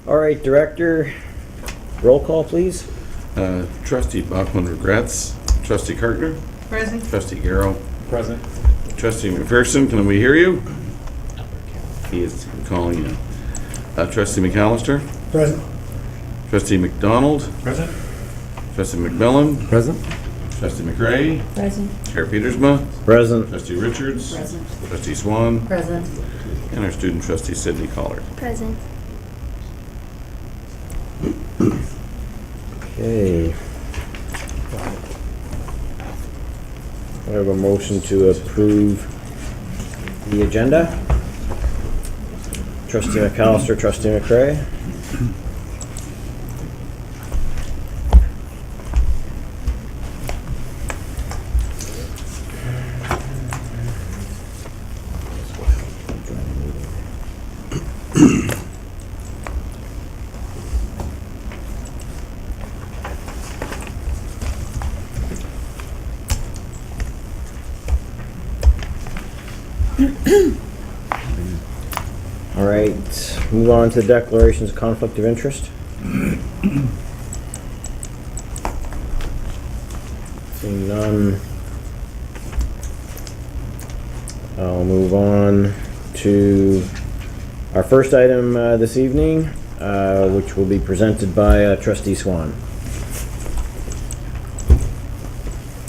All right, Director, roll call, please. Trustee Bachman regrets. Trustee Kartner. Present. Trustee Garrow. Present. Trustee McPherson, can we hear you? He is calling you. Trustee McAllister. Present. Trustee McDonald. Present. Trustee McMillan. Present. Trustee McRae. Present. Chair Petersma. Present. Trustee Richards. Present. Trustee Swan. Present. And our student trustee Sidney Collard. Present. Okay. I have a motion to approve the agenda. Trustee McAllister, Trustee McRae. All right, move on to declarations of conflict of interest. Seeing none, I'll move on to our first item this evening, which will be presented by Trustee Swan.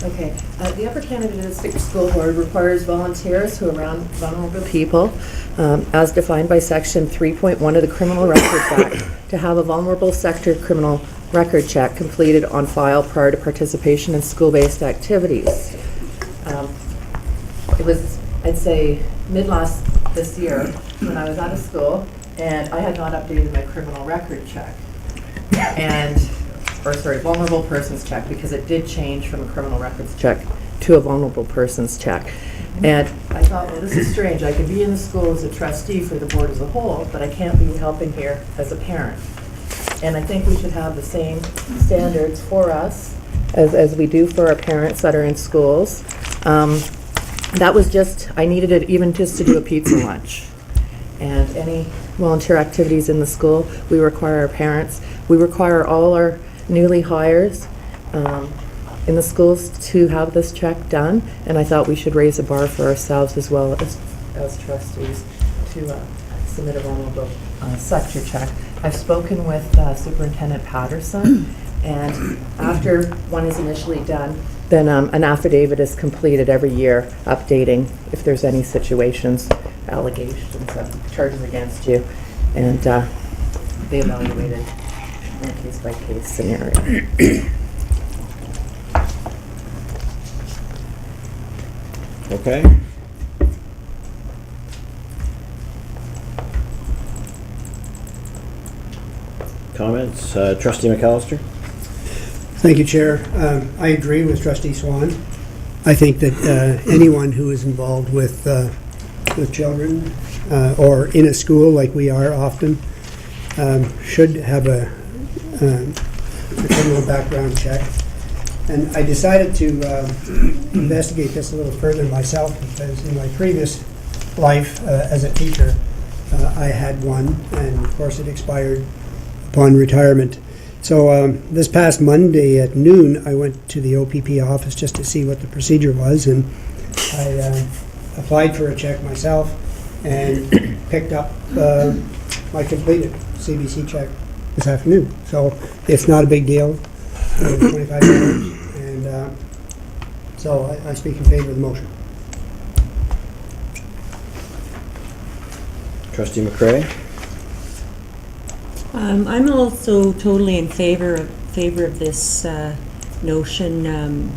Okay. The Upper Canada District School Board requires volunteers who are around vulnerable people, as defined by Section 3.1 of the Criminal Records Act, to have a vulnerable sector criminal record check completed on file prior to participation in school-based activities. It was, I'd say, this year when I was out of school, and I had not updated my criminal record check. Vulnerable persons check, because it did change from a criminal records check to a vulnerable persons check. And I thought, well, this is strange. I could be in the school as a trustee for the board as a whole, but I can't be helping here as a parent. And I think we should have the same standards for us as we do for our parents that are in schools. That was just, I needed it even just to do a pizza lunch. And any volunteer activities in the school, we require our parents. We require all our newly hires in the schools to have this check done, and I thought we should raise the bar for ourselves as well as trustees to submit a vulnerable sector check. I've spoken with Superintendent Patterson, and after one is initially done, then an affidavit is completed every year updating if there's any situations, allegations, charges against you, and they evaluated in a case-by-case scenario. Okay. Comments? Trustee McAllister? Thank you, Chair. I agree with Trustee Swan. I think that anyone who is involved with children or in a school like we are often should have a criminal background check. And I decided to investigate this a little further myself, because in my previous life as a teacher, I had one, and of course it expired upon retirement. So this past Monday at noon, I went to the OPP office just to see what the procedure was, and I applied for a check myself and picked up my completed CBC check this afternoon. So it's not a big deal, $25, and so I speak in favor of the motion. Trustee McRae? I'm also totally in favor of this notion.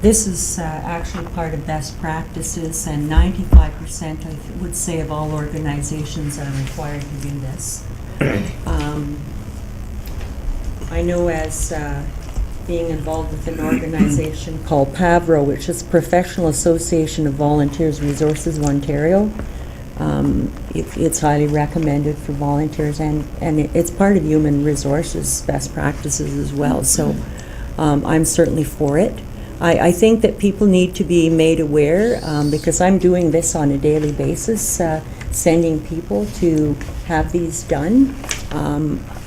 This is actually part of best practices, and 95% I would say of all organizations are required to do this. I know as being involved with an organization called PAVRO, which is Professional Association of Volunteers Resources of Ontario. It's highly recommended for volunteers, and it's part of human resources best practices as well. So I'm certainly for it. I think that people need to be made aware, because I'm doing this on a daily basis, sending people to have these done,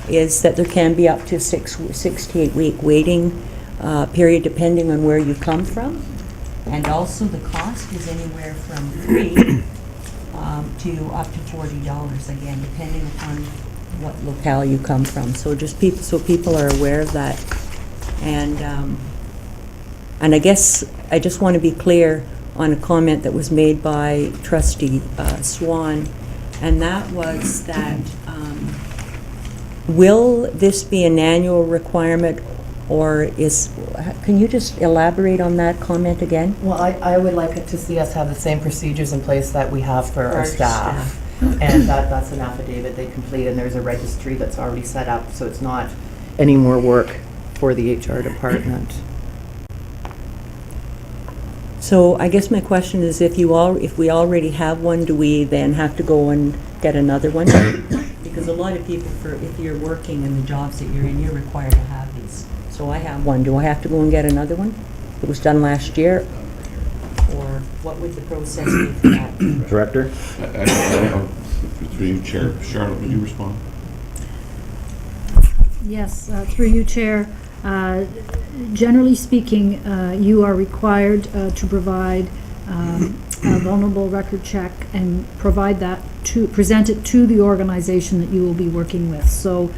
is that there can be up to 6 to 8 week waiting period depending on where you come from. And also the cost is anywhere from $3 to up to $40, again, depending upon what locale you come from. So just people are aware of that. And I guess I just want to be clear on a comment that was made by Trustee Swan, and that was that will this be an annual requirement, or can you just elaborate on that comment again? Well, I would like it to see us have the same procedures in place that we have for our staff. staff. And that's an affidavit they complete, and there's a registry that's already set up, so it's not any more work for the HR department. So I guess my question is, if we already have one, do we then have to go and get another one? Because a lot of people, if you're working in the jobs that you're in, you're required to have these. So I have one. Do I have to go and get another one? It was done last year, or what would the process be for that? Director? Through you, Chair. Charlotte, would you respond? Yes, through you, Chair. Generally speaking, you are required to provide a vulnerable record check and present it to the organization that you will be working with. So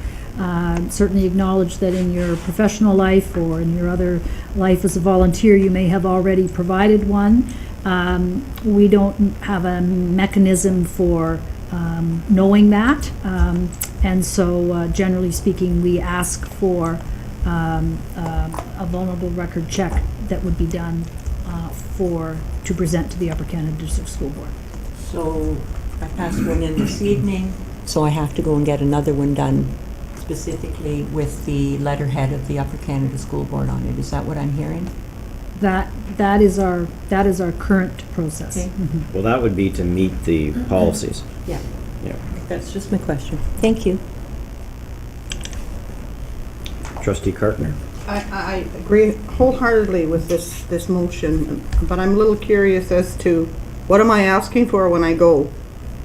certainly acknowledge that in your professional life or in your other life as a volunteer, you may have already provided one. We don't have a mechanism for knowing that. And so generally speaking, we ask for a vulnerable record check that would be done to present to the Upper Canada District School Board. So I passed one in this evening, so I have to go and get another one done specifically with the letterhead of the Upper Canada School Board on it. Is that what I'm hearing? That is our current process. Okay. Mhm. Well, that would be to meet the policies. Yeah. Yeah. That's just my question. Thank you. Trustee Cartner? I agree wholeheartedly with this motion, but I'm a little curious as to what am I asking for when I go?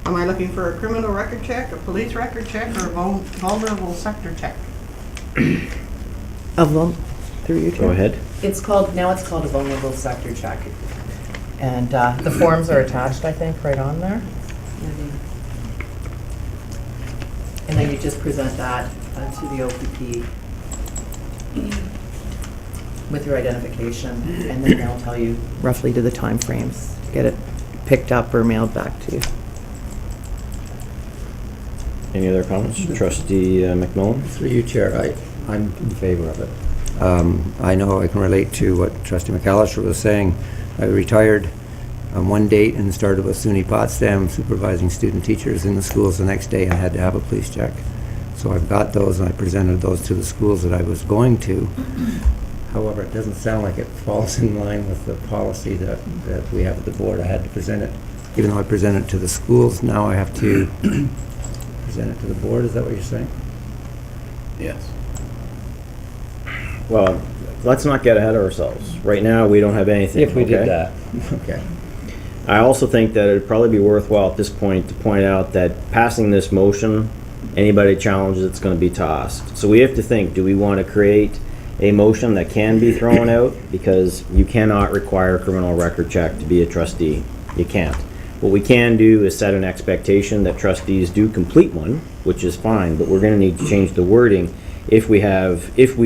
Am I looking for a criminal record check, a police record check, or a vulnerable sector check? Through you, Chair. Go ahead. It's called a vulnerable sector check. And the forms are attached, I think, right on there. And then you just present that to the OPP with your identification, and then they'll tell you roughly to the time frames to get it picked up or mailed back to you. Any other comments? Trustee McMillan? Through you, Chair, I'm in favor of it. I know I can relate to what Trustee McAllister was saying. I retired on one date and started with SUNY Potsdam, supervising student teachers in the schools the next day, and had to have a police check. So I've got those, and I presented those to the schools that I was going to. However, it doesn't sound like it falls in line with the policy that we have at the board. I had to present it, even though I presented it to the schools, now I have to present it to the board. Is that what you're saying? Yes. Well, let's not get ahead of ourselves. Right now, we don't have anything. If we okay? did that. Okay. I also think that it'd probably be worthwhile at this point to point out that passing this motion, anybody challenges it's going to be tossed. So we have to think, do we want to create a motion that can be thrown out? Because you cannot require a criminal record check to be a trustee. You can't. What we can do is set an expectation that trustees do complete one, which is fine, but we're going to need to change the wording if we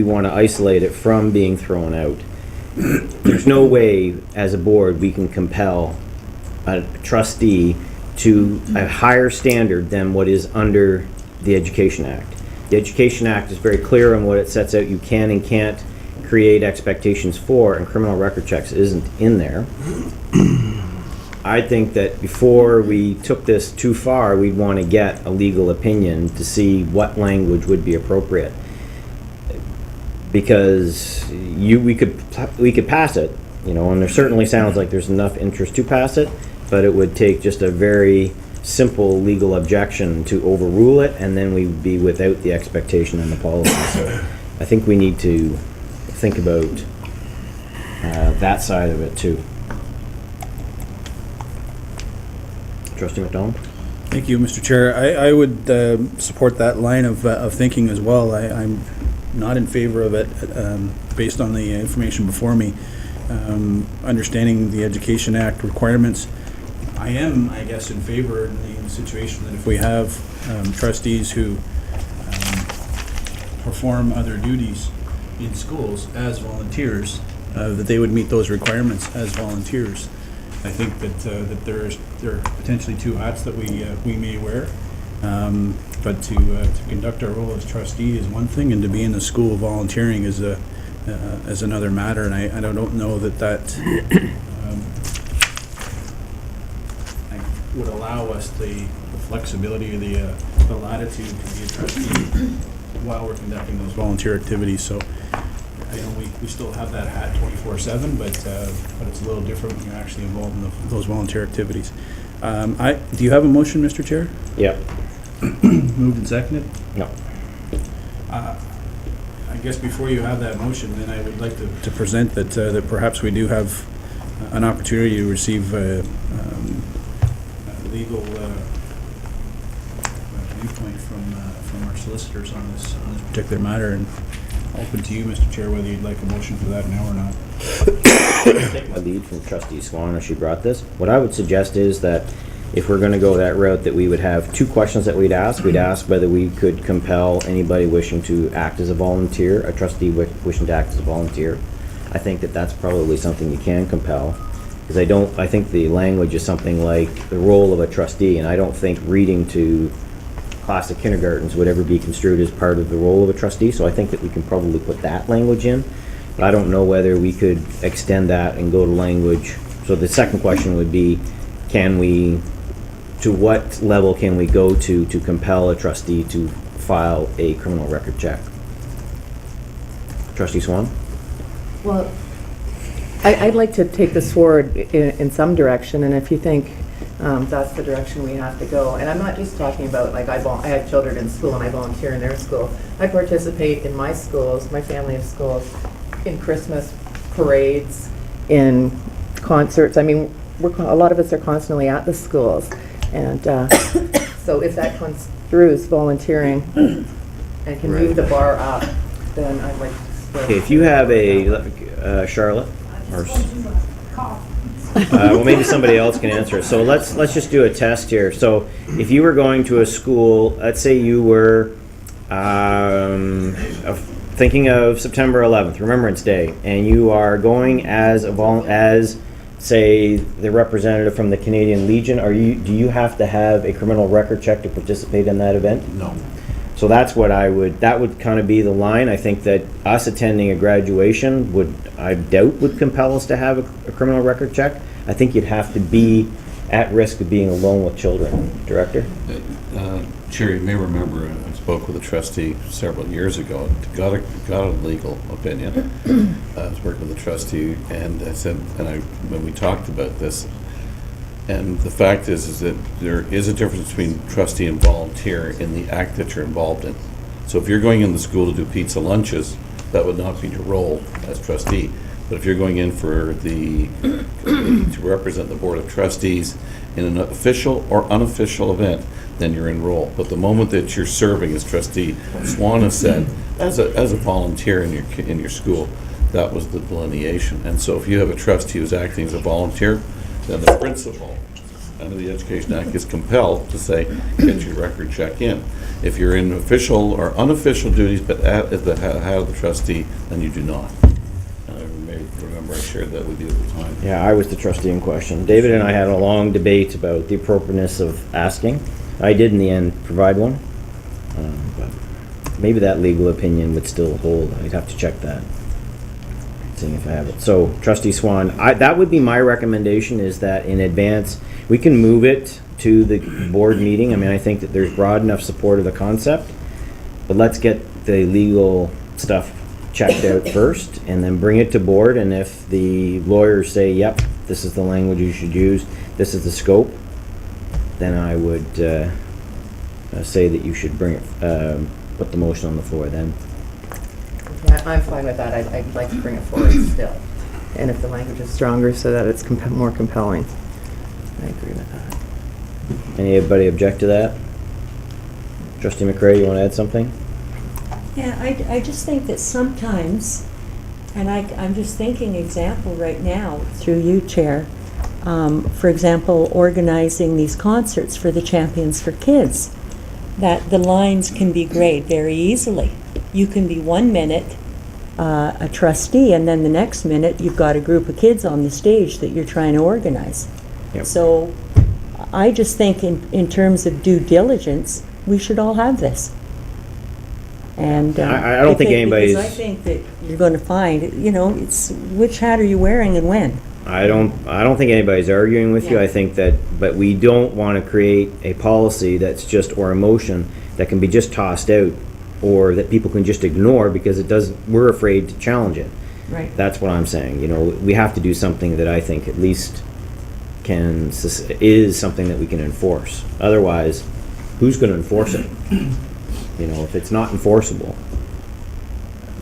want to isolate it from being thrown out. There's no way as a board we can compel a trustee to a higher standard than what is under the Education Act. The Education Act is very clear on what it sets out you can and can't create expectations for, and criminal record checks isn't in there. I think that before we took this too far, we'd want to get a legal opinion to see what language would be appropriate. Because we could pass it, and there certainly sounds like there's enough interest to pass it, but it would take just a very simple legal objection to overrule it, and then we'd be without the expectation and the policy. So I think we need to think about that side of it too. Trustee McDonald? Thank you, Mr. Chair. I would support that line of thinking as well. I'm not in favor of it based on the information before me. Understanding the Education Act requirements, I am, I guess, in favor in the situation that if we have trustees who perform other duties in schools as volunteers, that they would meet those requirements as volunteers. I think that there are potentially two hats that we may wear, but to conduct our role as trustee is one thing, and to be in the school volunteering is another matter. And I don't know that would allow us the flexibility or the latitude to be a trustee while we're conducting those volunteer activities. So I know we still have that hat 24/7, but it's a little different when you're actually involved in those volunteer activities. Do you have a motion, Mr. Chair? Yep. Moved and seconded? No. I guess before you have that motion, then I would like to present that perhaps we do have an opportunity to receive legal viewpoint from our solicitors on this particular matter, and open to you, Mr. Chair, whether you'd like a motion for that now or not. Take my lead from Trustee Swan as she brought this. What I would suggest is that if we're going to go that route, that we would have two questions that we'd ask. We'd ask whether we could compel anybody wishing to act as a volunteer, a trustee wishing to act as a volunteer. I think that that's probably something you can compel, because I think the language is something like the role of a trustee, and I don't think reading to classic kindergartens would ever be construed as part of the role of a trustee, so I think that we can probably put that language in. But I don't know whether we could extend that and go to language. So the second question would be, to what level can we go to compel a trustee to file a criminal record check? Trustee Swan? Well, I'd like to take this forward in some direction, and if you think that's the direction we have to go. And I'm not just talking about, like, I have children in school and I volunteer in their school. I participate in my schools, my family of schools, in Christmas parades, in concerts. I mean, a lot of us are constantly at the schools. And so if that construes volunteering and can move the bar up, then I'd like to. Okay, if you have a, Charlotte, or, well, maybe somebody else can answer it. So let's just do a test here. So if you were going to a school, let's say you were thinking of September 11th, Remembrance Day, and you are going as say the representative from the Canadian Legion, do you have to have a criminal record check to participate in that event? No. So that's what that would kind of be the line. I think that us attending a graduation I doubt would compel us to have a criminal record check. I think you'd have to be at risk of being alone with children. Director? Chair, you may remember I spoke with a trustee several years ago, got a legal opinion. I was working with a trustee, and I said, when we talked about this, and the fact is that there is a difference between trustee and volunteer in the act that you're involved in. So if you're going in the school to do pizza lunches, that would not be your role as trustee. But if you're going in to represent the Board of Trustees in an official or unofficial event, then you're enrolled. But the moment that you're serving as trustee, Swan has said, as a volunteer in your school, that was the delineation. And so if you have a trustee who's acting as a volunteer, then the principal under the Education Act is compelled to say, get your record check in. If you're in official or unofficial duties, but at the head of the trustee, then you do not. I may remember I shared that with you at the time. Yeah, I was the trustee in question. David and I had a long debate about the appropriateness of asking. I did in the end provide one, but maybe that legal opinion would still hold. I'd have to check that, seeing if I have it. So, Trustee Swan, that would be my recommendation, is that in advance, we can move it to the board meeting. I mean, I think that there's broad enough support of the concept, but let's get the legal stuff checked out first, and then bring it to board, and if the lawyers say, yep, this is the language you should use, this is the scope, then I would say that you should bring it, put the motion on the floor then. Yeah, I'm fine with that. I'd like to bring it forward still. and if the language is stronger so that it's more compelling. I agree with that. Anybody object to that? Trustee McRae, you want to add something? Yeah, I just think that sometimes, and I'm just thinking example right now through you, Chair, for example, organizing these concerts for the Champions for Kids, that the lines can be grayed very easily. You can be 1 minute a trustee, and then the next minute you've got a group of kids on the stage that you're trying to organize. Yep. So I just think in terms of due diligence, we should all have this. And I don't think anybody's- Because I think that you're going to find, it's which hat are you wearing and when? I don't think anybody's arguing with you. Yeah. I think that, but we don't want to create a policy that's just, or a motion that can be just tossed out, or that people can just ignore because we're afraid to challenge it. Right. That's what I'm saying. We have to do something that I think at least is something that we can enforce. Otherwise, who's going to enforce it? If it's not enforceable.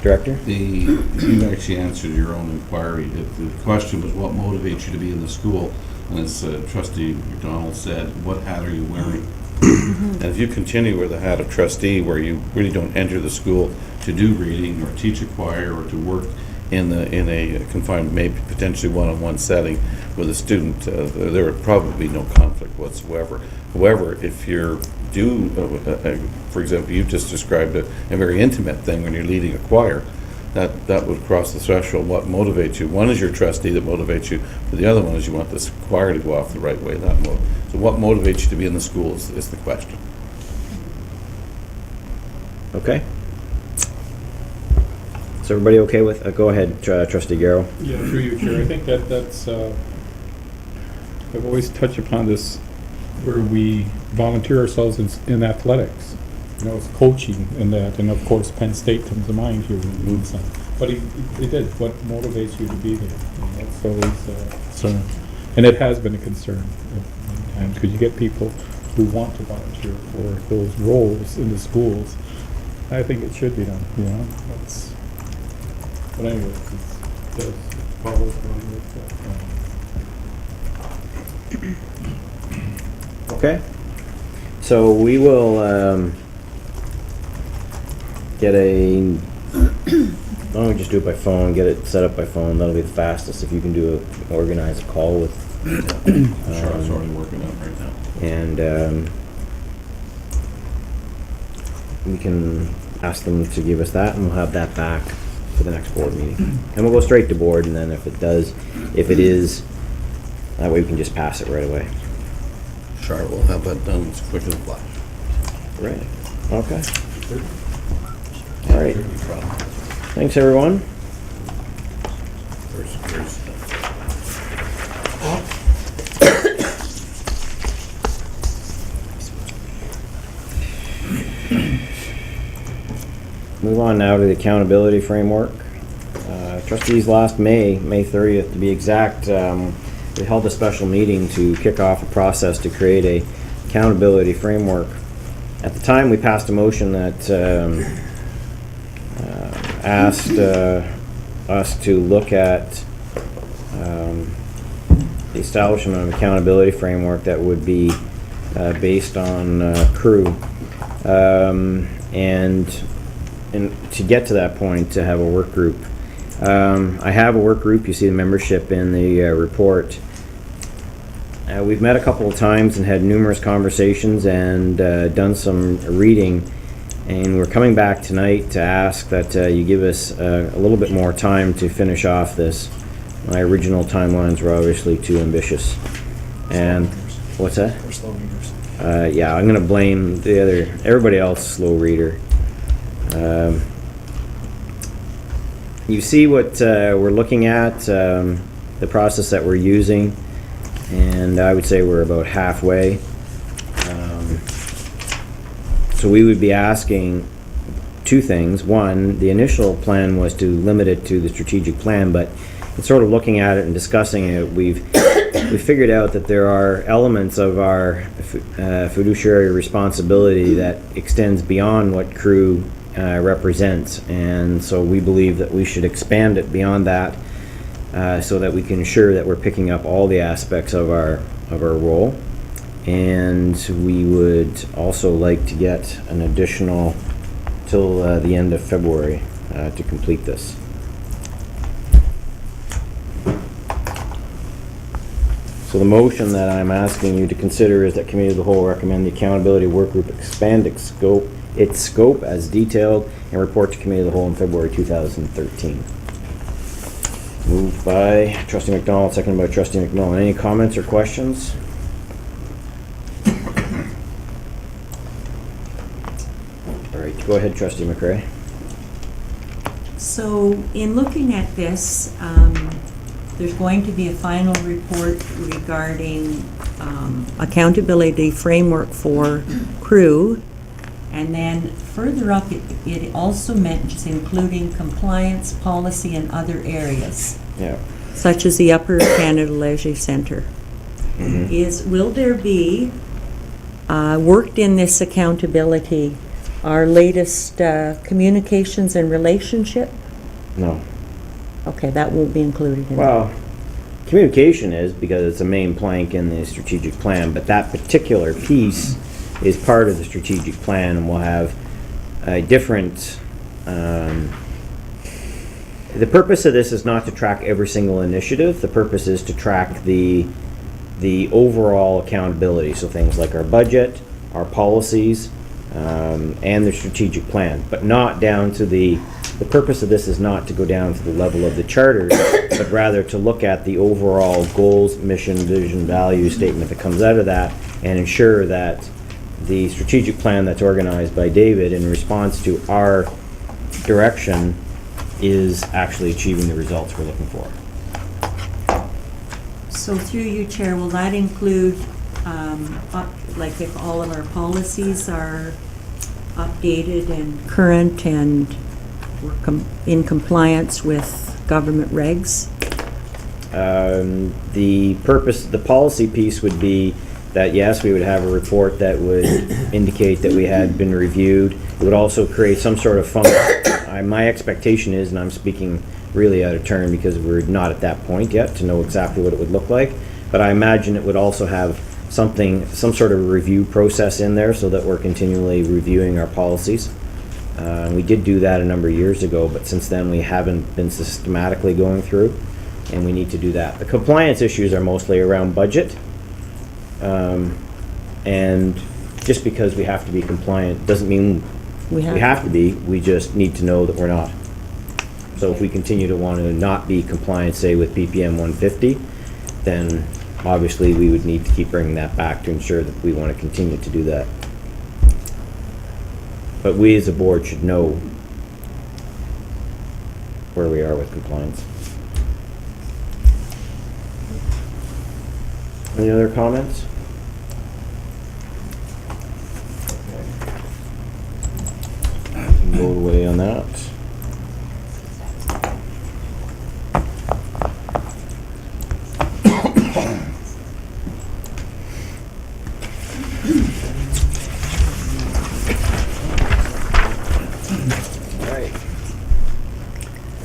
Director? You actually answered your own inquiry. The question was, what motivates you to be in the school? And as Trustee McDonald said, what hat are you wearing? And if you continue with the hat of trustee, where you really don't enter the school to do reading or teach a choir or to work in a confined, maybe potentially one-on-one setting with a student, there would probably be no conflict whatsoever. However, if you're for example, you've just described a very intimate thing when you're leading a choir, that would cross the threshold. What motivates you? One is your trustee that motivates you, but the other one is you want this choir to go off the right way. So what motivates you to be in the school is the question. Okay. Is everybody okay with, go ahead, Trustee Garrow. Yeah, through you, Chair. I think that's, I've always touched upon this where we volunteer ourselves in athletics. It's coaching and that, and of course Penn State comes to mind here. But he did. What motivates you to be there? That's always concern. And it has been a concern at many times, because you get people who want to volunteer for those roles in the schools. I think it should be done, but anyway, it does follow along with that. Okay. So we will get why don't we just do it by phone, get it set up by phone. That'll be the fastest if you can organize a call with. Charlotte's already working on it right now. And we can ask them to give us that, and we'll have that back for the next board meeting. And we'll go straight to board, and then if it is, that way we can just pass it right away. Charlotte will have that done as quick as a flash. Right. Okay. All right. Thanks, everyone. Move on now to the accountability framework. Trustees last May 30th to be exact, we held a special meeting to kick off a process to create a accountability framework. At the time, we passed a motion that asked us to look at the establishment of an accountability framework that would be based on crew. And to get to that point, to have a work group. I have a work group. You see the membership in the report. We've met a couple of times and had numerous conversations and done some reading, and we're coming back tonight to ask that you give us a little bit more time to finish off this. My original timelines were obviously too ambitious. And what's that? We're slow readers. Yeah, I'm going to blame everybody else slow reader. You see what we're looking at, the process that we're using, and I would say we're about halfway. So we would be asking two things. One, the initial plan was to limit it to the strategic plan, but in sort of looking at it and discussing it, we figured out that there are elements of our fiduciary responsibility that extends beyond what crew represents, and so we believe that we should expand it beyond that so that we can ensure that we're picking up all the aspects of our role. And we would also like to get an additional till the end of February to complete this. So the motion that I'm asking you to consider is that Committee of the Whole recommend the Accountability Work Group expand its scope as detailed and report to Committee of the Whole in February 2013. Moved by Trustee McDonald, seconded by Trustee McMillan. Any comments or questions? All right, go ahead, Trustee McRae. So in looking at this, there's going to be a final report regarding accountability framework for crew. And then further up, it also mentions including compliance, policy, and other areas. Yeah. Such as the Upper Canada Leisure Centre. Will there be, worked in this accountability, our latest communications and relationship? No. Okay, that won't be included in it. Well, communication is, because it's a main plank in the strategic plan, but that particular piece is part of the strategic plan, and we'll have a different, the purpose of this is not to track every single initiative. The purpose is to track the overall accountability, so things like our budget, our policies, and the strategic plan, but not down to the purpose of this is not to go down to the level of the charters, but rather to look at the overall goals, mission, vision, value statement that comes out of that, and ensure that the strategic plan that's organized by David in response to our direction is actually achieving the results we're looking for. So through you, Chair, will that include, like if all of our policies are updated and current and we're in compliance with government regs? The policy piece would be that, yes, we would have a report that would indicate that we had been reviewed. It would also create some sort of function. My expectation is, and I'm speaking really out of turn because we're not at that point yet to know exactly what it would look like, but I imagine it would also have some sort of review process in there so that we're continually reviewing our policies. We did do that a number of years ago, but since then we haven't been systematically going through, and we need to do that. The compliance issues are mostly around budget, and just because we have to be compliant doesn't mean we have to be. We just need to know that we're not. So if we continue to want to not be compliant, say with PPM 150, then obviously we would need to keep bringing that back to ensure that we want to continue to do that. But we as a board should know where we are with compliance. Any other comments? Vote away on that.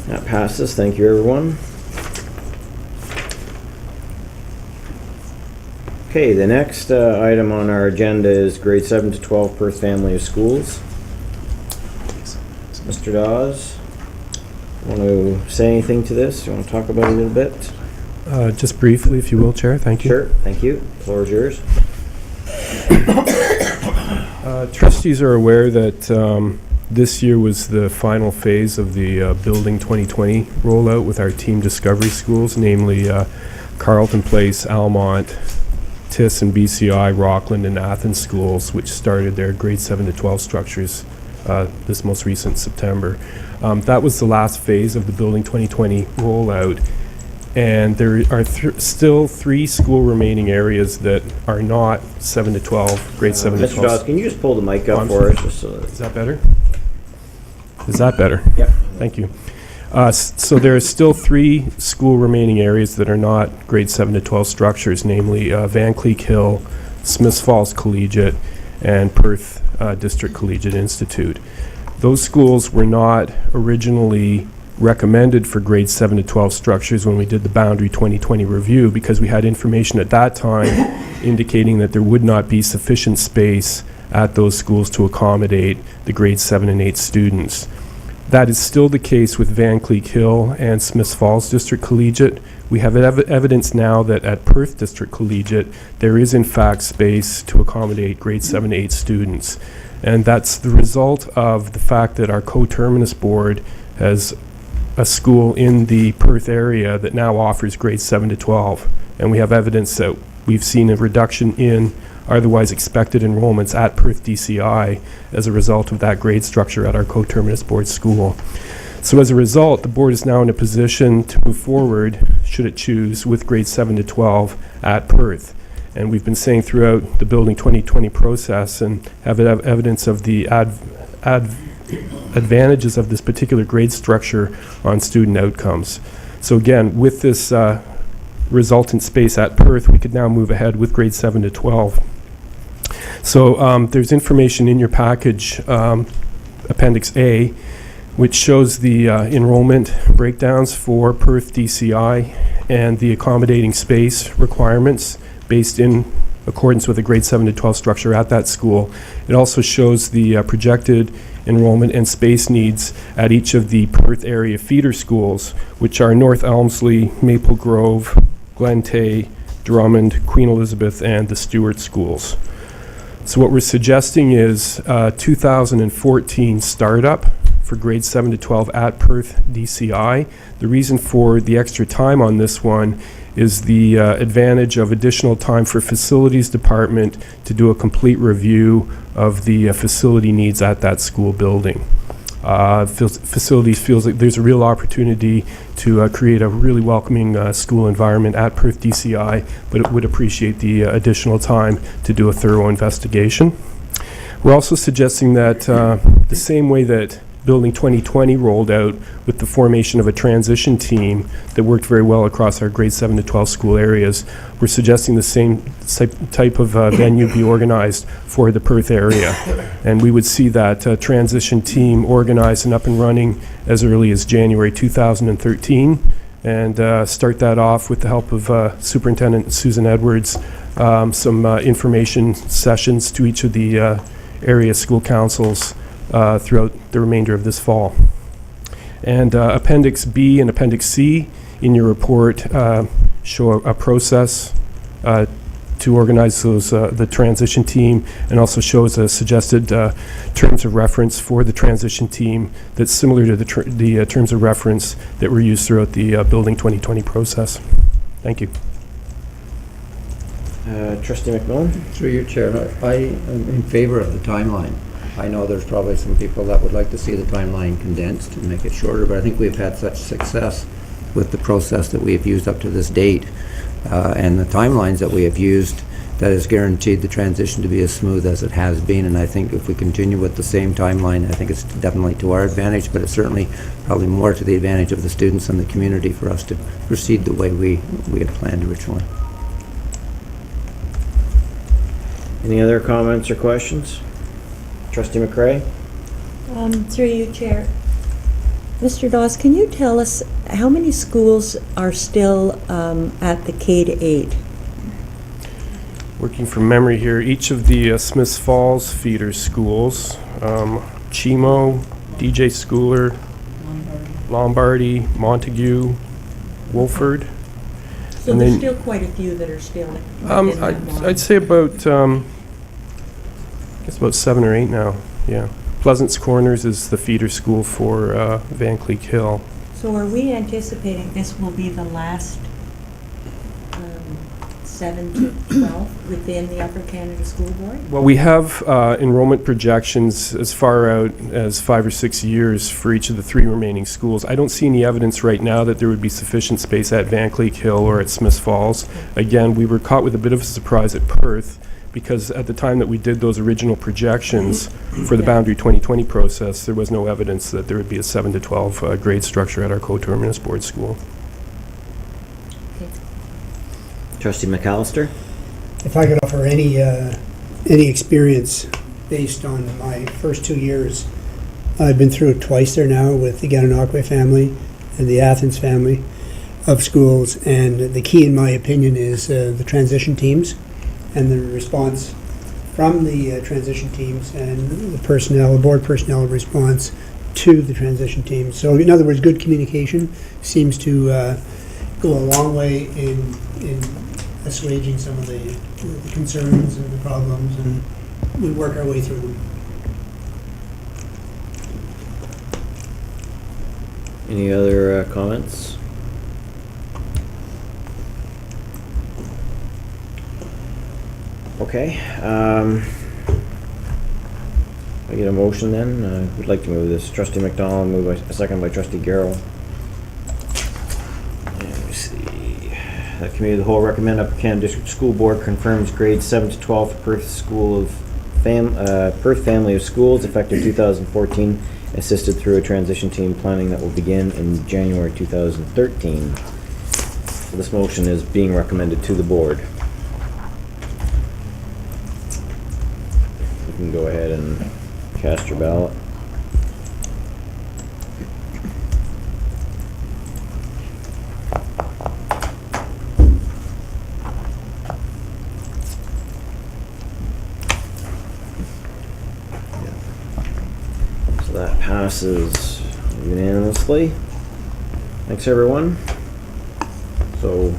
That passes. Thank you, everyone. Okay, the next item on our agenda is grade 7 to 12 Perth Family of Schools. Mr. Dawes, want to say anything to this? You want to talk about it a little bit? Just briefly, if you will, Chair. Thank you. Sure, thank you. The floor is yours. Trustees are aware that this year was the final phase of the Building 2020 rollout with our team discovery schools, namely Carleton Place, Almont, TIS and BCI, Rockland and Athens schools, which started their grade 7 to 12 structures this most recent September. That was the last phase of the Building 2020 rollout, and there are still 3 school remaining areas that are not 7 to 12, grade 7 to 12. Mr. Dawes, can you just pull the mic up for us? Just so that Is that better? Is that better? Yep. Thank you. So there are still 3 school remaining areas that are not grade 7 to 12 structures, namely Van Cleek Hill, Smiths Falls Collegiate, and Perth District Collegiate Institute. Those schools were not originally recommended for grades 7 to 12 structures when we did the Boundary 2020 review, because we had information at that time indicating that there would not be sufficient space at those schools to accommodate the grades 7 and 8 students. That is still the case with Van Cleek Hill and Smiths Falls District Collegiate. We have evidence now that at Perth District Collegiate, there is in fact space to accommodate grades 7 to 8 students. And that's the result of the fact that our coterminus board has a school in the Perth area that now offers grades 7 to 12. And we have evidence that we've seen a reduction in otherwise expected enrollments at Perth DCI as a result of that grade structure at our coterminus board school. So as a result, the board is now in a position to move forward, should it choose, with grades 7 to 12 at Perth. And we've been saying throughout the Building 2020 process and have evidence of the advantages of this particular grade structure on student outcomes. So again, with this resultant space at Perth, we could now move ahead with grades 7 to 12. So there's information in your package, Appendix A, which shows the enrollment breakdowns for Perth DCI and the accommodating space requirements based in accordance with the grade 7 to 12 structure at that school. It also shows the projected enrollment and space needs at each of the Perth area feeder schools, which are North Elmsley, Maple Grove, Glen-Tay, Drummond, Queen Elizabeth, and the Stewart schools. So what we're suggesting is 2014 startup for grades 7 to 12 at Perth DCI. The reason for the extra time on this one is the advantage of additional time for facilities department to do a complete review of the facility needs at that school building. Facilities feels like there's a real opportunity to create a really welcoming school environment at Perth DCI, but it would appreciate the additional time to do a thorough investigation. We're also suggesting that the same way that Building 2020 rolled out with the formation of a transition team that worked very well across our grade 7 to 12 school areas, we're suggesting the same type of venue be organized for the Perth area. And we would see that transition team organized and up and running as early as January 2013, and start that off with the help of Superintendent Susan Edwards, some information sessions to each of the area school councils throughout the remainder of this fall. And Appendix B and Appendix C in your report show a process to organize those, the transition team, and also shows a suggested terms of reference for the transition team that's similar to the terms of reference that were used throughout the Building 2020 process. Thank you. Trustee McMillan? Through your chair, I am in favor of the timeline. I know there's probably some people that would like to see the timeline condensed and make it shorter, but I think we've had such success with the process that we have used up to this date and the timelines that we have used that has guaranteed the transition to be as smooth as it has been. And I think if we continue with the same timeline, I think it's definitely to our advantage, but it's certainly probably more to the advantage of the students and the community for us to proceed the way we had planned originally. Any other comments or questions? Trustee McRae? Through you, Chair. Mr. Dawes, can you tell us how many schools are still at the K-8? Working from memory here, each of the Smiths Falls feeder schools, Chimo, DJ Schooler, Lombardy, Montague, Wolford. So and there's then, still quite a few that are still in that line. I'd say about, I guess about 7 or 8 now, yeah. Pleasance Corners is the feeder school for Van Cleek Hill. So are we anticipating this will be the last 7 to 12 within the Upper Canada School Board? Well, we have enrollment projections as far out as 5 or 6 years for each of the 3 remaining schools. I don't see any evidence right now that there would be sufficient space at Van Cleek Hill or at Smiths Falls. Again, we were caught with a bit of a surprise at Perth, because at the time that we did those original projections for the Boundary 2020 process, there was no evidence that there would be a 7 to 12 grade structure at our coterminus board school. Trustee McAllister? If I could offer any experience based on my first 2 years, I've been through it twice there now with the Gananoque family, and the Athens family of schools. And the key, in my opinion, is the transition teams and the response from the transition teams and the personnel, the board personnel response to the transition teams. So in other words, good communication seems to go a long way in assuaging some of the concerns and the problems, and we work our way through them. Any other comments? Okay, I get a motion then. Would like to move this. Trustee McDonald, moved by, second by Trustee Garrell. Let me see. The committee of the whole recommend Upper Canada District School Board confirms grades 7 to 12 for Perth School of Perth Family of Schools effective 2014, assisted through a transition team planning that will begin in January 2013. So this motion is being recommended to the board. You can go ahead and cast your ballot. So that passes unanimously. Thanks, everyone. So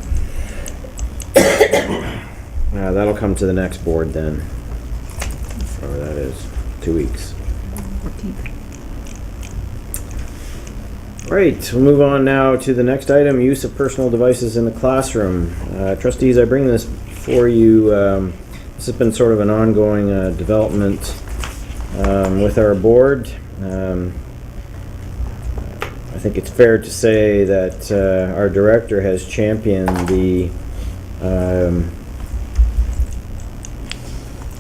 that'll come to the next board then. Whatever that is, 2 weeks. 14th. Right, we'll move on now to the next item, use of personal devices in the classroom. Trustees, I bring this for you. This has been sort of an ongoing development with our board. I think it's fair to say that our director has championed the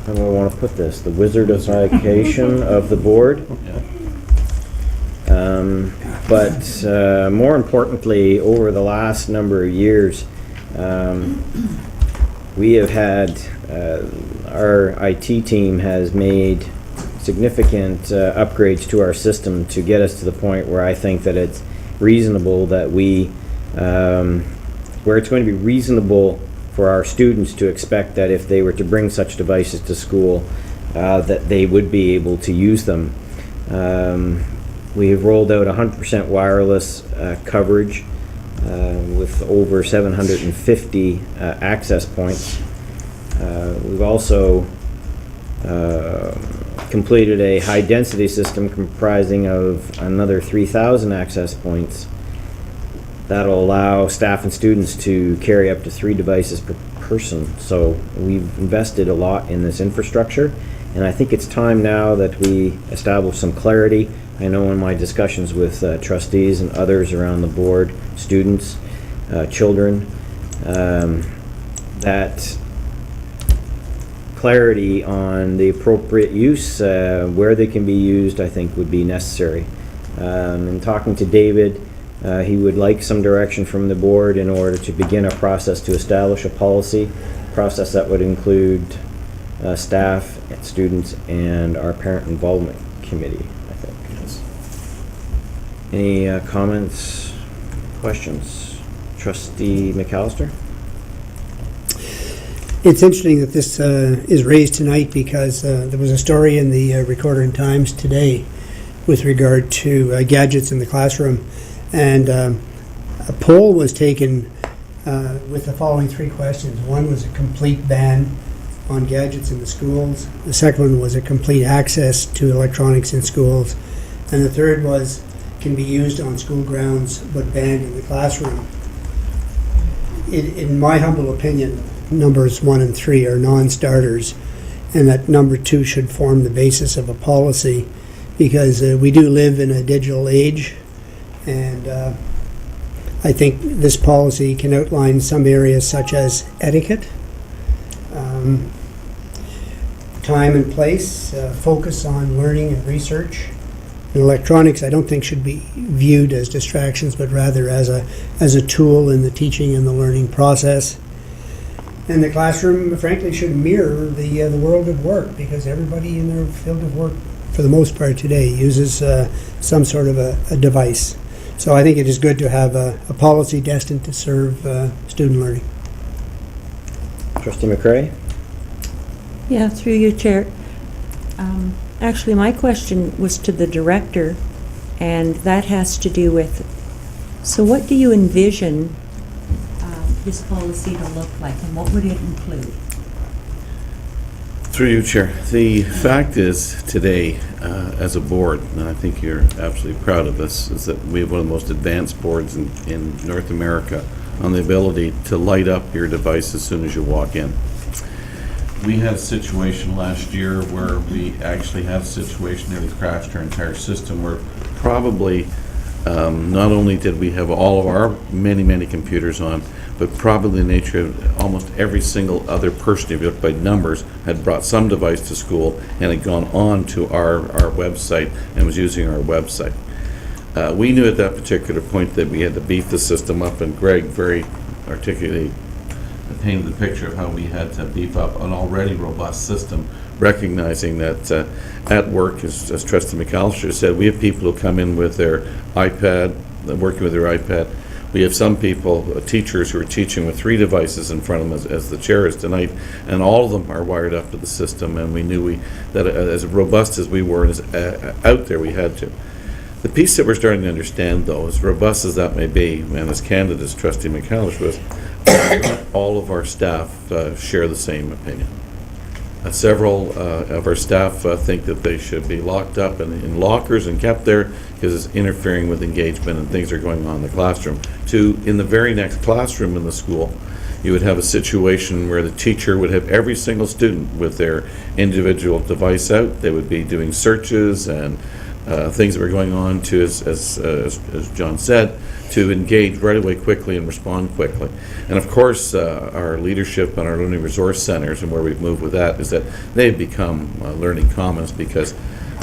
how do I want to put this? The wizardification of the board. But more importantly, over the last number of years, we have had, our IT team has made significant upgrades to our system to get us to the point where I think that it's reasonable that we, where it's going to be reasonable for our students to expect that if they were to bring such devices to school, that they would be able to use them. We have rolled out 100% wireless coverage with over 750 access points. We've also completed a high-density system comprising of another 3,000 access points that'll allow staff and students to carry up to 3 devices per person. So we've invested a lot in this infrastructure, and I think it's time now that we establish some clarity. I know in my discussions with trustees and others around the board, students, children, that clarity on the appropriate use, where they can be used, I think would be necessary. In talking to David, he would like some direction from the board in order to begin a process to establish a policy process that would include staff, and students, and our parent involvement committee, I think. Yes. Any comments, questions? Trustee McAllister? It's interesting that this is raised tonight because there was a story in the Recorder and Times today with regard to gadgets in the classroom. And a poll was taken with the following 3 questions. One was a complete ban on gadgets in the schools. The second one was a complete access to electronics in schools. And the third was can be used on school grounds but banned in the classroom. In my humble opinion, numbers 1 and 3 are non-starters, and that number 2 should form the basis of a policy, because we do live in a digital age. And I think this policy can outline some areas such as etiquette, time and place, focus on learning and research. And electronics, I don't think should be viewed as distractions, but rather as a tool in the teaching and the learning process. And the classroom, frankly, should mirror the world of work, because everybody in their field of work, for the most part today, uses some sort of a device. So I think it is good to have a policy destined to serve student learning. Trustee McCray? Yeah, through you, Chair. Actually, my question was to the director, and that has to do with, so what do you envision this policy to look like, and what would it include? Through you, Chair. The fact is, today, as a board, and I think you're absolutely proud of this, is that we have one of the most advanced boards in North America on the ability to light up your device as soon as you walk in. We had a situation last year where we actually had a situation nearly crashed our entire system, where probably not only did we have all of our many computers on, but probably the nature of almost every single other person, if you look by numbers, had brought some device to school and had gone on to our website and was using our website. We knew at that particular point that we had to beef the system up, and Greg very articulately painted the picture of how we had to beef up an already robust system, recognizing that at work, as Trustee McAllister said, we have people who come in with their iPad, working with their iPad. We have some people, teachers, who are teaching with 3 devices in front of them, as the chair is tonight, and all of them are wired up to the system, and we knew that as robust as we were, as out there, we had to. The piece that we're starting to understand, though, as robust as that may be, and as candid as Trustee McAllister was, all of our staff share the same opinion. Several of our staff think that they should be locked up in lockers and kept there because it's interfering with engagement and things are going on in the classroom. In the very next classroom in the school, you would have a situation where the teacher would have every single student with their individual device out. They would be doing searches and things that were going on to, as John said, to engage right away quickly and respond quickly. And of course, our leadership and our learning resource centers, and where we've moved with that, is that they've become learning commons because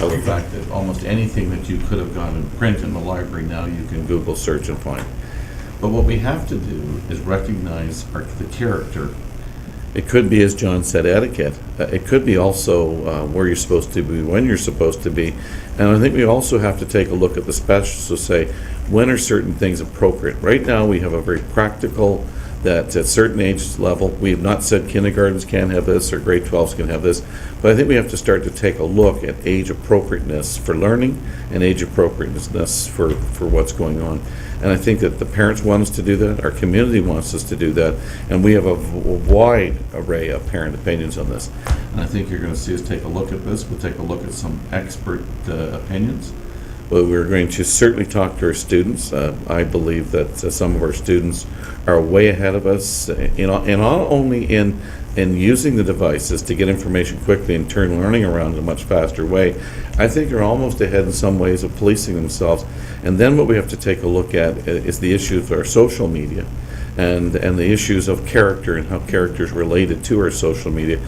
of the fact that almost anything that you could have gone and print in the library now you can Google search and find. But what we have to do is recognize the character. It could be, as John said, etiquette. It could be also where you're supposed to be, when you're supposed to be. And I think we also have to take a look at the specialists to say, when are certain things appropriate? Right now, we have a very practical, that at certain age level, we have not said kindergartens can't have this or grade 12s can have this, but I think we have to start to take a look at age appropriateness for learning and age appropriateness for what's going on. And I think that the parents want us to do that, our community wants us to do that, and we have a wide array of parent opinions on this. And I think you're going to see us take a look at this. We'll take a look at some expert opinions. But we're going to certainly talk to our students. I believe that some of our students are way ahead of us, and not only in using the devices to get information quickly and turn learning around in a much faster way. I think they're almost ahead in some ways of policing themselves. And then what we have to take a look at is the issues of our social media and the issues of character and how character is related to our social media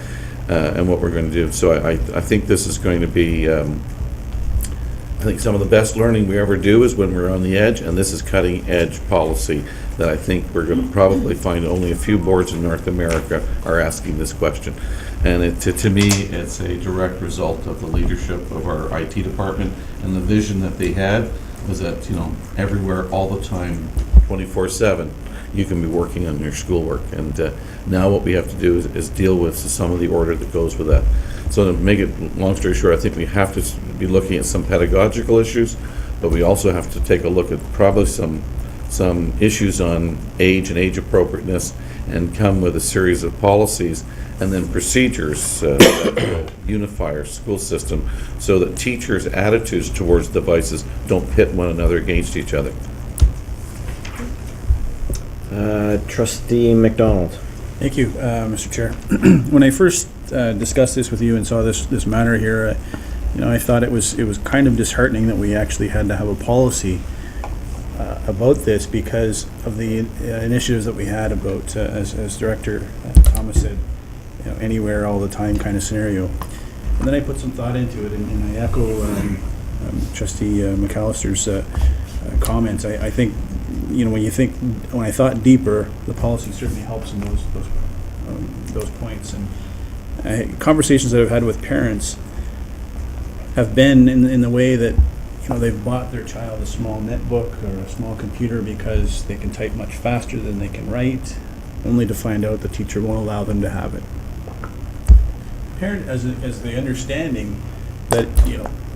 and what we're going to do. So I think this is going to be I think some of the best learning we ever do is when we're on the edge, and this is cutting edge policy that I think we're going to probably find only a few boards in North America are asking this question. And to me, it's a direct result of the leadership of our IT department, and the vision that they had was that, everywhere, all the time, 24/7, you can be working on your schoolwork. And now what we have to do is deal with some of the order that goes with that. So to make it long story short, I think we have to be looking at some pedagogical issues, but we also have to take a look at probably some issues on age and age appropriateness, and come with a series of policies and then procedures that will unify our school system so that teachers' attitudes towards devices don't pit one another against each other. Trustee McDonald. Thank you, Mr. Chair. When I first discussed this with you and saw this matter here, I thought it was kind of disheartening that we actually had to have a policy about this because of the initiatives that we had about, as Director Thomas said, anywhere, all the time kind of scenario. And then I put some thought into it, and I echo Trustee McAllister's comments. I think, when I thought deeper, the policy certainly helps in those points. And conversations that I've had with parents have been in the way that they've bought their child a small netbook or a small computer because they can type much faster than they can write, only to find out the teacher won't allow them to have it. Parent, as the understanding that,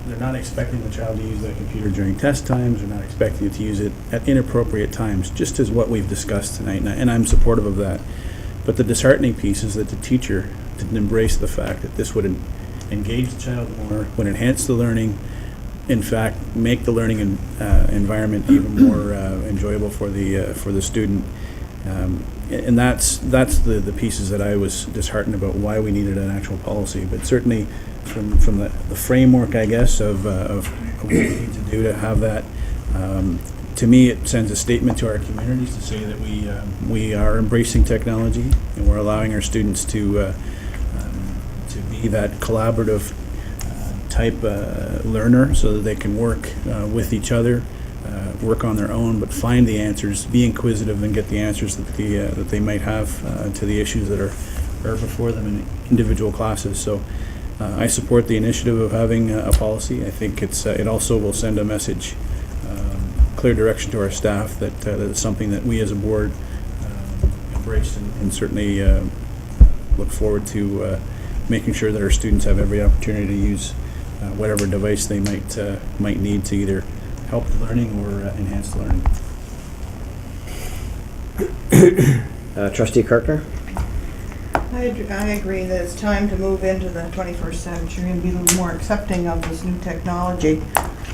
they're not expecting the child to use that computer during test times, they're not expecting it to use it at inappropriate times, just as what we've discussed tonight, and I'm supportive of that. But the disheartening piece is that the teacher didn't embrace the fact that this would engage the child more, would enhance the learning, in fact, make the learning environment even more enjoyable for the student. And that's the pieces that I was disheartened about why we needed an actual policy. But certainly from the framework, I guess, of what we need to do to have that, to me, it sends a statement to our communities to say that we are embracing technology and we're allowing our students to be that collaborative type learner, so that they can work with each other, work on their own, but find the answers, be inquisitive, and get the answers that they might have to the issues that are before them in individual classes. So I support the initiative of having a policy. I think it also will send a message, clear direction to our staff that it's something that we as a board embrace and certainly look forward to making sure that our students have every opportunity to use whatever device they might need to either help the learning or enhance the learning. Trustee Kirkner? I agree that it's time to move into the 21st century and be a little more accepting of this new technology.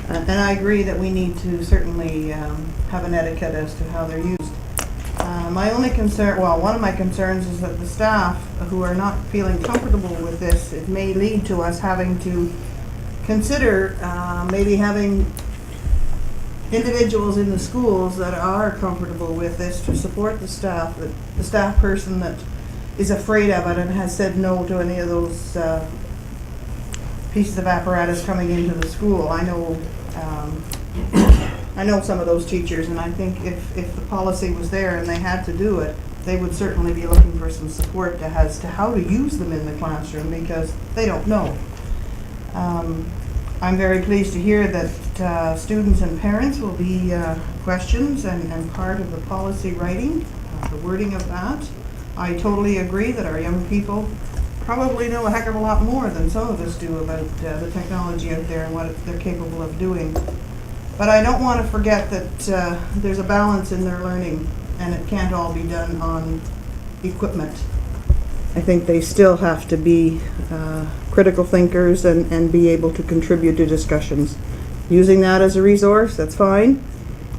And I agree that we need to certainly have an etiquette as to how they're used. My only concern, one of my concerns is that the staff who are not feeling comfortable with this, it may lead to us having to consider maybe having individuals in the schools that are comfortable with this to support the staff, the staff person that is afraid of it and has said no to any of those pieces of apparatus coming into the school. I know some of those teachers, and I think if the policy was there and they had to do it, they would certainly be looking for some support as to how to use them in the classroom, because they don't know. I'm very pleased to hear that students and parents will be questions and part of the policy writing, the wording of that. I totally agree that our young people probably know a heck of a lot more than some of us do about the technology out there and what they're capable of doing. But I don't want to forget that there's a balance in their learning, and it can't all be done on equipment. I think they still have to be critical thinkers and be able to contribute to discussions. Using that as a resource, that's fine,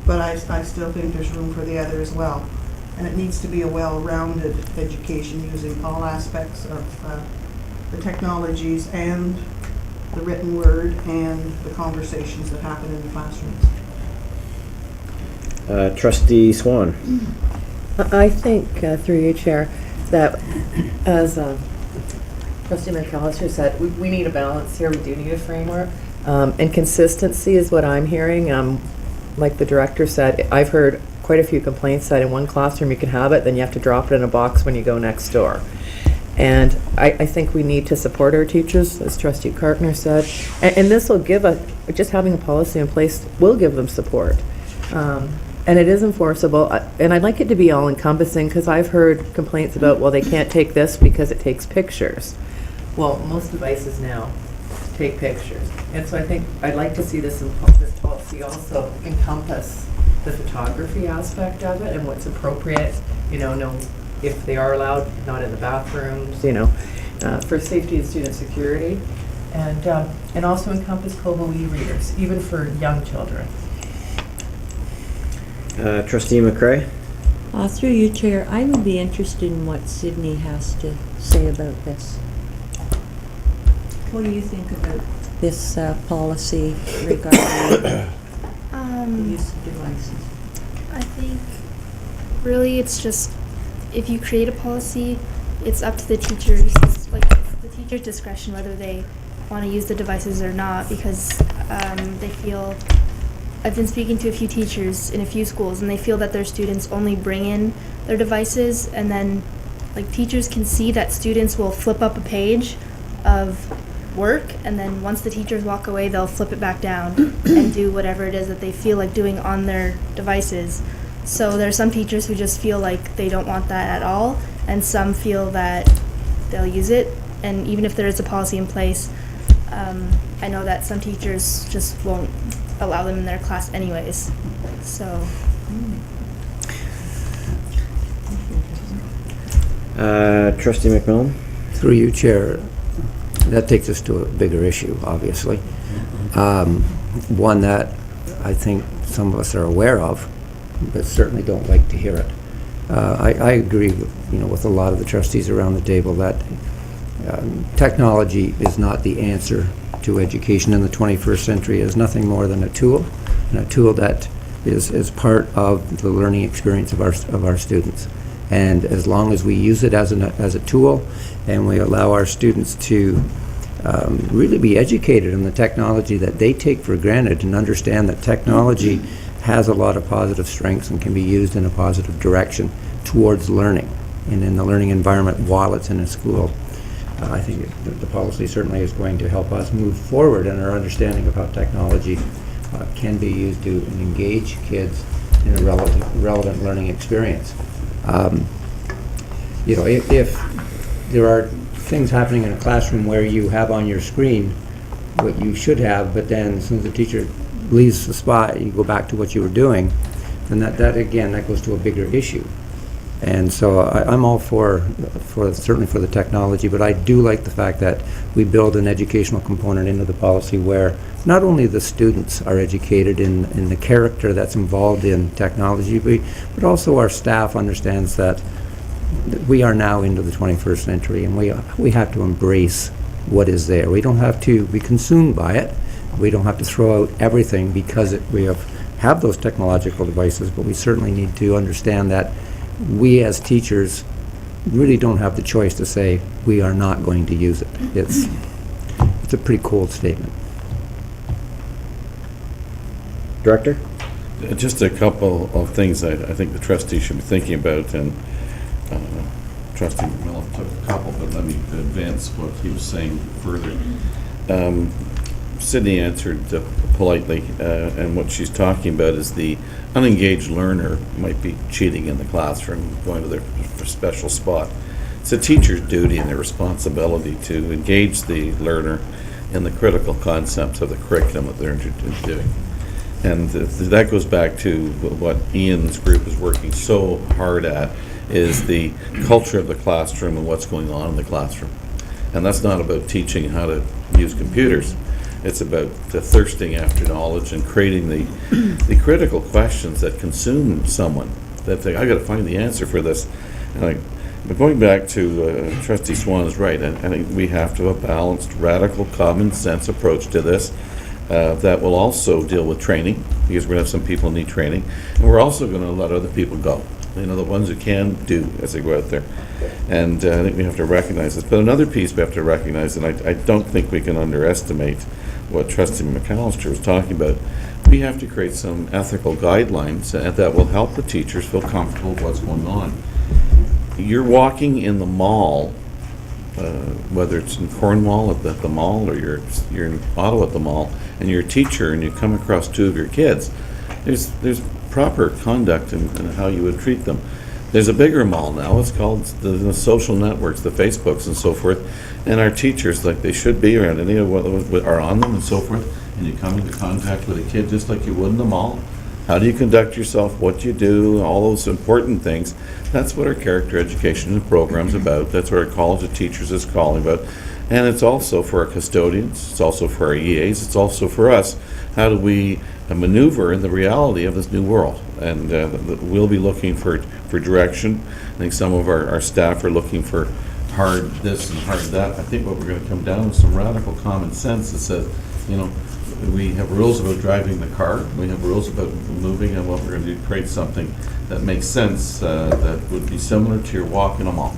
but I still think there's room for the other as well. And it needs to be a well-rounded education using all aspects of the technologies and the written word and the conversations that happen in the classrooms. Trustee Swan? I think, through you, Chair, that as Trustee McAllister said, we need a balance here. We do need a framework. And consistency is what I'm hearing. Like the director said, I've heard quite a few complaints that in one classroom you can have it, then you have to drop it in a box when you go next door. And I think we need to support our teachers, as Trustee Kartner said. And this will give just having a policy in place will give them support. And it is enforceable. And I'd like it to be all encompassing, because I've heard complaints about, well, they can't take this because it takes pictures. Well, most devices now take pictures. And so I think I'd like to see this policy also encompass the photography aspect of it and what's appropriate, know if they are allowed, not in the bathrooms, for safety and student security, and also encompass Kobo e-readers, even for young children. Trustee McCray? Through you, Chair, I would be interested in what Sydney has to say about this. What do you think about this policy regarding the use of devices? I think really it's just, if you create a policy, it's up to the teachers, it's the teacher's discretion whether they want to use the devices or not, because they feel, I've been speaking to a few teachers in a few schools, and they feel that their students only bring in their devices, and then teachers can see that students will flip up a page of work, and then once the teachers walk away, they'll flip it back down and do whatever it is that they feel like doing on their devices. So there are some teachers who just feel like they don't want that at all, and some feel that they'll use it. And even if there is a policy in place, I know that some teachers just won't allow them in their class anyways. So. Trustee McMillan? Through you, Chair, that takes us to a bigger issue, obviously. One that I think some of us are aware of, but certainly don't like to hear it. I agree with a lot of the trustees around the table that technology is not the answer to education in the 21st century. It is nothing more than a tool, and a tool that is part of the learning experience of our students. And as long as we use it as a tool, and we allow our students to really be educated in the technology that they take for granted, and understand that technology has a lot of positive strengths and can be used in a positive direction towards learning and in the learning environment while it's in a school, I think the policy certainly is going to help us move forward in our understanding of how technology can be used to engage kids in a relevant learning experience. If there are things happening in a classroom where you have on your screen what you should have, but then as soon as the teacher leaves the spot, you go back to what you were doing, then that goes to a bigger issue. And so I'm all for certainly for the technology, but I do like the fact that we build an educational component into the policy where not only the students are educated in the character that's involved in technology, but also our staff understands that we are now into the 21st century, and we have to embrace what is there. We don't have to be consumed by it. We don't have to throw out everything because we have those technological devices, but we certainly need to understand that we as teachers really don't have the choice to say we are not going to use it. It's a pretty cold statement. Director? Just a couple of things I think the trustees should be thinking about, and Trustee McMillan took a couple, but let me advance what he was saying further. Sydney answered politely, and what she's talking about is the unengaged learner might be cheating in the classroom, going to their special spot. It's a teacher's duty and their responsibility to engage the learner in the critical concepts of the curriculum that they're doing. And that goes back to what Ian's group is working so hard at, is the culture of the classroom and what's going on in the classroom. And that's not about teaching how to use computers. It's about the thirsting after knowledge and creating the critical questions that consume someone. That they, I got to find the answer for this. But going back to Trustee Swan is right. I think we have to have a balanced, radical, common sense approach to this that will also deal with training, because we're going to have some people who need training, and we're also going to let other people go. The ones who can do as they go out there. And I think we have to recognize this. But another piece we have to recognize, and I don't think we can underestimate what Trustee McAllister was talking about, we have to create some ethical guidelines that will help the teachers feel comfortable with what's going on. You're walking in the mall, whether it's in Cornwall at the mall, or you're in Ottawa at the mall, and you're a teacher and you come across two of your kids, there's proper conduct in how you would treat them. There's a bigger mall now. It's called the social networks, the Facebooks and so forth, and our teachers, like they should be around any of what are on them and so forth, and you come into contact with a kid just like you would in the mall. How do you conduct yourself, what you do, all those important things. That's what our character education program's about. That's what our College of Teachers is calling about. And it's also for our custodians, it's also for our EAs, it's also for us. How do we maneuver in the reality of this new world? And we'll be looking for direction. I think some of our staff are looking for hard this and hard that. I think what we're going to come down with some radical common sense that says, we have rules about driving the car, we have rules about moving, and what we're going to do, create something that makes sense, that would be similar to your walk in a mall.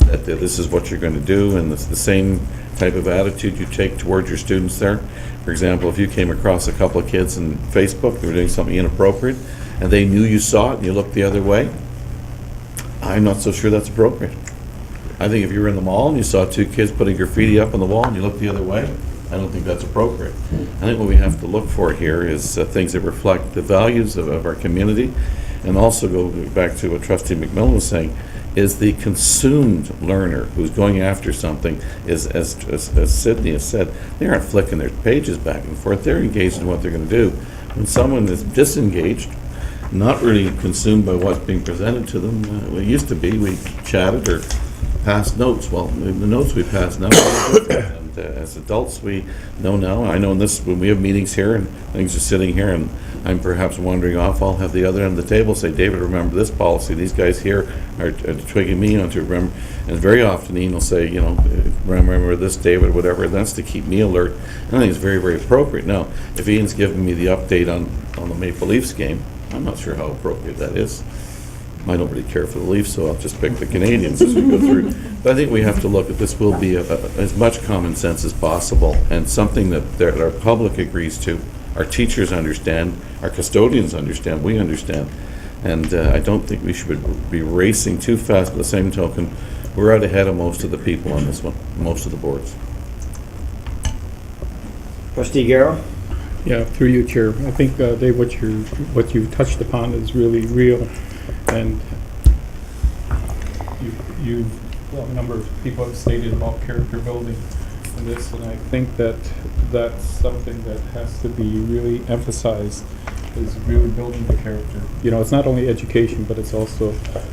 That this is what you're going to do, and it's the same type of attitude you take towards your students there. For example, if you came across a couple of kids on Facebook that were doing something inappropriate, and they knew you saw it and you looked the other way, I'm not so sure that's appropriate. I think if you were in the mall and you saw two kids putting graffiti up on the wall and you looked the other way, I don't think that's appropriate. I think what we have to look for here is things that reflect the values of our community, and also go back to what Trustee McMillan was saying, is the consumed learner who's going after something, is, as Sydney has said, they aren't flicking their pages back and forth, they're engaged in what they're going to do. When someone is disengaged, not really consumed by what's being presented to them, it used to be we chatted or passed notes. Well, the notes we pass now are different. And as adults, we know now. I know in this, when we have meetings here and things are sitting here and I'm perhaps wandering off, I'll have the other end of the table say, David, remember this policy. These guys here are twigging me on to remember. And very often Ian will say, you know, remember this, David, whatever. And that's to keep me alert. And I think it's very, very appropriate. Now, if Ian's giving me the update on the Maple Leafs game, I'm not sure how appropriate that is. I don't really care for the Leafs, so I'll just pick the Canadians as we go through. But I think we have to look at this will be as much common sense as possible, and something that our public agrees to, our teachers understand, our custodians understand, we understand. And I don't think we should be racing too fast. By the same token, we're out ahead of most of the people on this one, most of the boards. Trustee Garrow? Yeah, through you, Chair. I think, Dave, what you touched upon is really real, and a number of people have stated about character building in this, and I think that that's something that has to be really emphasized, is really building the character. You know, it's not only education, but it's also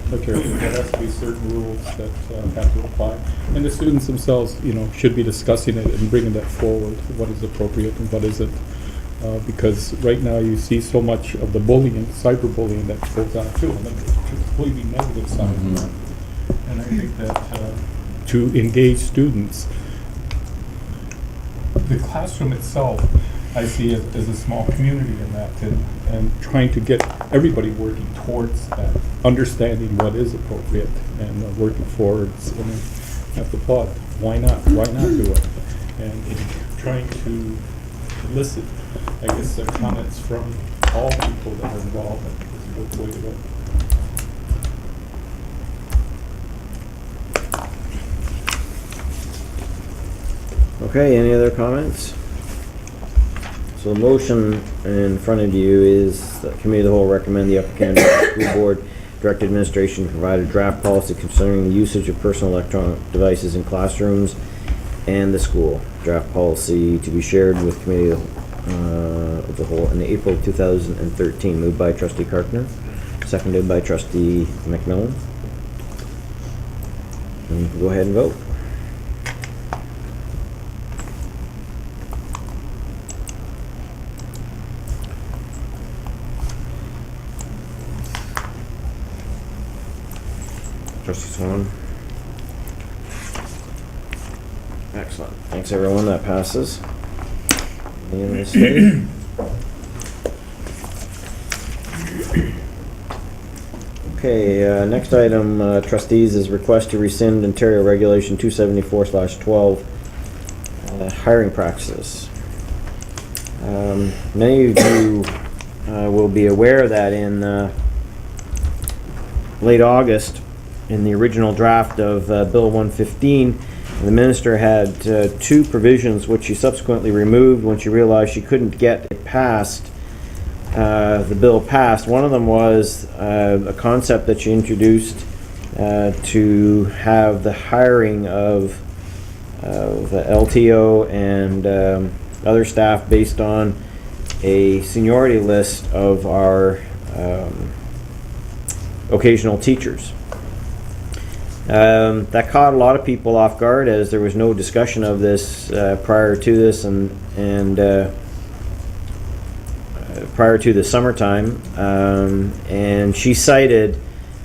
the character. There has to be certain rules that have to apply, and the students themselves, you know, should be discussing it and bringing that forward. What is appropriate and what isn't? Because right now you see so much of the bullying, cyberbullying that goes on too, and it's completely negative side of that. And I think that to engage students, the classroom itself, I see as a small community in that, and trying to get everybody working towards that, understanding what is appropriate and working forwards. And I have to applaud. Why not? Why not do it? And trying to elicit, I guess, comments from all people that are involved. Is a good way to go. Okay, any other comments? So the motion in front of you is the Committee of the Whole recommend the Upper Canada School Board direct administration provide a draft policy concerning the usage of personal electronic devices in classrooms and the school. Draft policy to be shared with Committee of the Whole in April 2013. Moved by Trustee Carpenter, seconded by Trustee McMillan. And go ahead and vote. Trustee Swan. Excellent. Thanks, everyone. That passes. Unanimously. Okay, next item, trustees, is request to rescind Ontario Regulation 274/12, hiring practices. Many of you will be aware that in late August, in the original draft of Bill 115, the minister had two provisions which she subsequently removed when she realized she couldn't get it passed, the bill passed. One of them was a concept that she introduced to have the hiring of LTO and other staff based on a seniority list of our occasional teachers. That caught a lot of people off guard, as there was no discussion of this prior to this and prior to the summertime. And she cited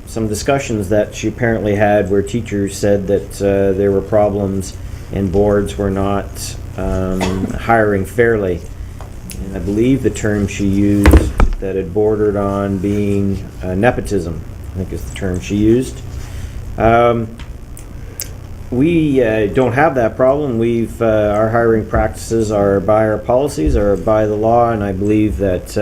some discussions that she apparently had where teachers said that there were problems and boards were not hiring fairly. And I believe the term she used that it bordered on being nepotism, I think is the term she used. We don't have that problem. Our hiring practices are by our policies, are by the law, and I believe that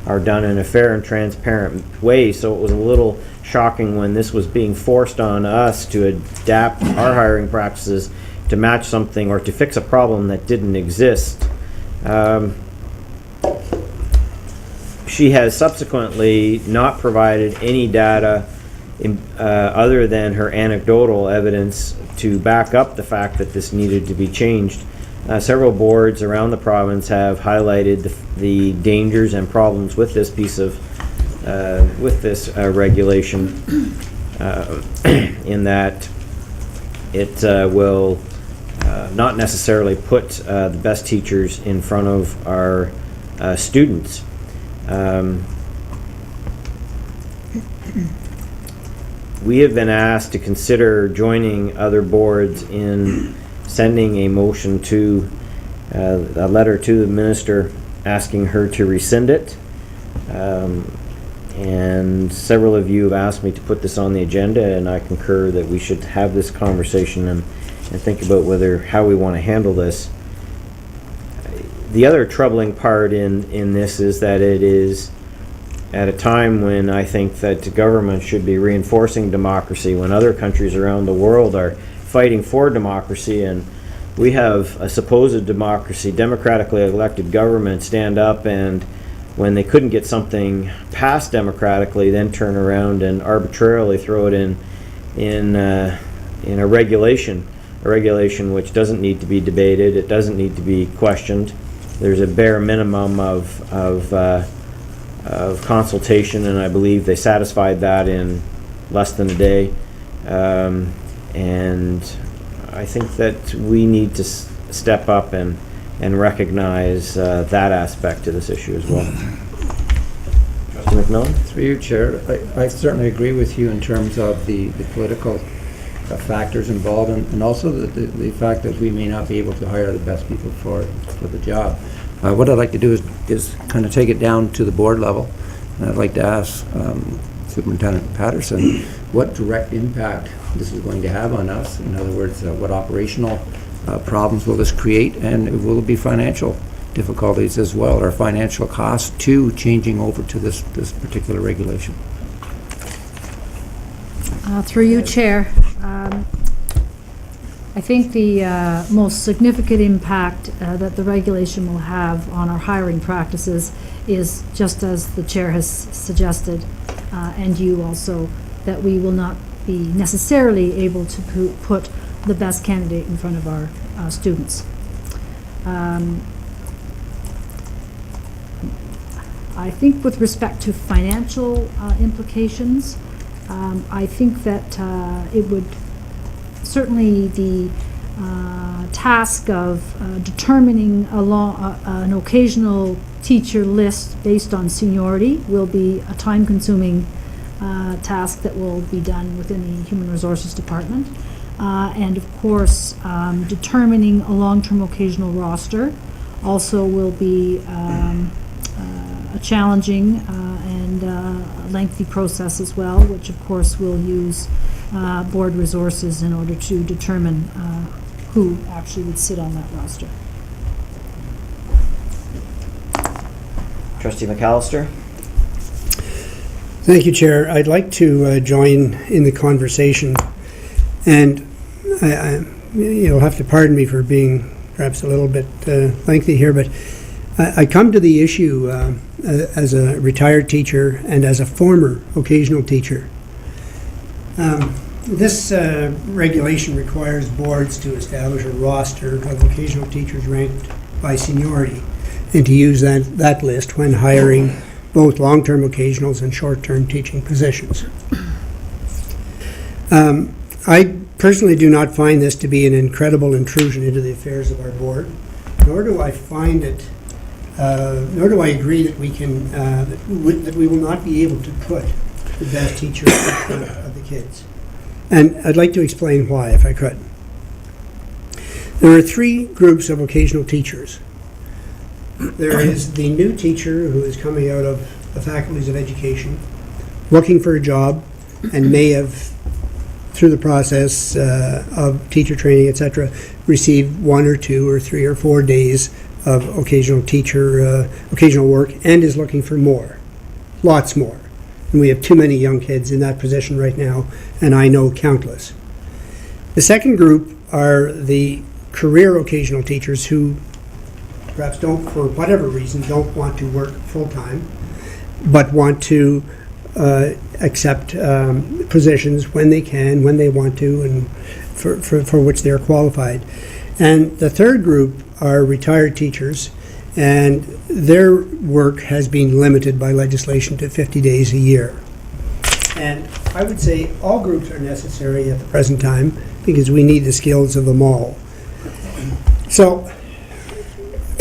are done in a fair and transparent way. So it was a little shocking when this was being forced on us to adapt our hiring practices to match something or to fix a problem that didn't exist. She has subsequently not provided any data other than her anecdotal evidence to back up the fact that this needed to be changed. Several boards around the province have highlighted the dangers and problems with this piece of regulation, in that it will not necessarily put the best teachers in front of our students. We have been asked to consider joining other boards in sending a motion to, a letter to the minister asking her to rescind it. And several of you have asked me to put this on the agenda, and I concur that we should have this conversation and think about how we want to handle this. The other troubling part in this is that it is at a time when I think that the government should be reinforcing democracy, when other countries around the world are fighting for democracy, and we have a supposed democracy, democratically elected government stand up, and when they couldn't get something passed democratically, then turn around and arbitrarily throw it in a regulation which doesn't need to be debated, it doesn't need to be questioned. There's a bare minimum of consultation, and I believe they satisfied that in less than a day. And I think that we need to step up and recognize that aspect to this issue as well. Trustee McMillan? Through you, Chair, I certainly agree with you in terms of the political factors involved, and also the fact that we may not be able to hire the best people for the job. What I'd like to do is kind of take it down to the board level, and I'd like to ask Superintendent Patterson what direct impact this is going to have on us. In other words, what operational problems will this create, and will it be financial difficulties as well, or financial costs to changing over to this particular regulation? Through you, Chair. I think the most significant impact that the regulation will have on our hiring practices is, just as the Chair has suggested, and you also, that we will not be necessarily able to put the best candidate in front of our students. I think with respect to financial implications, I think that it would certainly the task of determining an occasional teacher list based on seniority will be a time-consuming task that will be done within the Human Resources Department. And of course, determining a long-term occasional roster also will be a challenging and lengthy process as well, which of course will use board resources in order to determine who actually would sit on that roster. Trustee McAllister? Thank you, Chair. I'd like to join in the conversation, and you'll have to pardon me for being perhaps a little bit lengthy here, but I come to the issue as a retired teacher and as a former occasional teacher. This regulation requires boards to establish a roster of occasional teachers ranked by seniority, and to use that list when hiring both long-term occasionals and short-term teaching positions. I personally do not find this to be an incredible intrusion into the affairs of our board, nor do I find it, nor do I agree that we can, that we will not be able to put the best teachers in front of the kids. And I'd like to explain why, if I could. There are three groups of occasional teachers. There is the new teacher who is coming out of the faculties of education, looking for a job, and may have, through the process of teacher training, etc., received 1 or 2 or 3 or 4 days of occasional work and is looking for more, lots more. And we have too many young kids in that position right now, and I know countless. The second group are the career occasional teachers who perhaps don't, for whatever reason, don't want to work full-time, but want to accept positions when they can, when they want to, and for which they're qualified. And the third group are retired teachers, and their work has been limited by legislation to 50 days a year. And I would say all groups are necessary at the present time because we need the skills of them all. So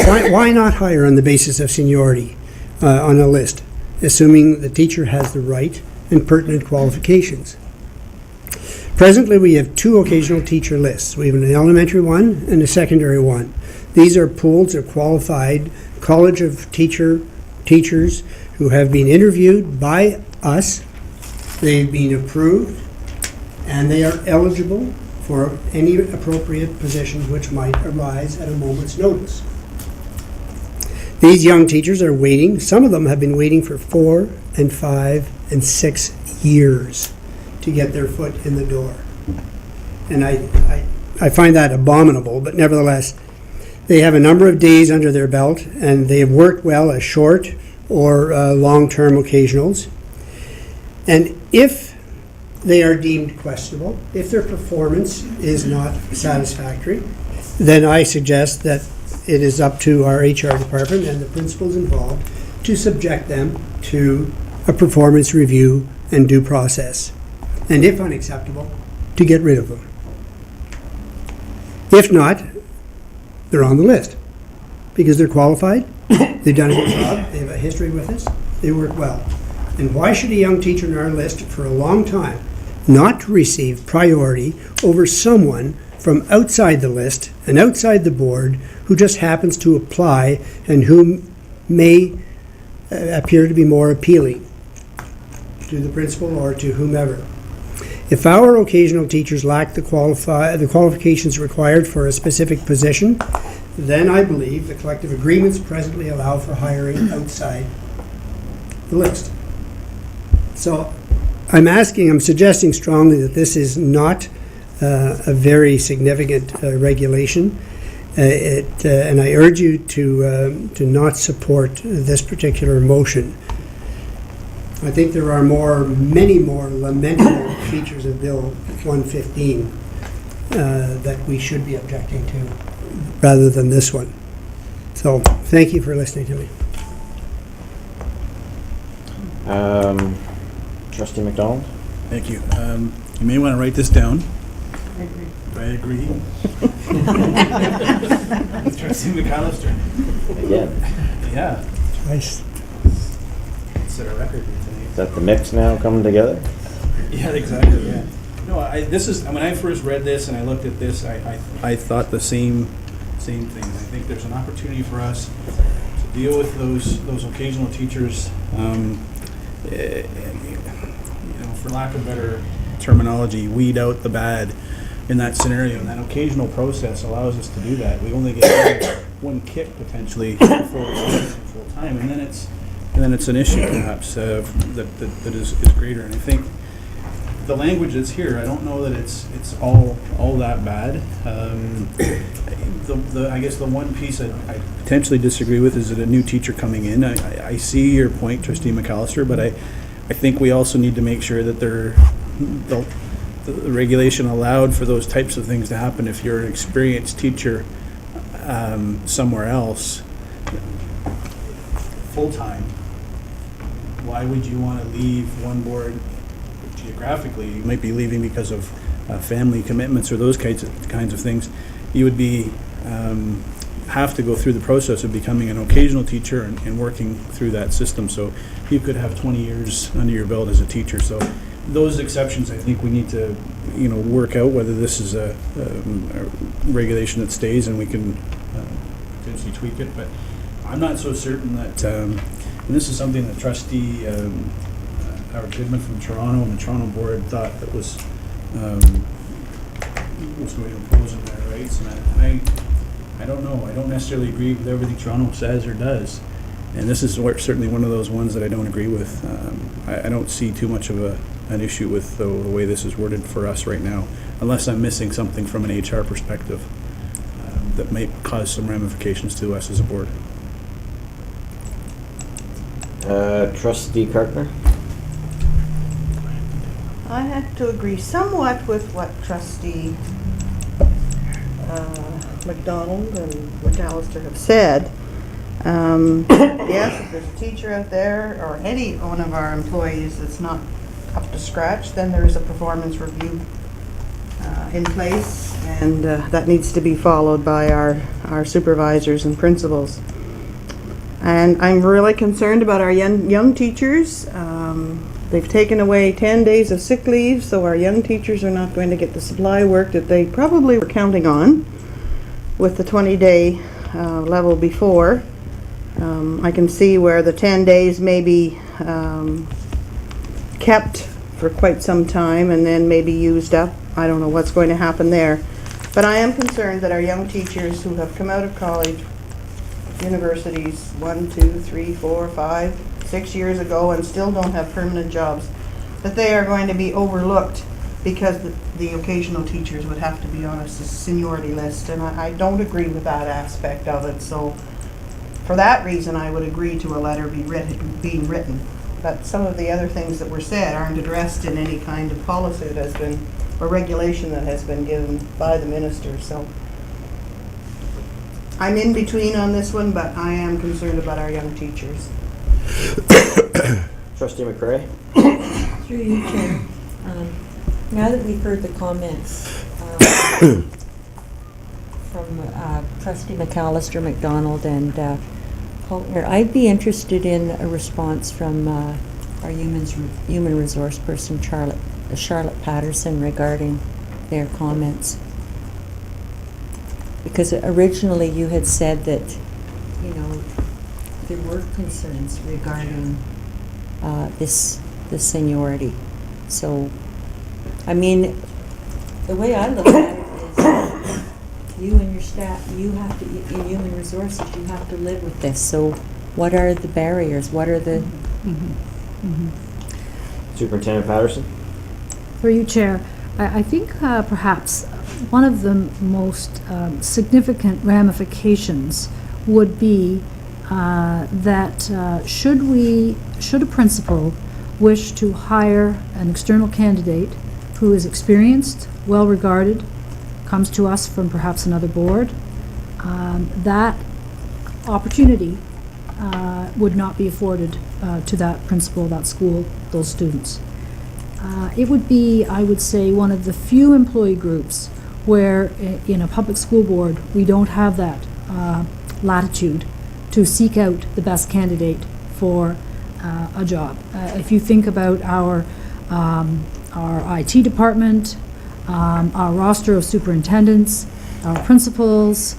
why not hire on the basis of seniority on a list, assuming the teacher has the right and pertinent qualifications? Presently, we have two occasional teacher lists. We have an elementary one and a secondary one. These are pools of qualified College of teachers who have been interviewed by us. They've been approved, and they are eligible for any appropriate positions which might arise at a moment's notice. These young teachers are waiting. Some of them have been waiting for 4 and 5 and 6 years to get their foot in the door. And I find that abominable, but nevertheless, they have a number of days under their belt, and they have worked well as short or long-term occasionals. And if they are deemed questionable, if their performance is not satisfactory, then I suggest that it is up to our HR department and the principals involved to subject them to a performance review and due process. And if unacceptable, to get rid of them. If not, they're on the list because they're qualified, they've done a good job, they have a history with us, they work well. And why should a young teacher on our list for a long time not receive priority over someone from outside the list and outside the board who just happens to apply and who may appear to be more appealing to the principal or to whomever? If our occasional teachers lack the qualifications required for a specific position, then I believe the collective agreements presently allow for hiring outside the list. So I'm suggesting strongly that this is not a very significant regulation, and I urge you to not support this particular motion. I think there are many more lamentable features of Bill 115 that we should be objecting to, rather than this one. So, thank you for listening to me. Trustee McDonald? Thank you. You may want to write this down. I agree. Trustee McAllister. Again. Yeah. Nice. Set a record here today. Is that the mix now coming together? Yeah, exactly, yeah. No, when I first read this and I looked at this, I thought the same thing. I think there's an opportunity for us to deal with those occasional teachers, for lack of better terminology, weed out the bad in that scenario. And that occasional process allows us to do that. We only get one kick potentially before we're full time, and then it's an issue perhaps that is greater. And I think the language that's here, I don't know that it's all that bad. I guess the one piece I potentially disagree with is that a new teacher coming in. I see your point, Trustee McAllister, but I think we also need to make sure that the regulation allowed for those types of things to happen. If you're an experienced teacher somewhere else, full-time, why would you want to leave one board geographically? You might be leaving because of family commitments or those kinds of things. You would be have to go through the process of becoming an occasional teacher and working through that system. So you could have 20 years under your belt as a teacher. So those exceptions, I think we need to, work out whether this is a regulation that stays and we can potentially tweak it. But I'm not so certain that, and this is something that Trustee Howard Goodman from Toronto and the Toronto board thought that was going to impose in there, right? So I don't know. I don't necessarily agree with everything Toronto says or does. And this is certainly one of those ones that I don't agree with. I don't see too much of an issue with the way this is worded for us right now, unless I'm missing something from an HR perspective that may cause some ramifications to us as a board. Trustee Carpenter? I have to agree somewhat with what trustee McDonald and McAllister have said. Yes, if there's a teacher out there or any one of our employees that's not up to scratch, then there is a performance review in place, and that needs to be followed by our supervisors and principals. And I'm really concerned about our young teachers. They've taken away 10 days of sick leave, so our young teachers are not going to get the supply work that they probably were counting on with the 20-day level before. I can see where the 10 days may be kept for quite some time and then maybe used up. I don't know what's going to happen there. But I am concerned that our young teachers who have come out of college, universities 1, 2, 3, 4, 5, 6 years ago and still don't have permanent jobs, that they are going to be overlooked because the occasional teachers would have to be on a seniority list, and I don't agree with that aspect of it. So for that reason, I would agree to a letter being written. But some of the other things that were said aren't addressed in any kind of policy that has been, or regulation that has been given by the minister. So I'm in between on this one, but I am concerned about our young teachers. Trustee McCray? Through you, Chair. Now that we've heard the comments from Trustee McAllister, McDonald, and Holtner, I'd be interested in a response from our human resource person, Charlotte Patterson, regarding their comments. Because originally you had said that, you know, there were concerns regarding this seniority. So, I mean, the way I look at it is you and your staff, you have to, in human resources, you have to live with this. So what are the barriers? What are the... Superintendent Patterson? Through you, Chair, I think perhaps one of the most significant ramifications would be that should a principal wish to hire an external candidate who is experienced, well-regarded, comes to us from perhaps another board, that opportunity would not be afforded to that principal, that school, those students. It would be, I would say, one of the few employee groups where in a public school board we don't have that latitude to seek out the best candidate for a job. If you think about our IT department, our roster of superintendents, our principals,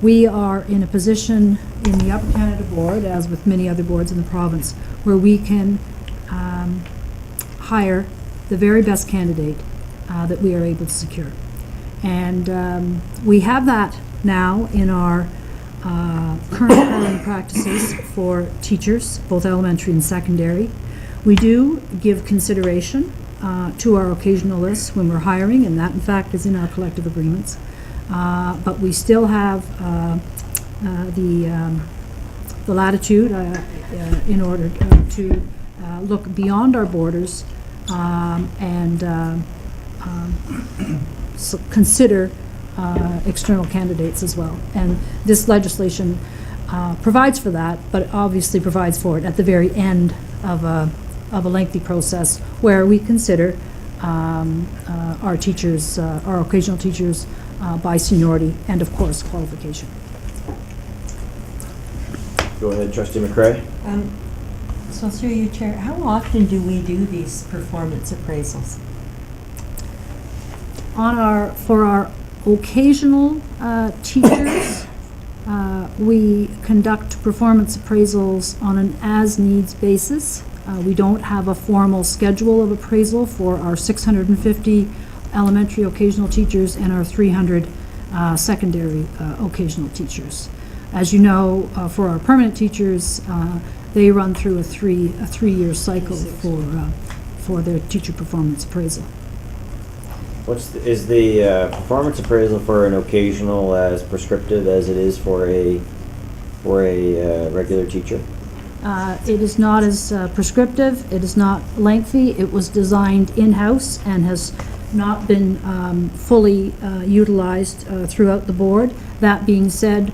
we are in a position in the Upper Canada Board, as with many other boards in the province, where we can hire the very best candidate that we are able to secure. And we have that now in our current hiring practices for teachers, both elementary and secondary. We do give consideration to our occasional lists when we're hiring, and that in fact is in our collective agreements. But we still have the latitude in order to look beyond our borders and so consider external candidates as well. And this legislation provides for that, but obviously provides for it at the very end of a lengthy process where we consider our teachers, our occasional teachers, by seniority and, of course, qualification. Go ahead, Trustee McCray. So through you, Chair, how often do we do these performance appraisals? For our occasional teachers, we conduct performance appraisals on an as-needs basis. We don't have a formal schedule of appraisal for our 650 elementary occasional teachers and our 300 secondary occasional teachers. As you know, for our permanent teachers, they run through a three-year cycle for their teacher performance appraisal. Is the performance appraisal for an occasional as prescriptive as it is for a regular teacher? It is not as prescriptive, it is not lengthy, it was designed in-house and has not been fully utilized throughout the board. That being said,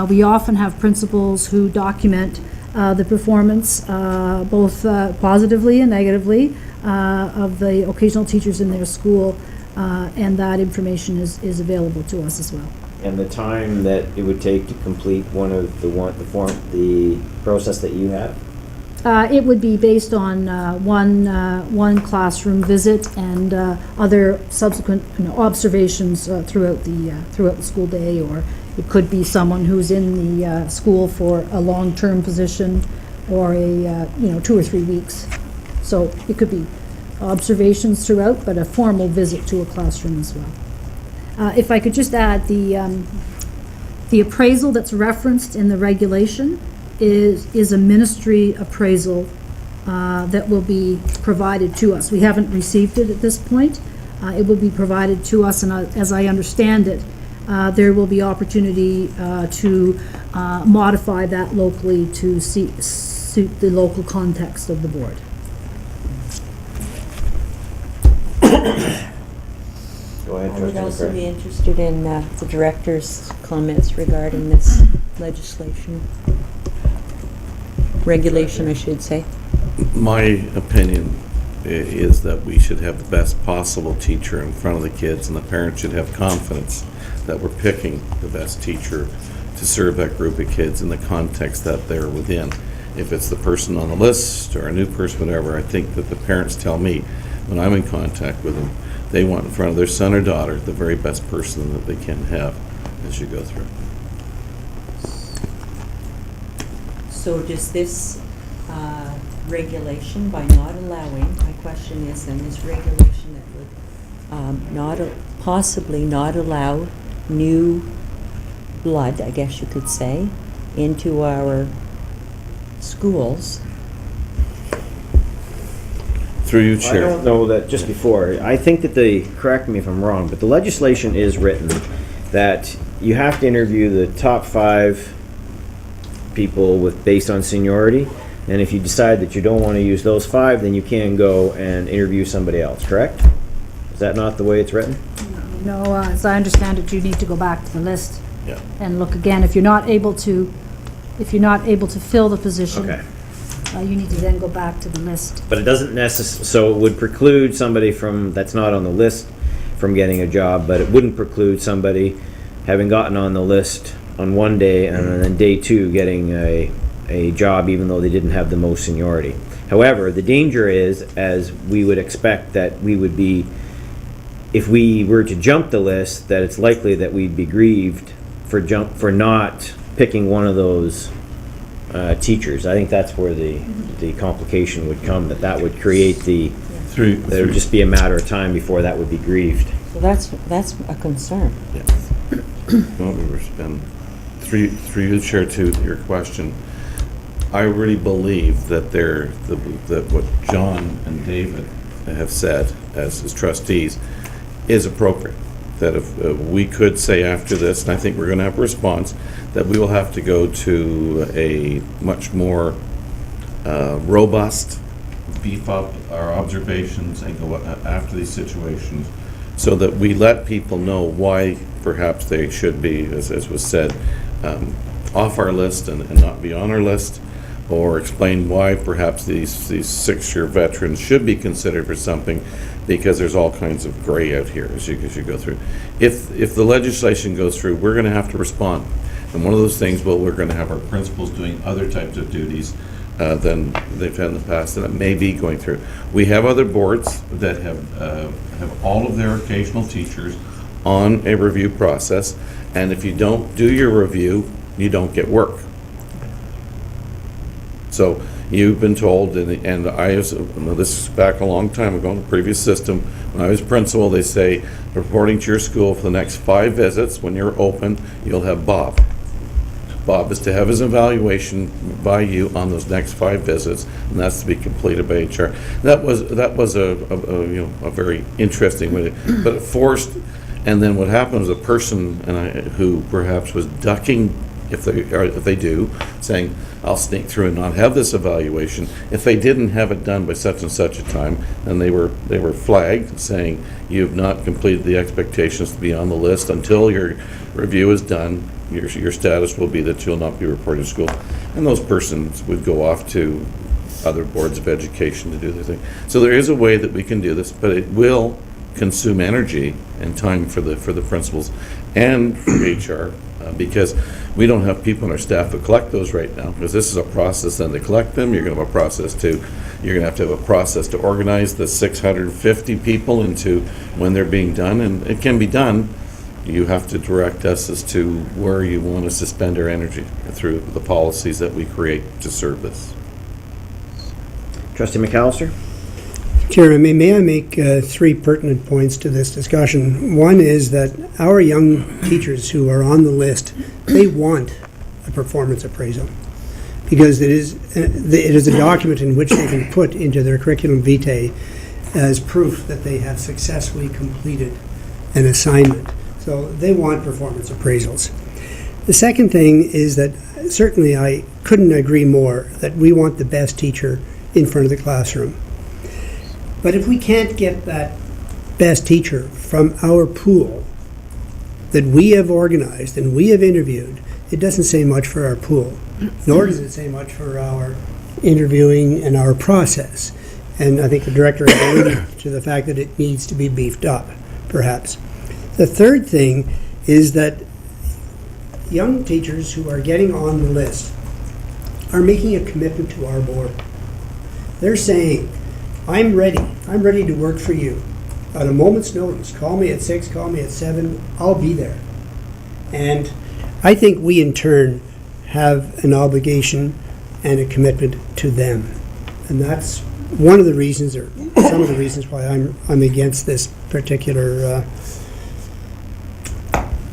we often have principals who document the performance, both positively and negatively, of the occasional teachers in their school, and that information is available to us as well. And the time that it would take to complete the process that you have? It would be based on one classroom visit and other subsequent observations throughout the school day, or it could be someone who's in the school for a long-term position or a 2 or 3 weeks. So it could be observations throughout, but a formal visit to a classroom as well. If I could just add, the appraisal that's referenced in the regulation is a ministry appraisal that will be provided to us. We haven't received it at this point. It will be provided to us, and as I understand it, there will be opportunity to modify that locally to suit the local context of the board. Go ahead, I would Trustee also McCray. be interested in the director's comments regarding this legislation. Regulation, I should say. My opinion is that we should have the best possible teacher in front of the kids, and the parents should have confidence that we're picking the best teacher to serve that group of kids in the context that they're within. If it's the person on the list or a new person, whatever, I think that the parents tell me when I'm in contact with them, they want in front of their son or daughter the very best person that they can have as you go through. So does this regulation, by not allowing, my question is, then this regulation that would possibly not allow new blood, I guess you could say, into our schools. Through you, I Chair. don't know that, just before, I think that correct me if I'm wrong, but the legislation is written that you have to interview the top 5 people based on seniority, and if you decide that you don't want to use those 5, then you can go and interview somebody else, correct? Is that not the way it's written? No, as I understand it, you need to go back to the list Yeah. and look again. If you're not able to fill the position, Okay. you need to then go back to the list. But it doesn't so it would preclude somebody that's not on the list from getting a job, but it wouldn't preclude somebody having gotten on the list on one day and then day 2 getting a job even though they didn't have the most seniority. However, the danger is, as we would expect that we would be, if we were to jump the list, that it's likely that we'd be grieved for not picking one of those teachers. I think that's where the complication would come, that would create there would just be a matter of time before that would be grieved. So that's a concern. Through you, Chair, to your question, I really believe that that what John and David have said as trustees is appropriate. That if we could say after this, and I think we're going to have a response, that we will have to go to a much more robust, beef up our observations and go after these situations so that we let people know why perhaps they should be, as was said, off our list and not be on our list, or explain why perhaps these 6-year veterans should be considered for something, because there's all kinds of gray out here as you go through. If the legislation goes through, we're going to have to respond. And one of those things, we're going to have our principals doing other types of duties than they've had in the past, and it may be going through. We have other boards that have all of their occasional teachers on a review process, and if you don't do your review, you don't get work. So You've been told, and I was, well, this is back a long time ago in the previous system, when I was principal, they say, reporting to your school for the next 5 visits, when you're open, you'll have Bob. Bob is to have his evaluation by you on those next 5 visits, and that's to be completed by HR. That was a a very interesting way, but it forced. And then what happened was a person who perhaps was ducking, if they do, saying, I'll sneak through and not have this evaluation. If they didn't have it done by such and such a time, then they were flagged, saying, you've not completed the expectations to be on the list until your review is done. Your status will be that you'll not be reported to school. And those persons would go off to other boards of education to do their thing. So there is a way that we can do this, but it will consume energy and time for the principals and for HR, because we don't have people on our staff to collect those right now, because this is a process then to collect them. You're going to have a process to have a process to organize the 650 people into when they're being done, and it can be done. You have to direct us as to where you want us to spend our energy through the policies that we create to serve this. Trustee McAllister? Chairman, may I make 3 pertinent points to this discussion? One is that our young teachers who are on the list, they want a performance appraisal, because it is a document in which they can put into their curriculum vitae as proof that they have successfully completed an assignment. So they want performance appraisals. The second thing is that certainly I couldn't agree more that we want the best teacher in front of the classroom. But if we can't get that best teacher from our pool that we have organized and we have interviewed, it doesn't say much for our pool, nor does it say much for our interviewing and our process. And I think the director alluded to the fact that it needs to be beefed up, perhaps. The third thing is that young teachers who are getting on the list are making a commitment to our board. They're saying, I'm ready to work for you. At a moment's notice, call me at 6, call me at 7, I'll be there. And I think we in turn have an obligation and a commitment to them. And that's one of the reasons, or some of the reasons why I'm against this particular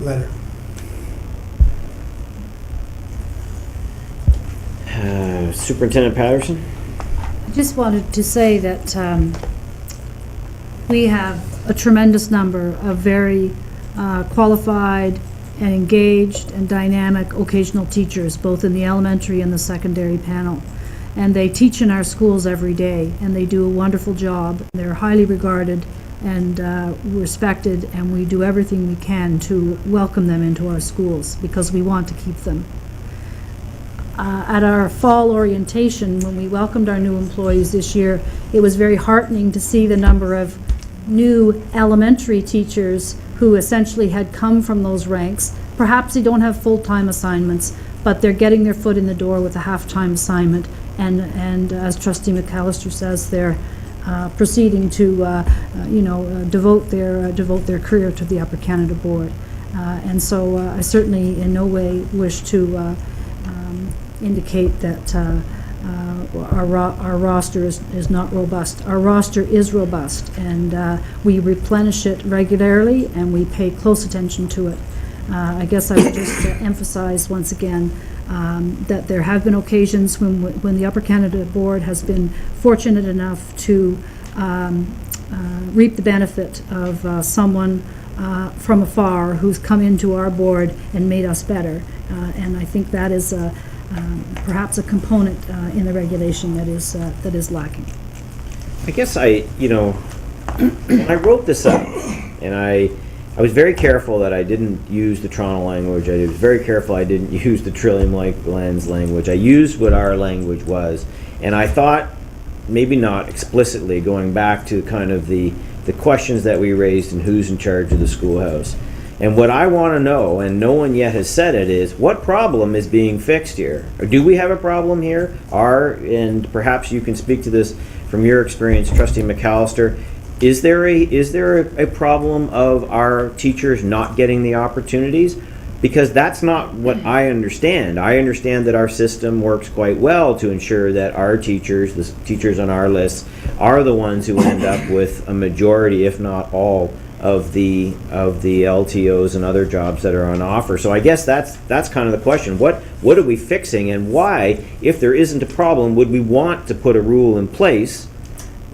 letter. Superintendent Patterson? I just wanted to say that we have a tremendous number of very qualified and engaged and dynamic occasional teachers, both in the elementary and the secondary panel. And they teach in our schools every day, and they do a wonderful job. They're highly regarded and respected, and we do everything we can to welcome them into our schools because we want to keep them. At our fall orientation, when we welcomed our new employees this year, it was very heartening to see the number of new elementary teachers who essentially had come from those ranks. Perhaps they don't have full-time assignments, but they're getting their foot in the door with a half-time assignment, and as Trustee McAllister says, they're proceeding to devote their career to the Upper Canada Board. And so I certainly in no way wish to indicate that our roster is not robust. Our roster is robust, and we replenish it regularly, and we pay close attention to it. I guess I would just emphasize once again that there have been occasions when the Upper Canada Board has been fortunate enough to reap the benefit of someone from afar who's come into our board and made us better. And I think that is perhaps a component in the regulation that is lacking. I guess when I wrote this up, and I was very careful that I didn't use the Toronto language. I was very careful I didn't use the Trillium Lens language. I used what our language was, and I thought, maybe not explicitly, going back to kind of the questions that we raised and who's in charge of the schoolhouse. And what I want to know, and no one yet has said it, is what problem is being fixed here? Or do we have a problem here? And perhaps you can speak to this from your experience, Trustee McAllister. Is there a problem of our teachers not getting the opportunities? Because that's not what I understand. I understand that our system works quite well to ensure that our teachers, the teachers on our list, are the ones who end up with a majority, if not all, of the LTOs and other jobs that are on offer. So I guess that's kind of the question. What are we fixing, and why, if there isn't a problem, would we want to put a rule in place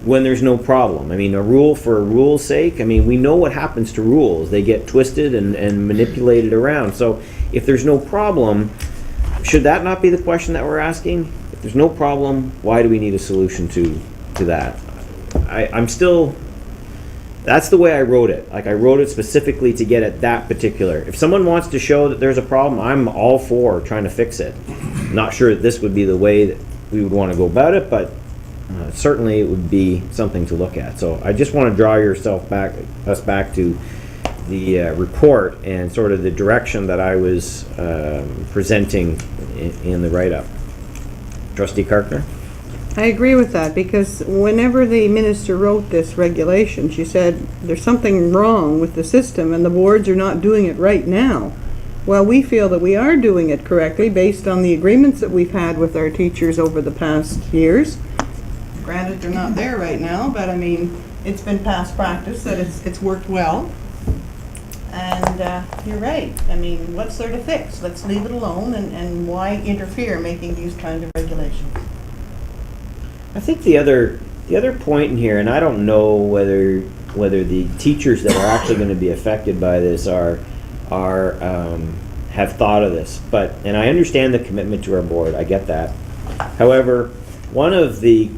when there's no problem? I mean, a rule for a rule's sake, I mean, we know what happens to rules. They get twisted and manipulated around. So if there's no problem, should that not be the question that we're asking? If there's no problem, why do we need a solution to that? I'm still, that's the way I wrote it. Like, I wrote it specifically to get at that particular. If someone wants to show that there's a problem, I'm all for trying to fix it. Not sure that this would be the way that we would want to go about it, but certainly it would be something to look at. So I just want to draw us back to the report and sort of the direction that I was presenting in the write-up. Trustee Karkner? I agree with that, because whenever the minister wrote this regulation, she said there's something wrong with the system and the boards are not doing it right now. Well, we feel that we are doing it correctly based on the agreements that we've had with our teachers over the past years. Granted, they're not there right now, but I mean, it's been past practice that it's worked well. And you're right. I mean, what's there to fix? Let's leave it alone, and why interfere making these kind of regulations? I think the other point in here, and I don't know whether the teachers that are actually going to be affected by this have thought of this, and I understand the commitment to our board. I get that. However, one of the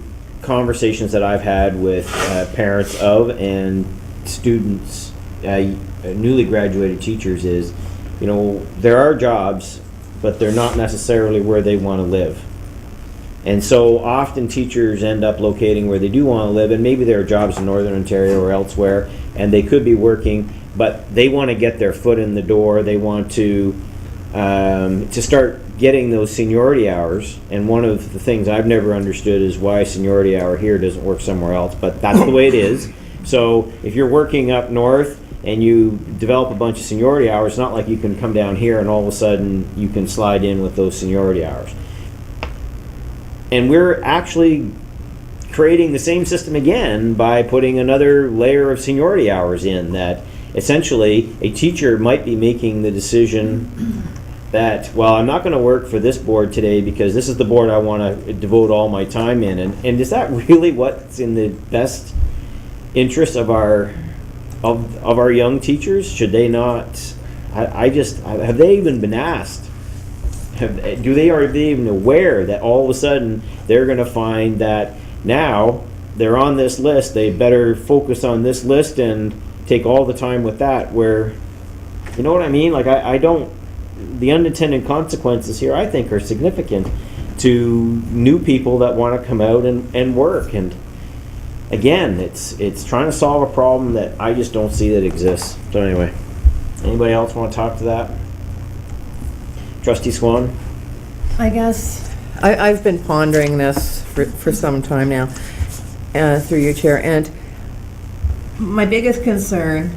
conversations that I've had with parents of and students, newly graduated teachers, is, you know, there are jobs, but they're not necessarily where they want to live. And so often teachers end up locating where they do want to live, and maybe there are jobs in Northern Ontario or elsewhere, and they could be working, but they want to get their foot in the door. They want to start getting those seniority hours. And one of the things I've never understood is why seniority hour here doesn't work somewhere else, but that's the way it is. So if you're working up north and you develop a bunch of seniority hours, it's not like you can come down here and all of a sudden you can slide in with those seniority hours. And we're actually creating the same system again by putting another layer of seniority hours in, that essentially a teacher might be making the decision that, well, I'm not going to work for this board today because this is the board I want to devote all my time in. And is that really what's in the best interest of our young teachers? Should they not? Have they even been asked? Are they even aware that all of a sudden they're going to find that now they're on this list, they better focus on this list and take all the time with that, where, you know what I mean? Like, I don't, the unintended consequences here, I think, are significant to new people that want to come out and work. And again, it's trying to solve a problem that I just don't see that exists. So anyway, anybody else want to talk to that? Trustee Swan? I guess I've been pondering this for some time now, through your chair, and my biggest concern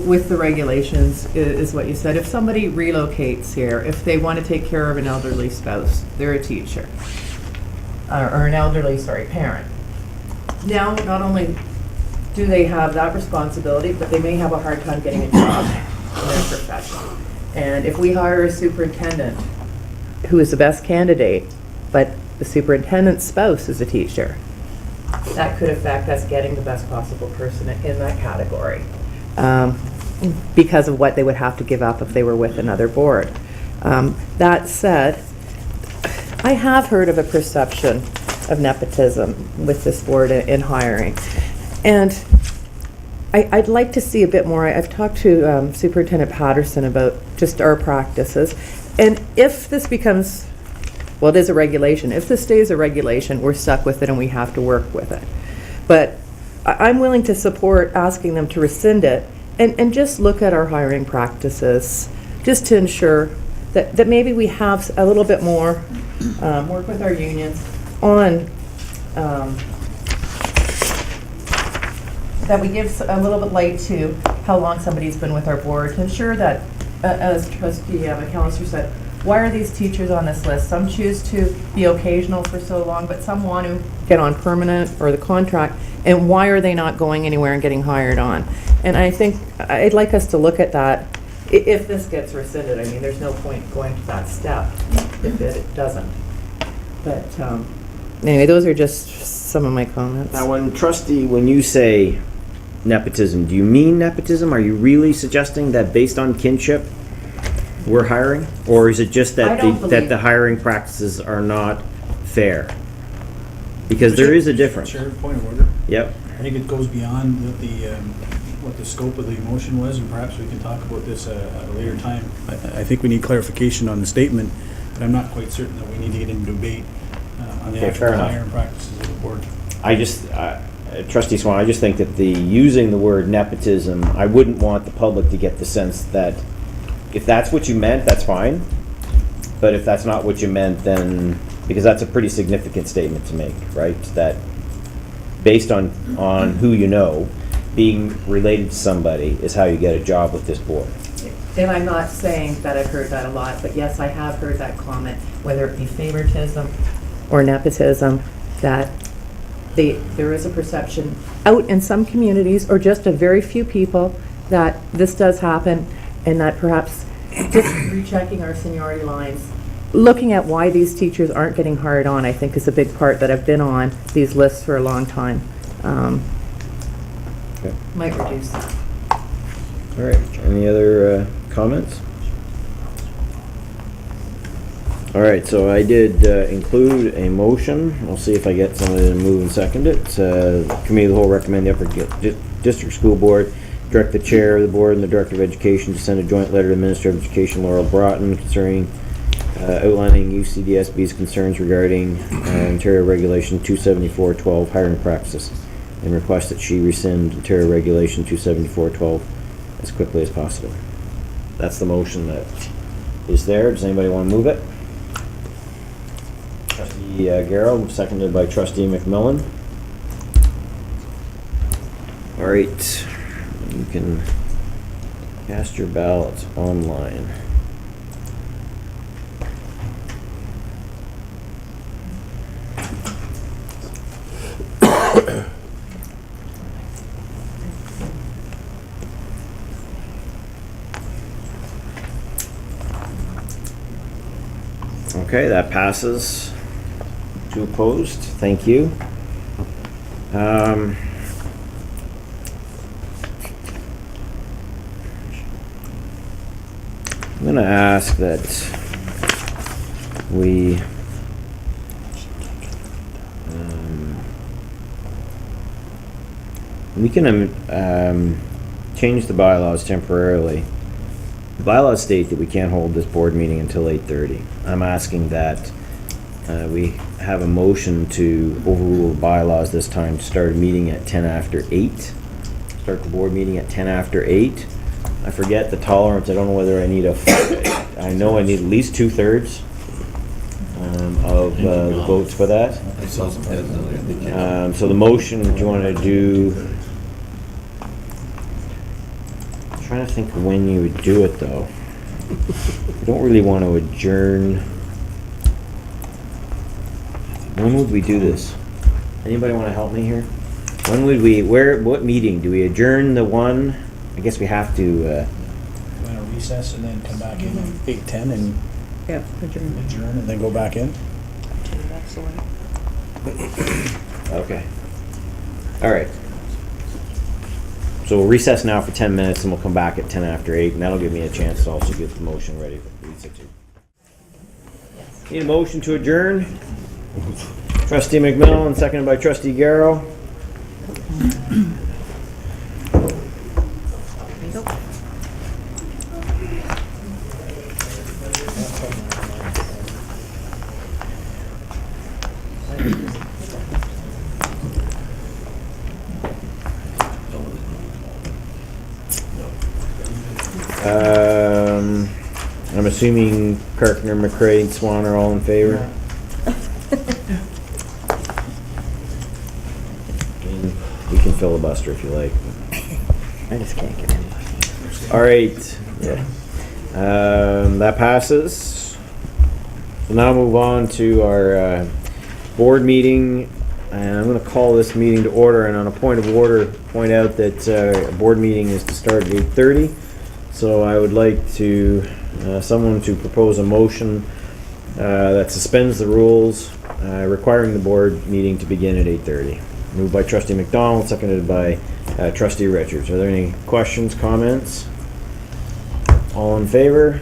with the regulations is what you said. If somebody relocates here, if they want to take care of an elderly spouse, they're a teacher, or an elderly, parent. Now, not only do they have that responsibility, but they may have a hard time getting a job in their profession. And if we hire a superintendent who is the best candidate, but the superintendent's spouse is a teacher, that could affect us getting the best possible person in that category, because of what they would have to give up if they were with another board. That said, I have heard of a perception of nepotism with this board in hiring. And I'd like to see a bit more. I've talked to Superintendent Patterson about just our practices. And if this becomes, well, it is a regulation. If this stays a regulation, we're stuck with it and we have to work with it. But I'm willing to support asking them to rescind it and just look at our hiring practices, just to ensure that maybe we have a little bit more, work with our unions on that we give a little bit light to how long somebody's been with our board, to ensure that as trustee McAllister said, why are these teachers on this list? Some choose to be occasional for so long, but some want to get on permanent or the contract. And why are they not going anywhere and getting hired on? And I think I'd like us to look at that if this gets rescinded. I mean, there's no point going to that step if it doesn't. But anyway, those are just some of my comments. Now, when you say nepotism, do you mean nepotism? Are you really suggesting that based on kinship, we're hiring? Or is it just that that the hiring practices are not fair? Because there is a difference. Chair, point of order. Yep. I think it goes beyond what the scope of the motion was, and perhaps we can talk about this at a later time. I think we need clarification on the statement, but I'm not quite certain that we need to get into debate on the Okay, actual fair enough. hiring practices of the board. I just, Trustee Swan, I just think that using the word nepotism, I wouldn't want the public to get the sense that if that's what you meant, that's fine. But if that's not what you meant, then, because that's a pretty significant statement to make, right? That based on who you know, being related to somebody is how you get a job with this board. And I'm not saying that I've heard that a lot, but yes, I have heard that comment, whether it be favoritism or nepotism, that there is a perception out in some communities, or just a very few people, that this does happen, and that perhaps just rechecking our seniority lines, looking at why these teachers aren't getting hired on, I think is a big part that I've been on these lists for a long time. Might reduce that. All right, any other comments? All right, so I did include a motion. We'll see if I get somebody to move and second it. Committee of the Whole recommend the Upper District School Board direct the Chair of the Board and the Director of Education to send a joint letter to the Minister of Education, Laurel Broughton, concerning outlining UCDSB's concerns regarding Ontario Regulation 274-12 hiring practices, and request that she rescind Ontario Regulation 274-12 as quickly as possible. That's the motion that is there. Does anybody want to move it? Trustee Garrow, seconded by Trustee McMillan. All right, you can cast your ballots online. Okay, that passes. 2 opposed. Thank you. I'm going to ask that we can change the bylaws temporarily. The bylaws state that we can't hold this board meeting until 8:30. I'm asking that we have a motion to overrule the bylaws this time to start a meeting at 10 after 8. Start the board meeting at 10 after 8. I forget the tolerance. I don't know whether I need I know I need at least 2/3 of the votes for that. So the motion, do you want to do? I'm trying to think when you would do it, though. I don't really want to adjourn. When would we do this? Anybody want to help me here? When would we, what meeting? Do we adjourn the one? I guess we have to, We're gonna recess and then come back in 8:10 and Yeah, adjourn. adjourn and then go back in. okay. All right. So we'll recess now for 10 minutes and we'll come back at 10 after 8, and that'll give me a chance to also get the motion ready for Lisa too. Need a motion to adjourn? Trustee McMillan, seconded by Trustee Garrow. I'm assuming Kirkner, McCray, and Swan are all in favor? You can filibuster if you like. I just can't get in. All right. Yeah. That passes. So now move on to our board meeting, and I'm going to call this meeting to order, and on a point of order, point out that a board meeting is to start at 8:30. So I would like to, someone to propose a motion that suspends the rules requiring the board meeting to begin at 8:30. Moved by trustee McDonald, seconded by trustee Richards. Are there any questions, comments? All in favor?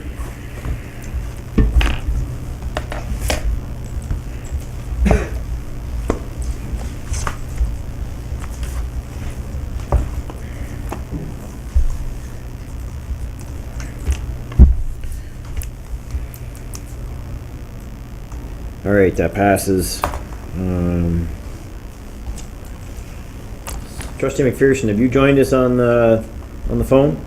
All right, that passes. Trustee McPherson, have you joined us on the phone?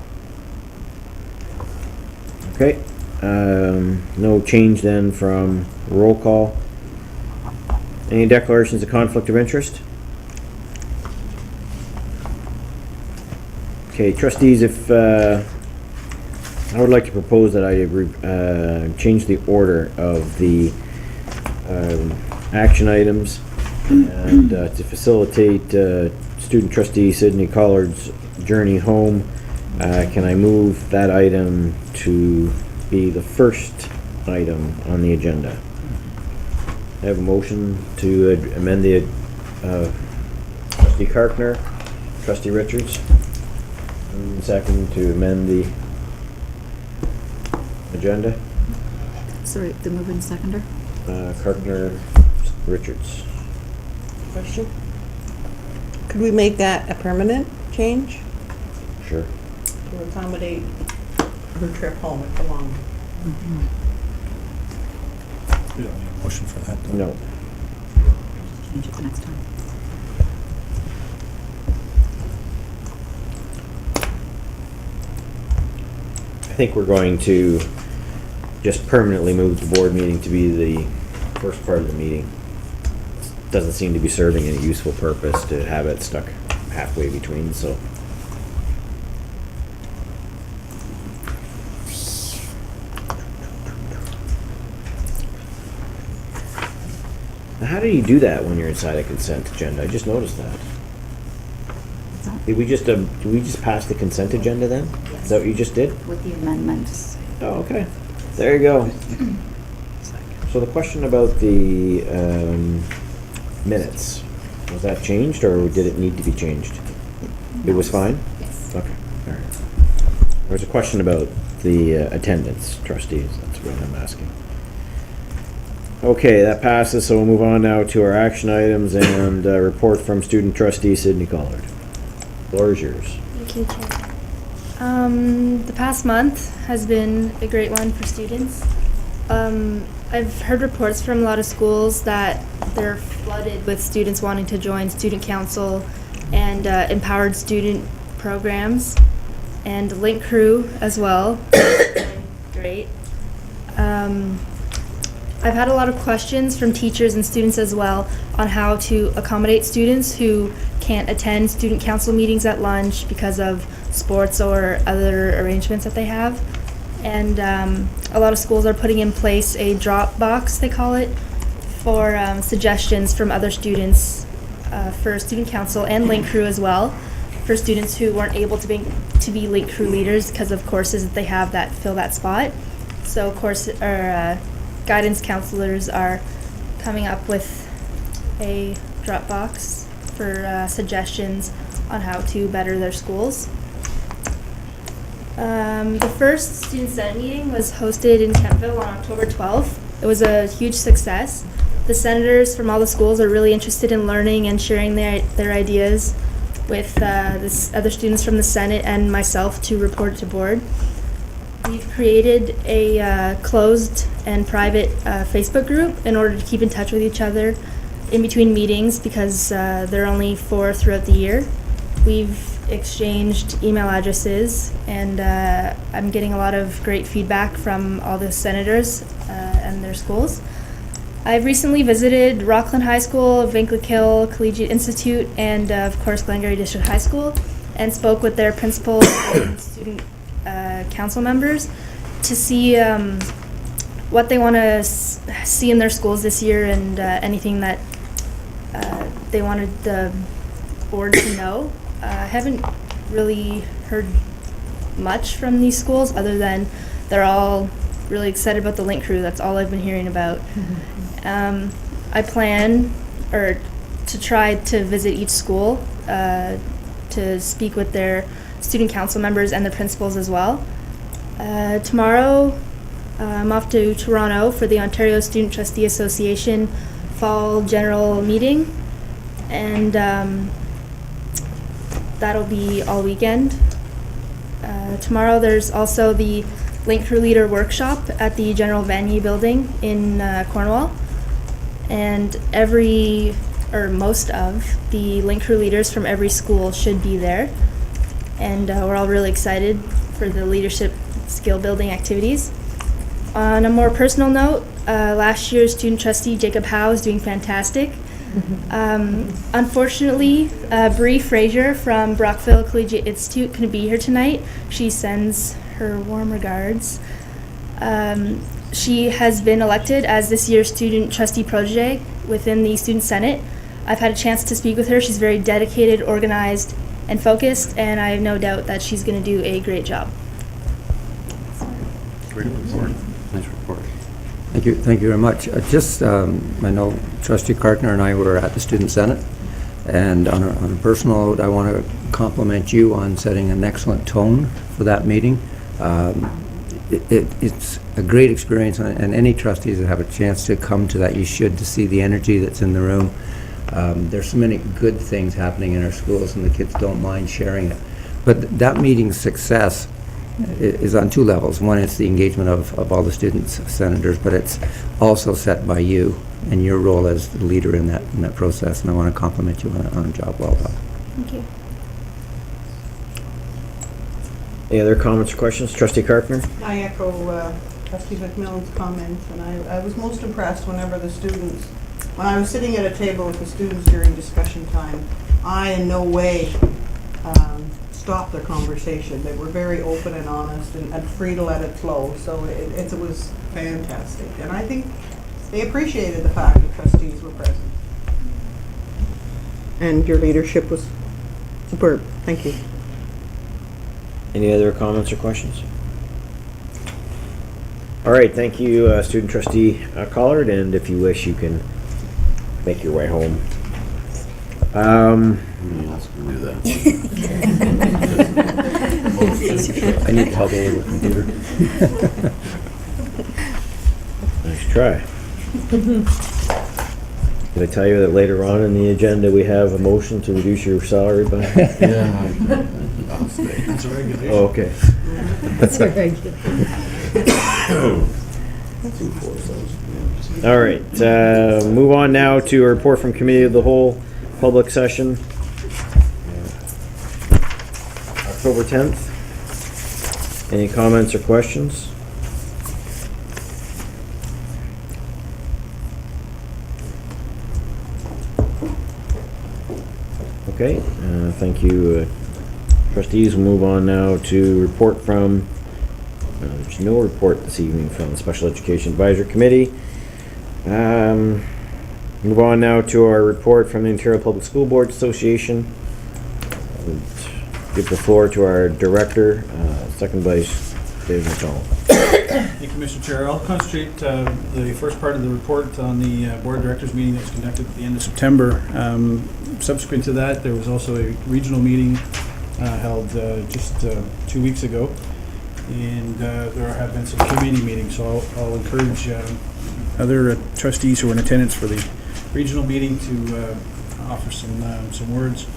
Okay. No change then from roll call. Any declarations of conflict of interest? Okay, trustees, if I would like to propose that I change the order of the action items, and to facilitate student trustee Sydney Collard's journey home, can I move that item to be the first item on the agenda? I have a motion to amend the trustee Karkner, trustee Richards, and second to amend the agenda. Sorry, the mover and seconder? Karkner, Richards. Question? Could we make that a permanent change Sure. to accommodate her trip home at the long? We don't need a motion for that, though. No. Change it to next time. I think we're going to just permanently move the board meeting to be the first part of the meeting. Doesn't seem to be serving any useful purpose to have it stuck halfway between, so. Now, how do you do that when you're inside a consent agenda? I just noticed that. Did we just pass the consent agenda then? Is that what you just did? With the amendments. Oh, okay. There you go. So the question about the minutes, was that changed or did it need to be changed? It was fine? Yes. Okay, all right. There was a question about the attendance, trustees, that's what I'm asking. Okay, that passes, so we'll move on now to our action items and report from student trustee Sydney Collard. Floor is yours. Thank you, Chair. The past month has been a great one for students. I've heard reports from a lot of schools that they're flooded with students wanting to join student council and empowered student programs, and Link Crew as well. Great. I've had a lot of questions from teachers and students as well on how to accommodate students who can't attend student council meetings at lunch because of sports or other arrangements that they have. And a lot of schools are putting in place a drop box, they call it, for suggestions from other students for student council and Link Crew as well, for students who weren't able to be Link Crew leaders because of courses that they have that fill that spot. So guidance counselors are coming up with a drop box for suggestions on how to better their schools. The first Student Senate meeting was hosted in Kentville on October 12th. It was a huge success. The senators from all the schools are really interested in learning and sharing their ideas with other students from the Senate and myself to report to board. We've created a closed and private Facebook group in order to keep in touch with each other in between meetings because there are only 4 throughout the year. We've exchanged email addresses, and I'm getting a lot of great feedback from all the senators and their schools. I've recently visited Rockland High School, Vanklekill Collegiate Institute, and of course Glengarry District High School, and spoke with their principals and student council members. to see what they want to see in their schools this year, and anything that they wanted the board to know. I haven't really heard much from these schools other than they're all really excited about the Link Crew. That's all I've been hearing about. I plan to try to visit each school to speak with their student council members and the principals as well. Tomorrow I'm off to Toronto for the Ontario Student Trustee Association Fall General Meeting, and that'll be all weekend. Tomorrow there's also the Link Crew Leader Workshop at the General Vanier Building in Cornwall, and most of the Link Crew leaders from every school should be there, and we're all really excited for the leadership skill building activities. On a more personal note, last year's student trustee Jacob Howe is doing fantastic. Unfortunately, Bree Frazier from Brockville Collegiate Institute couldn't be here tonight. She sends her warm regards. She has been elected as this year's student trustee protege within the Student Senate. I've had a chance to speak with her. She's very dedicated, organized, and focused, and I have no doubt that she's going to do a great job. Great report. Nice report. Thank you very much. I know Trustee Kartner and I were at the Student Senate, and on a personal note, I want to compliment you on setting an excellent tone for that meeting. It's a great experience, and any trustees that have a chance to come to that, you should, to see the energy that's in the room. There's so many good things happening in our schools, and the kids don't mind sharing it. But that meeting's success is on two levels. One is the engagement of all the students, senators, but it's also set by you and your role as the leader in that process, and I want to compliment you on a job well done. Thank you. Any other comments or questions? Trustee Karpner? I echo Trustee McMillan's comments, and I was most impressed when I was sitting at a table with the students during discussion time, I in no way stopped their conversation. They were very open and honest and free to let it flow, so it was fantastic. And I think they appreciated the fact that trustees were present. And your leadership was superb. Thank you. Any other comments or questions? All right, thank you, Student Trustee Collard, and if you wish, you can make your way home. Do that. I need help with the computer. Nice try. Did I tell you that later on in the agenda we have a motion to reduce your salary by? Yeah, I'll stay. That's a regulation. Oh, okay. That's all right. All right, move on now to a report from Committee of the Whole, public session. October 10th. Any comments or questions? Okay, thank you, trustees. We'll move on now to report from, there's no report this evening from the Special Education Advisory Committee. Move on now to our report from the Ontario Public School Board Association. Give the floor to our director, Second Vice David McDonald. Thank you, Mr. Chair. I'll concentrate the first part of the report on the Board of Directors meeting that was conducted at the end of September. Subsequent to that, there was also a regional meeting held just 2 weeks ago, and there have been some committee meetings, so I'll encourage other trustees who are in attendance for the regional meeting to offer some words,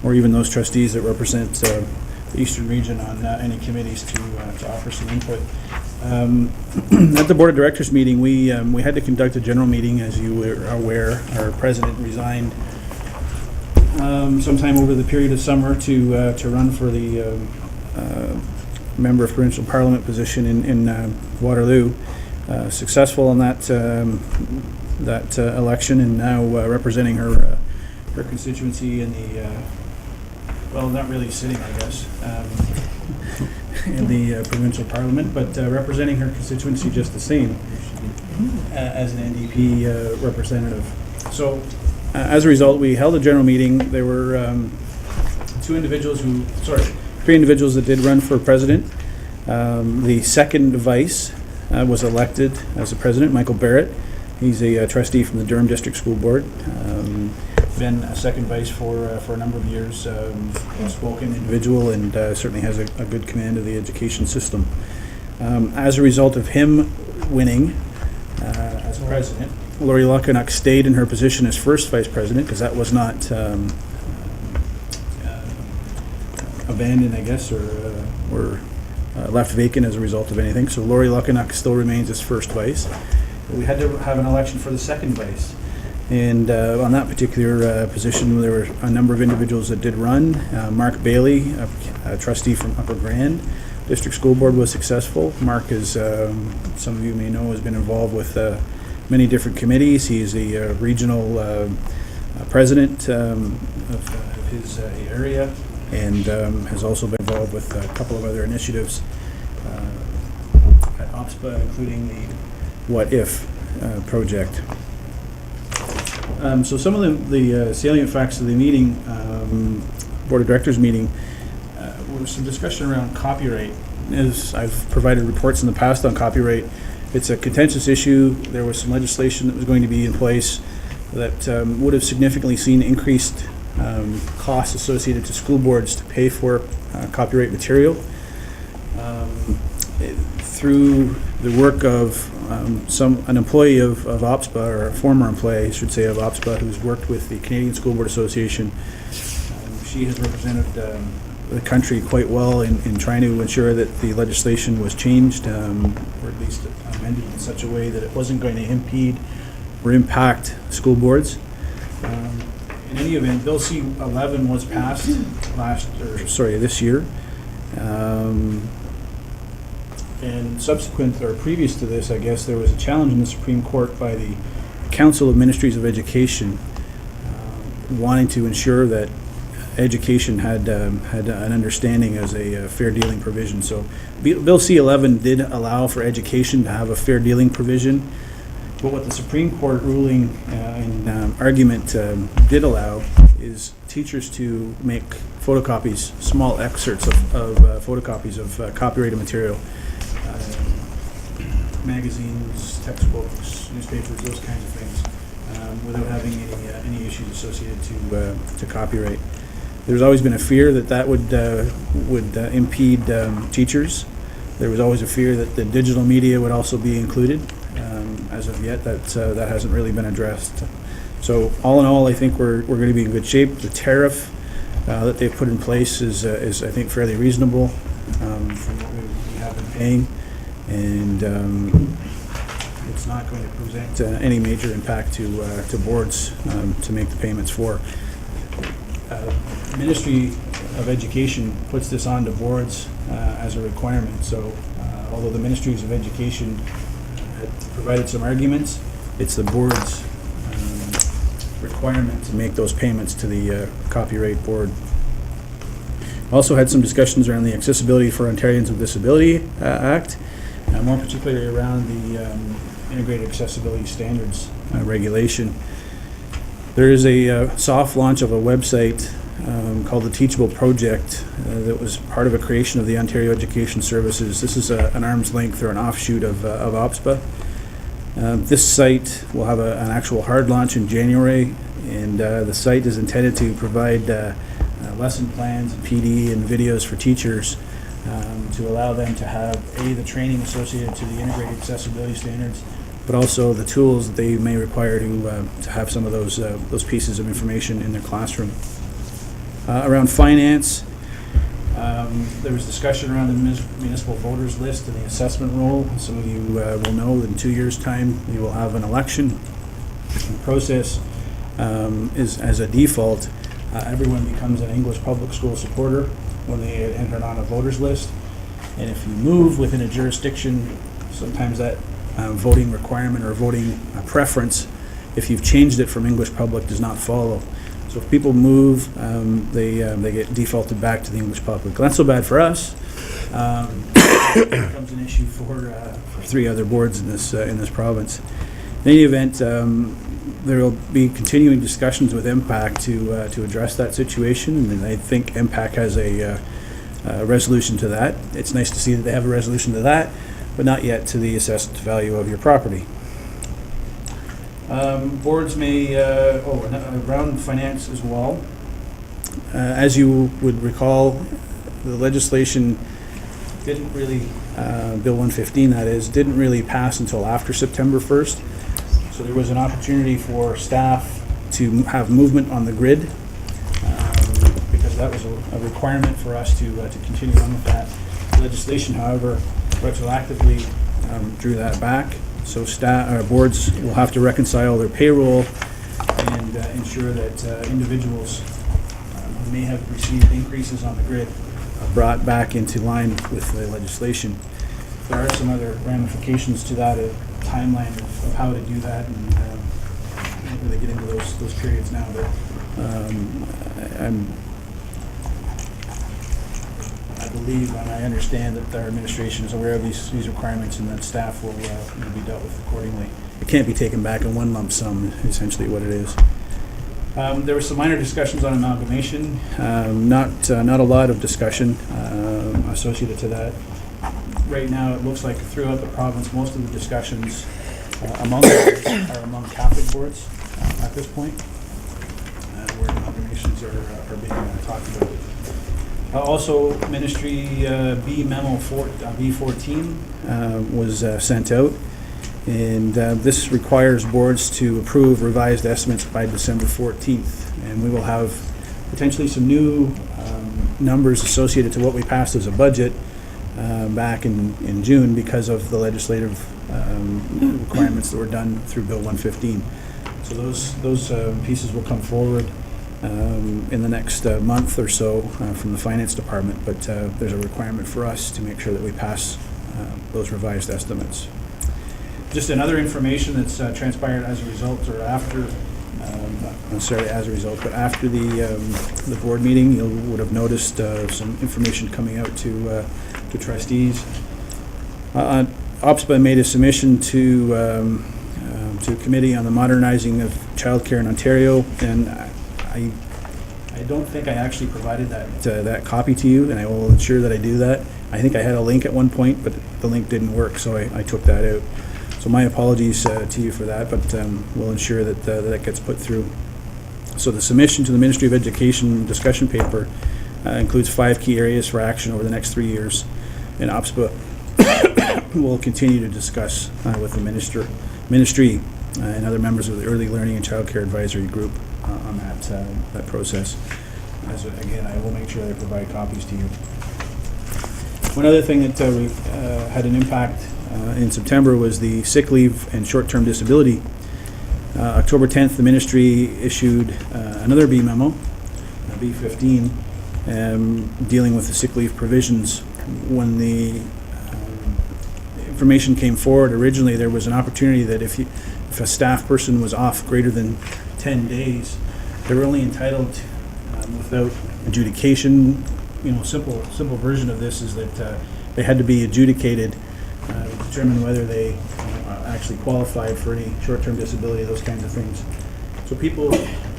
or even those trustees that represent the Eastern region on any committees to offer some input. At the Board of Directors meeting, we had to conduct a general meeting. As you are aware, our president resigned sometime over the period of summer to run for the member of provincial parliament position in Waterloo. Successful in that election, and now representing her constituency in the well, not really sitting, I guess. in the provincial parliament, but representing her constituency just the same as an NDP representative. So as a result, we held a general meeting. There were three individuals that did run for president. The second vice was elected as the president, Michael Barrett. He's a trustee from the Durham District School Board. Been a second vice for a number of years, spoken individual, and certainly has a good command of the education system. As a result of him winning as president, Lori Luckenuk stayed in her position as first vice president, because that was not abandoned, I guess, or left vacant as a result of anything. So Lori Luckenuk still remains as first vice. But we had to have an election for the second vice. And on that particular position, there were a number of individuals that did run. Mark Bailey, a trustee from Upper Grand District School Board, was successful. Mark, as some of you may know, has been involved with many different committees. He is the regional president of his area, and has also been involved with a couple of other initiatives at OPSPA, including the What If project. So some of the salient facts of the meeting, Board of Directors meeting, was some discussion around copyright. As I've provided reports in the past on copyright, it's a contentious issue. There was some legislation that was going to be in place that would have significantly seen increased costs associated to school boards to pay for copyright material. Through the work of an employee of OPSPA, or a former employee, I should say, of OPSPA, who's worked with the Canadian School Board Association. She has represented the country quite well in trying to ensure that the legislation was changed, or at least amended in such a way that it wasn't going to impede or impact school boards. In any event, Bill C-11 was passed this year. And subsequent, or previous to this, I guess, there was a challenge in the Supreme Court by the Council of Ministries of Education wanting to ensure that education had an understanding as a fair dealing provision. So Bill C-11 did allow for education to have a fair dealing provision, but what the Supreme Court ruling and argument did allow is teachers to make photocopies, small excerpts of photocopies of copyrighted material. Magazines, textbooks, newspapers, those kinds of things, without having any issues associated to copyright. There's always been a fear that would impede teachers. There was always a fear that the digital media would also be included. As of yet, that hasn't really been addressed. So all in all, I think we're going to be in good shape. The tariff that they've put in place is I think fairly reasonable from what we have been paying. And it's not going to present any major impact to boards to make the payments for. Ministry of Education puts this on to boards as a requirement. So although the Ministries of Education had provided some arguments, it's the board's requirement to make those payments to the Copyright Board. Also had some discussions around the Accessibility for Ontarians with Disability Act. More particularly around the Integrated Accessibility Standards regulation. There is a soft launch of a website called the Teachable Project that was part of a creation of the Ontario Education Services. This is an arm's length or an offshoot of OPSPA. This site will have an actual hard launch in January, and the site is intended to provide lesson plans, PD, and videos for teachers to allow them to have the training associated to the integrated accessibility standards, but also the tools that they may require to have some of those pieces of information in their classroom. Around finance, there was discussion around the municipal voters list and the assessment roll. Some of you will know that in 2 years' time you will have an election. The process is, as a default, everyone becomes an English public school supporter when they enter on a voters list. And if you move within a jurisdiction, sometimes that voting requirement or voting preference, if you've changed it from English public, does not follow. So if people move, they get defaulted back to the English public. Not so bad for us. It becomes an issue for 3 other boards in this province. In any event, there will be continuing discussions with MPAC to address that situation, and I think MPAC has a resolution to that. It's nice to see that they have a resolution to that, but not yet to the assessed value of your property. Boards may, around finance as well. As you would recall, the legislation didn't really, Bill 115 that is, didn't really pass until after September 1st. So there was an opportunity for staff to have movement on the grid, because that was a requirement for us to continue on with that legislation. However, retroactively drew that back. So boards will have to reconcile their payroll and ensure that individuals who may have received increases on the grid are brought back into line with the legislation. There are some other ramifications to that, a timeline of how to do that, and I don't really get into those periods now, but I believe and I understand that our administration is aware of these requirements, and that staff will be dealt with accordingly. It can't be taken back in one lump sum, essentially what it is. There were some minor discussions on amalgamation, not a lot of discussion associated to that. Right now, it looks like throughout the province, most of the discussions among boards are among Catholic boards at this point, where amalgamations are being talked about. Also, Ministry B Memo B14 was sent out, and this requires boards to approve revised estimates by December 14th, and we will have potentially some new numbers associated to what we passed as a budget back in June because of the legislative requirements that were done through Bill 115. So those pieces will come forward in the next month or so from the Finance Department, but there's a requirement for us to make sure that we pass those revised estimates. Just another information that's transpired as a result or after, not necessarily as a result, but after the board meeting, you would have noticed some information coming out to trustees. OPSPA made a submission to committee on the modernizing of childcare in Ontario, and I don't think I actually provided that copy to you, and I will ensure that I do that. I think I had a link at one point, but the link didn't work, so I took that out. So my apologies to you for that, but we'll ensure that that gets put through. So the submission to the Ministry of Education discussion paper includes 5 key areas for action over the next 3 years, and OPSPA will continue to discuss with the ministry and other members of the Early Learning and Child Care Advisory Group on that process. Again, I will make sure that I provide copies to you. One other thing that had an impact in September was the sick leave and short-term disability. October 10th, the ministry issued another B memo, B15, dealing with the sick leave provisions. When the information came forward, originally there was an opportunity that if a staff person was off greater than 10 days, they were only entitled without adjudication. Simple version of this is that they had to be adjudicated to determine whether they actually qualified for any short-term disability, those kinds of things. So people,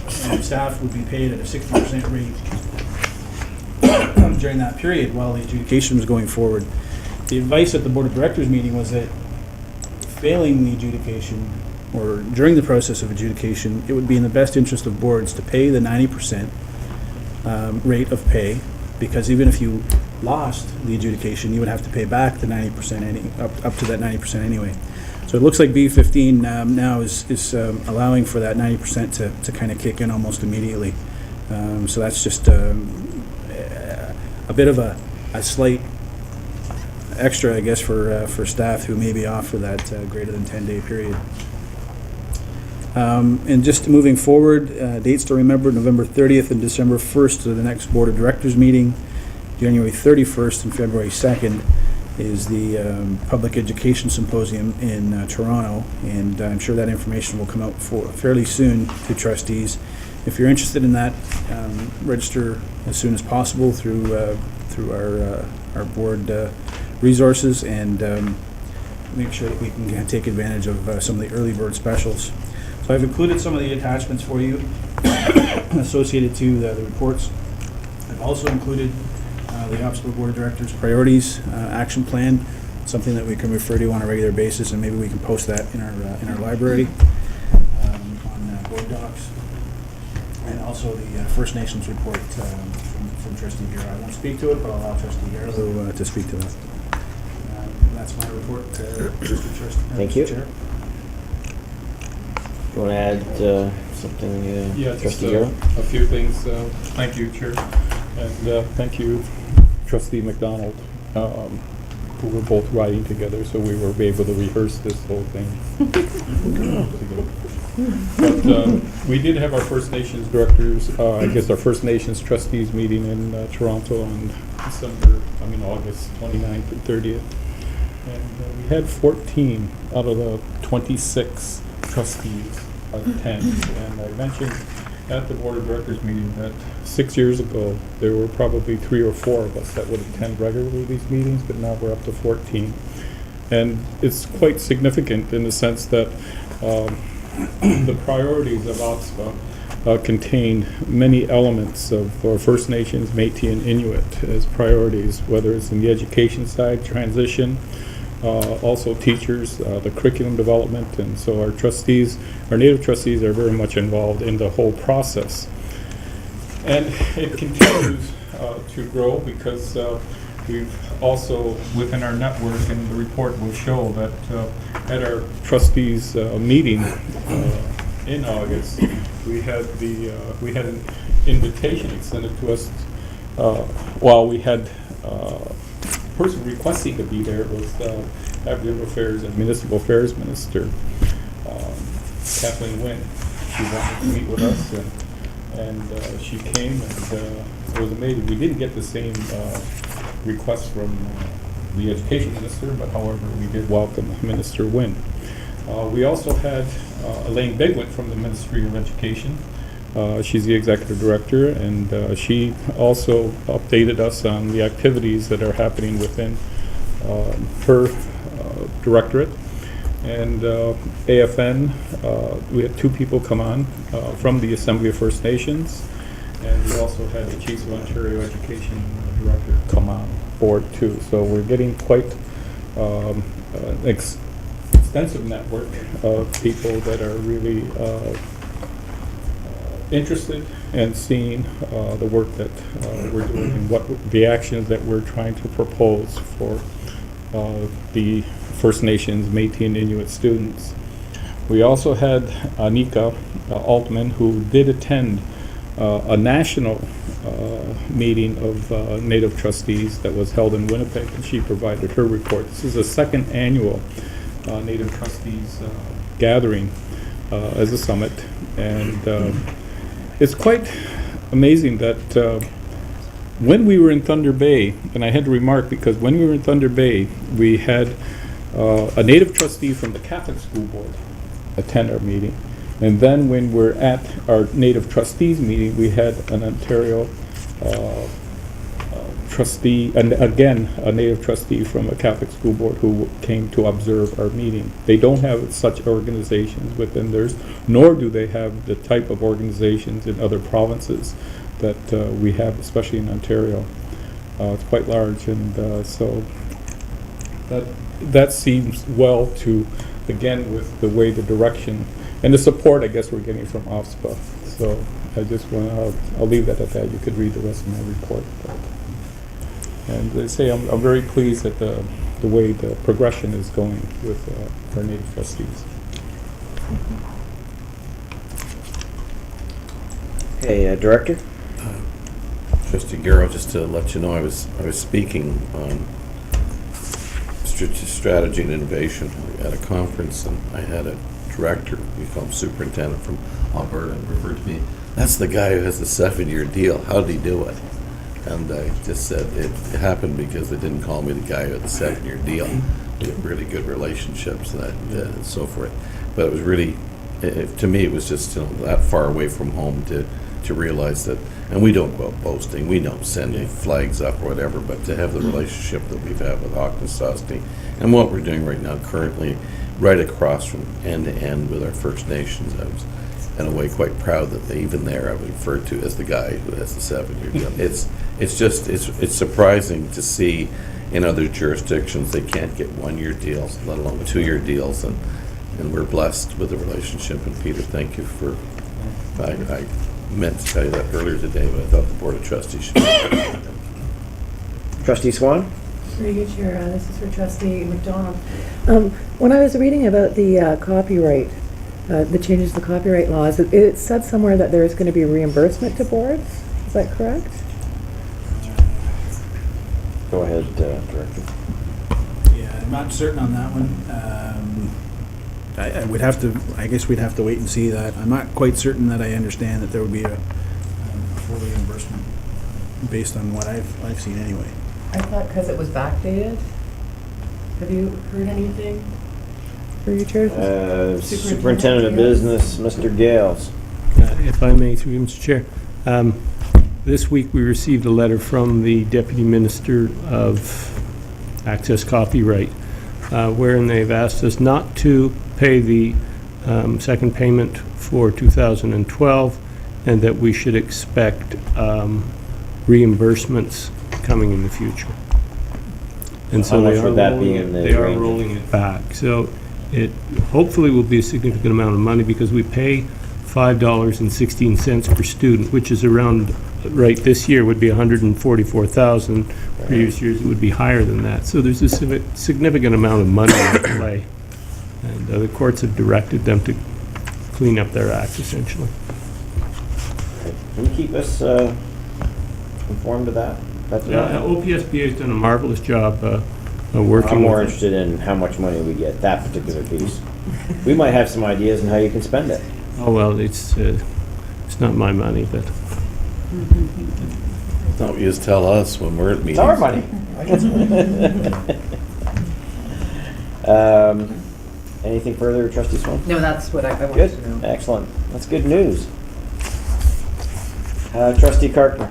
staff would be paid at a 60% rate during that period while the adjudication was going forward. The advice at the Board of Directors meeting was that failing the adjudication or during the process of adjudication, it would be in the best interest of boards to pay the 90% rate of pay, because even if you lost the adjudication, you would have to pay back the 90% up to that 90% anyway. So it looks like B15 now is allowing for that 90% to kind of kick in almost immediately. So that's just a bit of a slight extra, I guess, for staff who may be off for that greater than 10-day period. And just moving forward, dates to remember: November 30th and December 1st to the next Board of Directors meeting. January 31st and February 2nd is the Public Education Symposium in Toronto, and I'm sure that information will come out fairly soon to trustees. If you're interested in that, register as soon as possible through our our board resources and make sure that we can take advantage of some of the early bird specials. So I've included some of the attachments for you associated to the reports. I've also included the Office of Board of Directors Priorities Action Plan, something that we can refer to on a regular basis, and maybe we can post that in our library on board docs. And also the First Nations report from Trustee Garrow. I won't speak to it, but I'll allow Trustee Garrow to speak to that. That's my report, Mr. Trustee. Thank you. Chair. You want to add something, Yeah, just Trustee Garrow? a few things. Thank you, Chair. And thank you, Trustee McDonald, who were both riding together, so we were able to rehearse this whole thing. But we did have our First Nations directors, I guess our First Nations trustees meeting in Toronto on August 29th and 30th. And we had 14 out of the 26 trustees attend. And I mentioned at the Board of Directors meeting that 6 years ago, there were probably 3 or 4 of us that would attend regularly these meetings, but now we're up to 14. And it's quite significant in the sense that the priorities of OSPA contain many elements of First Nations, Métis, and Inuit as priorities, whether it's in the education side, transition, also teachers, the curriculum development, and so our trustees, our Native trustees are very much involved in the whole process. And it continues to grow because we've also, within our network, and the report will show that at our trustees meeting in August, we had an invitation extended to us while we had person requesting to be there was Aboriginal Affairs and Municipal Affairs Minister Kathleen Wynne. She wanted to meet with us, and she came, and it was amazing. We didn't get the same request from the Education Minister, but however, we did welcome Minister Wynne. We also had Elaine Bigwit from the Ministry of Education. She's the executive director, and she also updated us on the activities that are happening within her directorate. And AFN, we had 2 people come on from the Assembly of First Nations, and we also had the Chiefs of Ontario Education Director come on board too. So we're getting quite extensive network of people that are really interested and seeing the work that we're doing and what the actions that we're trying to propose for the First Nations, Métis, and Inuit students. We also had Anika Altman, who did attend a national meeting of Native trustees that was held in Winnipeg, and she provided her report. This is the 2nd annual Native trustees gathering as a summit, and it's quite amazing that when we were in Thunder Bay, and I had to remark because when we were in Thunder Bay, we had a Native trustee from the Catholic School Board attend our meeting. And then when we're at our Native trustees meeting, we had an Ontario trustee, and again, a Native trustee from a Catholic school board who came to observe our meeting. They don't have such organizations within theirs, nor do they have the type of organizations in other provinces that we have, especially in Ontario. It's quite large, and so that seems well to, again, with the way the direction and the support, I guess, we're getting from OSPA. So I just want to, I'll leave that at that. You could read the rest of my report. And they say I'm very pleased at the way the progression is going with our Native trustees. Okay, Director? Trustee Garrow, just to let you know, I was speaking on strategy and innovation at a conference, and I had a director, we call him superintendent from Alberta, referred to me, that's the guy who has the 7-year deal. How did he do it? And I just said it happened because they didn't call me the guy who had the 7-year deal. We have really good relationships and so forth. But it was really, to me, it was just that far away from home to to realize that, and we don't go out boasting, we don't send any flags up or whatever, but to have the relationship that we've had with Akwesasne and what we're doing right now currently, right across from end to end with our First Nations, I was in a way quite proud that they, even there, I would refer to as the guy who has the 7-year deal. It's surprising to see in other jurisdictions they can't get 1-year deals, let alone 2-year deals, and we're blessed with the relationship. And Peter, thank you for. I meant to tell you that earlier today, but I thought the Board of Trustees should. Trustee Swan? Through you, Chair, this is for Trustee McDonald. When I was reading about the copyright, the changes to the copyright laws, it said somewhere that there is going to be reimbursement to boards. Is that correct? Go ahead, Director. Yeah, I'm not certain on that one. I would have to, I guess we'd have to wait and see that. I'm not quite certain that I understand that there would be a full reimbursement based on what I've seen anyway. I thought because it was backdated. Have you heard anything? Through you, Chair? Superintendent of Business, Mr. Gales. If I may, through you, Mr. Chair. This week, we received a letter from the Deputy Minister of Access Copyright, wherein they've asked us not to pay the second payment for 2012, and that we should expect reimbursements coming in the future. And so How much would that be in the they are range? rolling it back. So it hopefully will be a significant amount of money, because we pay $5.16 per student, which is around, right, this year would be $144,000. Previous years it would be higher than that. So there's a significant amount of money at play. And the courts have directed them to clean up their act, essentially. Can you keep us informed of that? OPSBA has done a marvelous job working I'm more with interested in how much money we get, that particular piece. We might have some ideas on how you can spend it. Oh, well, it's not my money, but Don't you just tell us when we're at meetings. It's our money. Anything further, Trustee Swan? No, that's what I wanted to Good, know. excellent. That's good news. Trustee Carpenter.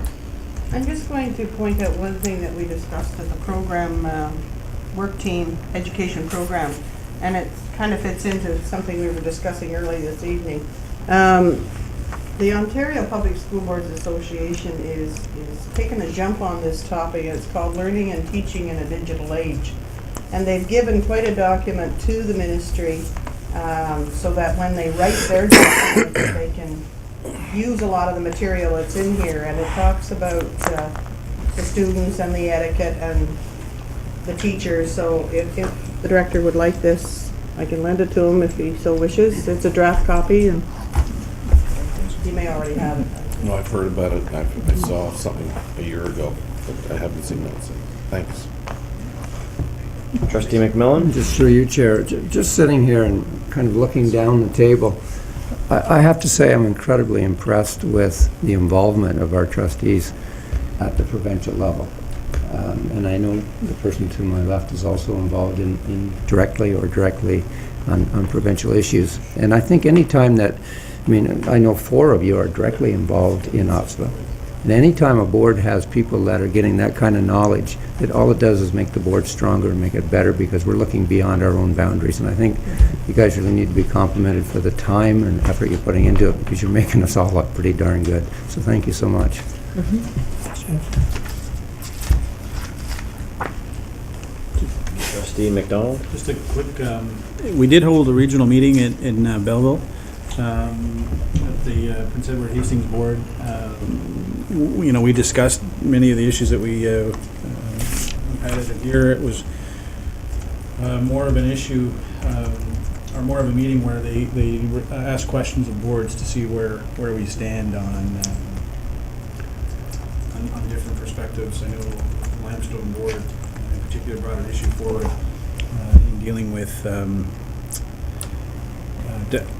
I'm just going to point out one thing that we discussed at the program, work team education program, and it kind of fits into something we were discussing earlier this evening. The Ontario Public School Boards Association is taking a jump on this topic. It's called Learning and Teaching in a Digital Age. And they've given quite a document to the ministry so that when they write their document, they can use a lot of the material that's in here. And it talks about the students and the etiquette and the teachers. So if the director would like this, I can lend it to him if he so wishes. It's a draft copy, and he may already have it. No, I've heard about it. I saw something a year ago, but I haven't seen that since. Thanks. Trustee McMillan? Just through you, Chair, just sitting here and kind of looking down the table, I have to say I'm incredibly impressed with the involvement of our trustees at the provincial level. And I know the person to my left is also involved in directly on provincial issues. And I think any time that, I know 4 of you are directly involved in OPSBA. And any time a board has people that are getting that kind of knowledge, all it does is make the board stronger and make it better, because we're looking beyond our own boundaries. And I think you guys really need to be complimented for the time and effort you're putting into it, because you're making us all look pretty darn good. So thank you so much. Trustee McDonald? Just a quick, we did hold a regional meeting in Belleville at the Prince Edward Hastings Board. We discussed many of the issues that we had at here. It was more of an issue, or more of a meeting where they asked questions of boards to see where we stand on different perspectives. I know the Limestone Board in particular brought an issue forward in dealing with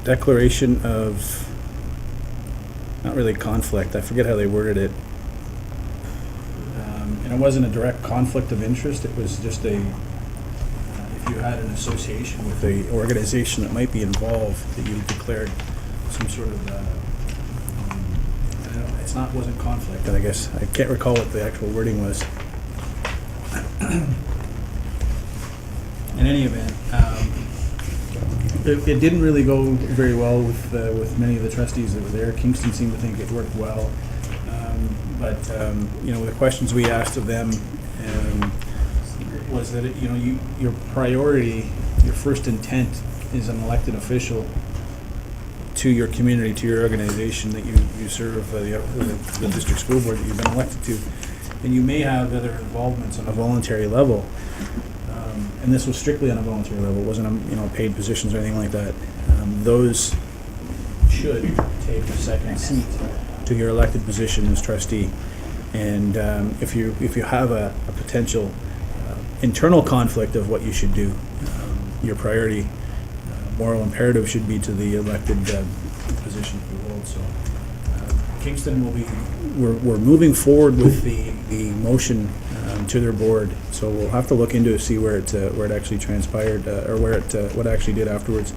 declaration of, not really conflict, I forget how they worded it. And it wasn't a direct conflict of interest, it was just if you had an association with a organization that might be involved, that you declared some sort of, wasn't conflict, I guess. I can't recall what the actual wording was. In any event, it didn't really go very well with many of the trustees that were there. Kingston seemed to think it worked well. But the questions we asked of them was that, your priority, your first intent is an elected official to your community, to your organization that you serve, the district school board that you've been elected to. And you may have other involvements on a voluntary level. And this was strictly on a voluntary level. It wasn't paid positions or anything like that. Those should take a second seat to your elected position as trustee. And if you have a potential internal conflict of what you should do, your priority, moral imperative should be to the elected position you hold. So Kingston will be, we're moving forward with the motion to their board. So we'll have to look into it, see where it actually transpired, or what actually did afterwards.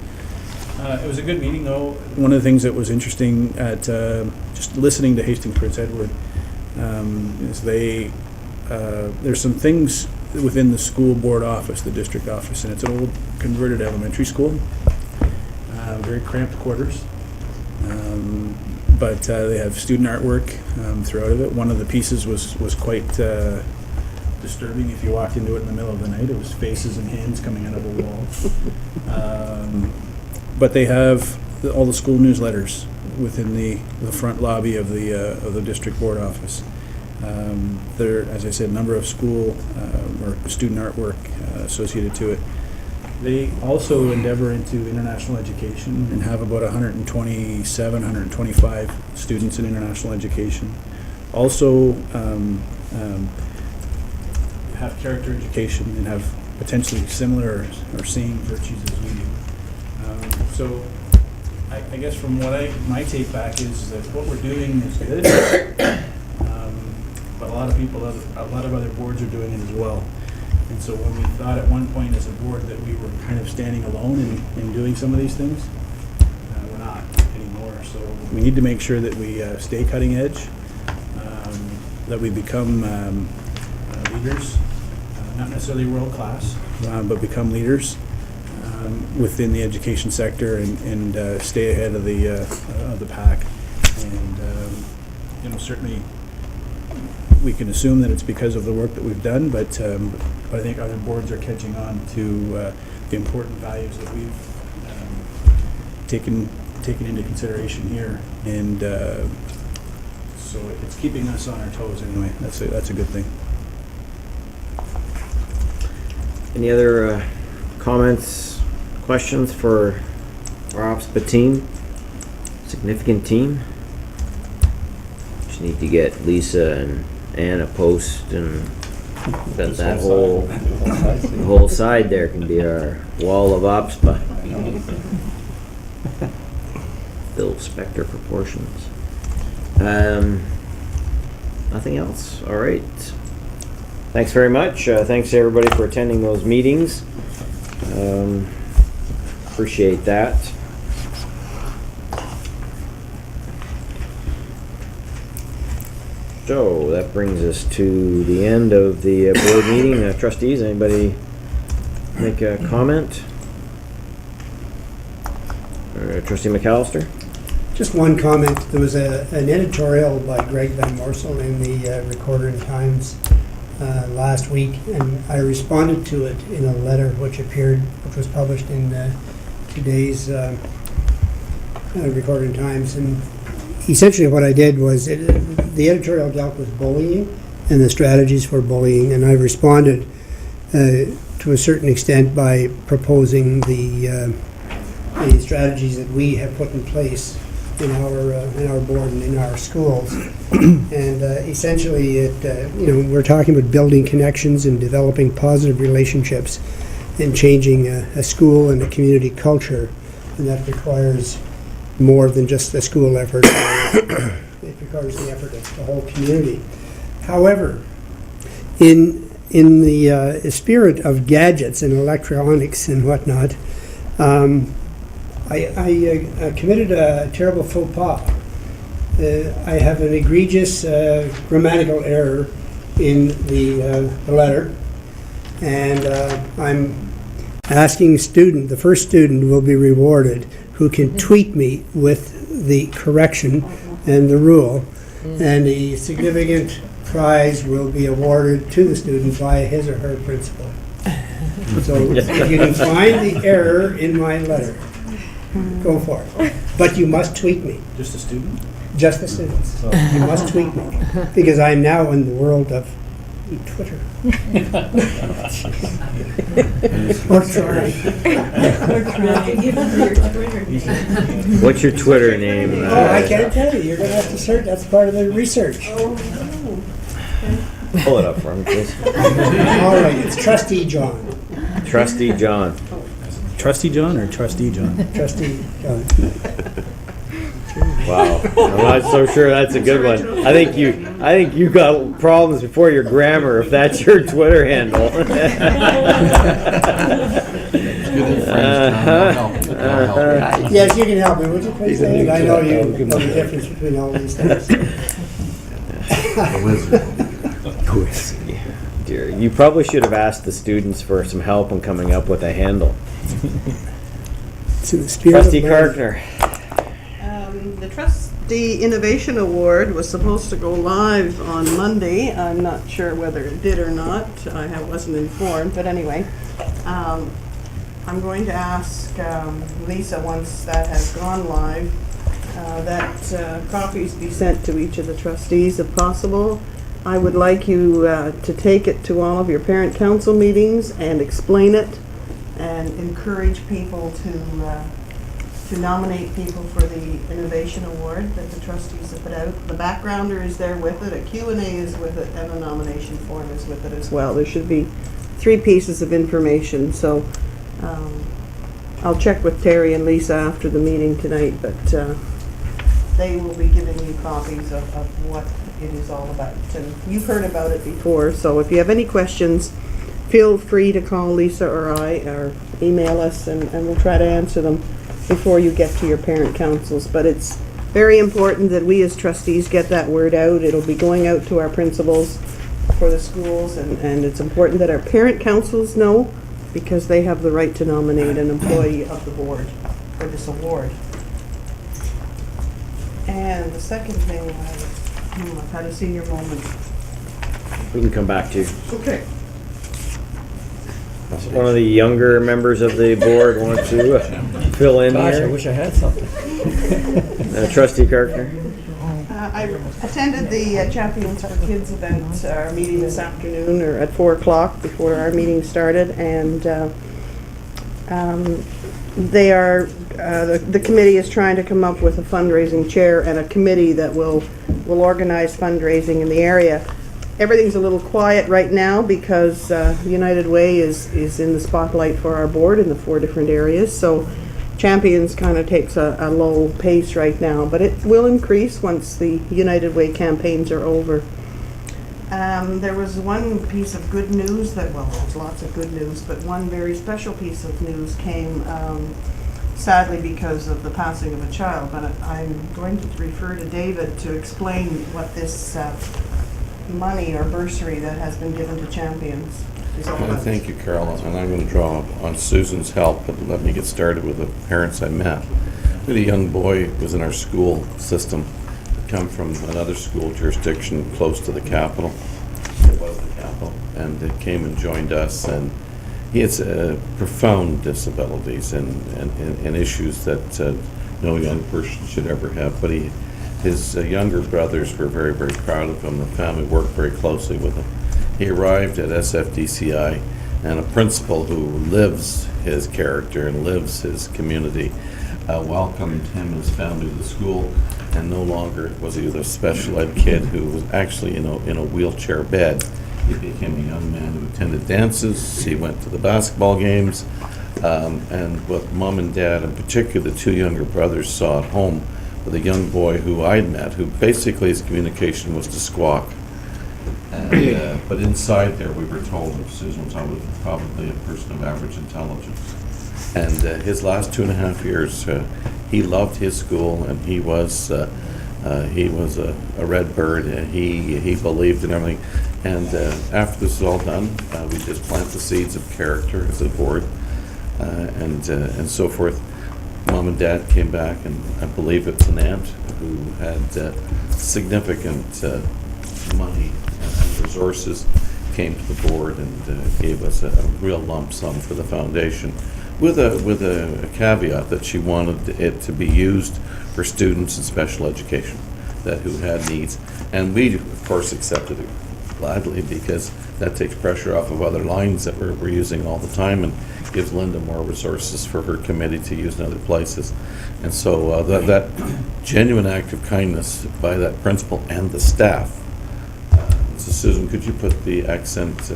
It was a good meeting, though. One of the things that was interesting at just listening to Hastings Prince Edward is there's some things within the school board office, the district office, and it's an old converted elementary school, very cramped quarters, but they have student artwork throughout of it. One of the pieces was quite disturbing. If you walked into it in the middle of the night, it was faces and hands coming out of a wall. But they have all the school newsletters within the front lobby of the district board office. There, as I said, a number of school or student artwork associated to it. They also endeavor into international education and have about 127, 125 students in international education. Also have character education and have potentially similar or same virtues as we do. So I guess from what my take back is that what we're doing is good, but a lot of other boards are doing it as well. And so when we thought at one point as a board that we were kind of standing alone in doing some of these things, we're not anymore. So we need to make sure that we stay cutting edge, that we become leaders, not necessarily world class, but become leaders within the education sector and stay ahead of the pack. And certainly we can assume that it's because of the work that we've done, but I think other boards are catching on to the important values that we've taken into consideration here, and so it's keeping us on our toes anyway. That's a good thing. Any other comments, questions for our OPSPA team? Significant team. Just need to get Lisa and Ann a post, and that whole side there can be our wall of OPSPA. Phil Spector proportions. Nothing else. All right. Thanks very much. Thanks to everybody for attending those meetings. Appreciate that. So that brings us to the end of the board meeting. Trustees, anybody make a comment? Trustee McAllister? Just one comment. There was an editorial by Greg Van Morsel in the Recorder and Times last week, and I responded to it in a letter which was published in today's Recorder and Times. And essentially what I did was, the editorial dealt with bullying and the strategies for bullying, and I responded to a certain extent by proposing the strategies that we have put in place in our board and in our schools. And essentially we're talking about building connections and developing positive relationships and changing a school and a community culture, and that requires more than just the school effort. It requires the effort of the whole community. However, in the spirit of gadgets and electronics and whatnot, I committed a terrible faux pas. I have an egregious grammatical error in the letter, and I'm asking the first student will be rewarded who can tweet me with the correction and the rule, and the significant prize will be awarded to the student by his or her principal. So if you can find the error in my letter, go for it. But you must tweet me. Just a student? Just the students. You must tweet me, because I'm now in the world of Twitter. Or try. What's your Twitter name? Oh, I can't tell you. You're going to have to search. That's part of the research. Pull it up for me, please. All right, it's Trustee John. Trustee John. Trustee John or Trustee John? Trustee John. Wow, I'm not so sure that's a good one. I think you got problems before your grammar if that's your Twitter handle. Yes, you can help me. Would you please, David? I know you know the difference between all these things. Dear, you probably should have asked the students for some help in coming up with a handle. It's in the spirit Trustee of learning. Karkner. The Trustee Innovation Award was supposed to go live on Monday. I'm not sure whether it did or not. Wasn't informed, but anyway. I'm going to ask Lisa, once that has gone live, that copies be sent to each of the trustees if possible. I would like you to take it to all of your parent council meetings and explain it and encourage people to nominate people for the Innovation Award that the trustees have put out. The backgrounder is there with it, a Q&A is with it, and a nomination form is with it as well. There should be 3 pieces of information, so I'll check with Terry and Lisa after the meeting tonight, but they will be giving you copies of what it is all about. And you've heard about it before, so if you have any questions, feel free to call Lisa or I, or email us, and we'll try to answer them before you get to your parent councils. But it's very important that we as trustees get that word out. It'll be going out to our principals for the schools, and it's important that our parent councils know, because they have the right to nominate an employee of the board for this award. And the second thing, I've had a senior moment. We can come back to. Okay. One of the younger members of the board want to fill in Gosh, I here. wish I had something. Trustee Karkner. I attended the Champions for Kids event, our meeting this afternoon, or at 4 o'clock before our meeting started, and the committee is trying to come up with a fundraising chair and a committee that will organize fundraising in the area. Everything's a little quiet right now because United Way is in the spotlight for our board in the 4 different areas, so Champions kind of takes a low pace right now, but it will increase once the United Way campaigns are over. There was one piece of good news there's lots of good news, but one very special piece of news came sadly because of the passing of a child, but I'm going to refer to David to explain what this money or bursary that has been given to Champions is all about. Thank you, Carol, and I'm going to draw on Susan's help, but let me get started with the parents I met. We had a young boy who was in our school system, come from another school jurisdiction close to the capital. It was the capital, and he came and joined us, and he has profound disabilities and issues that no young person should ever have, but his younger brothers were very, very proud of him. The family worked very closely with him. He arrived at SFDCI, and a principal who lives his character and lives his community welcomed him and his family to the school, and no longer was he the special ed kid who was actually in a wheelchair bed. He became a young man who attended dances, he went to the basketball games, and what mom and dad, in particular the 2 younger brothers, saw at home with a young boy who I'd met, who basically his communication was to squawk. And, but inside there we were told, and Susan was probably a person of average intelligence. And his last 2.5 years, he loved his school, and he was He was a red bird. He believed in everything. And after this is all done, we just plant the seeds of character as a board and so forth. Mom and Dad came back, and I believe it's an aunt who had significant money and resources, came to the board and gave us a real lump sum for the foundation, with a caveat that she wanted it to be used for students in special education who had needs. And we, of course, accepted it gladly, because that takes pressure off of other lines that we're using all the time, and gives Linda more resources for her committee to use in other places. And so that genuine act of kindness by that principal and the staff. So Susan, could you put the accent,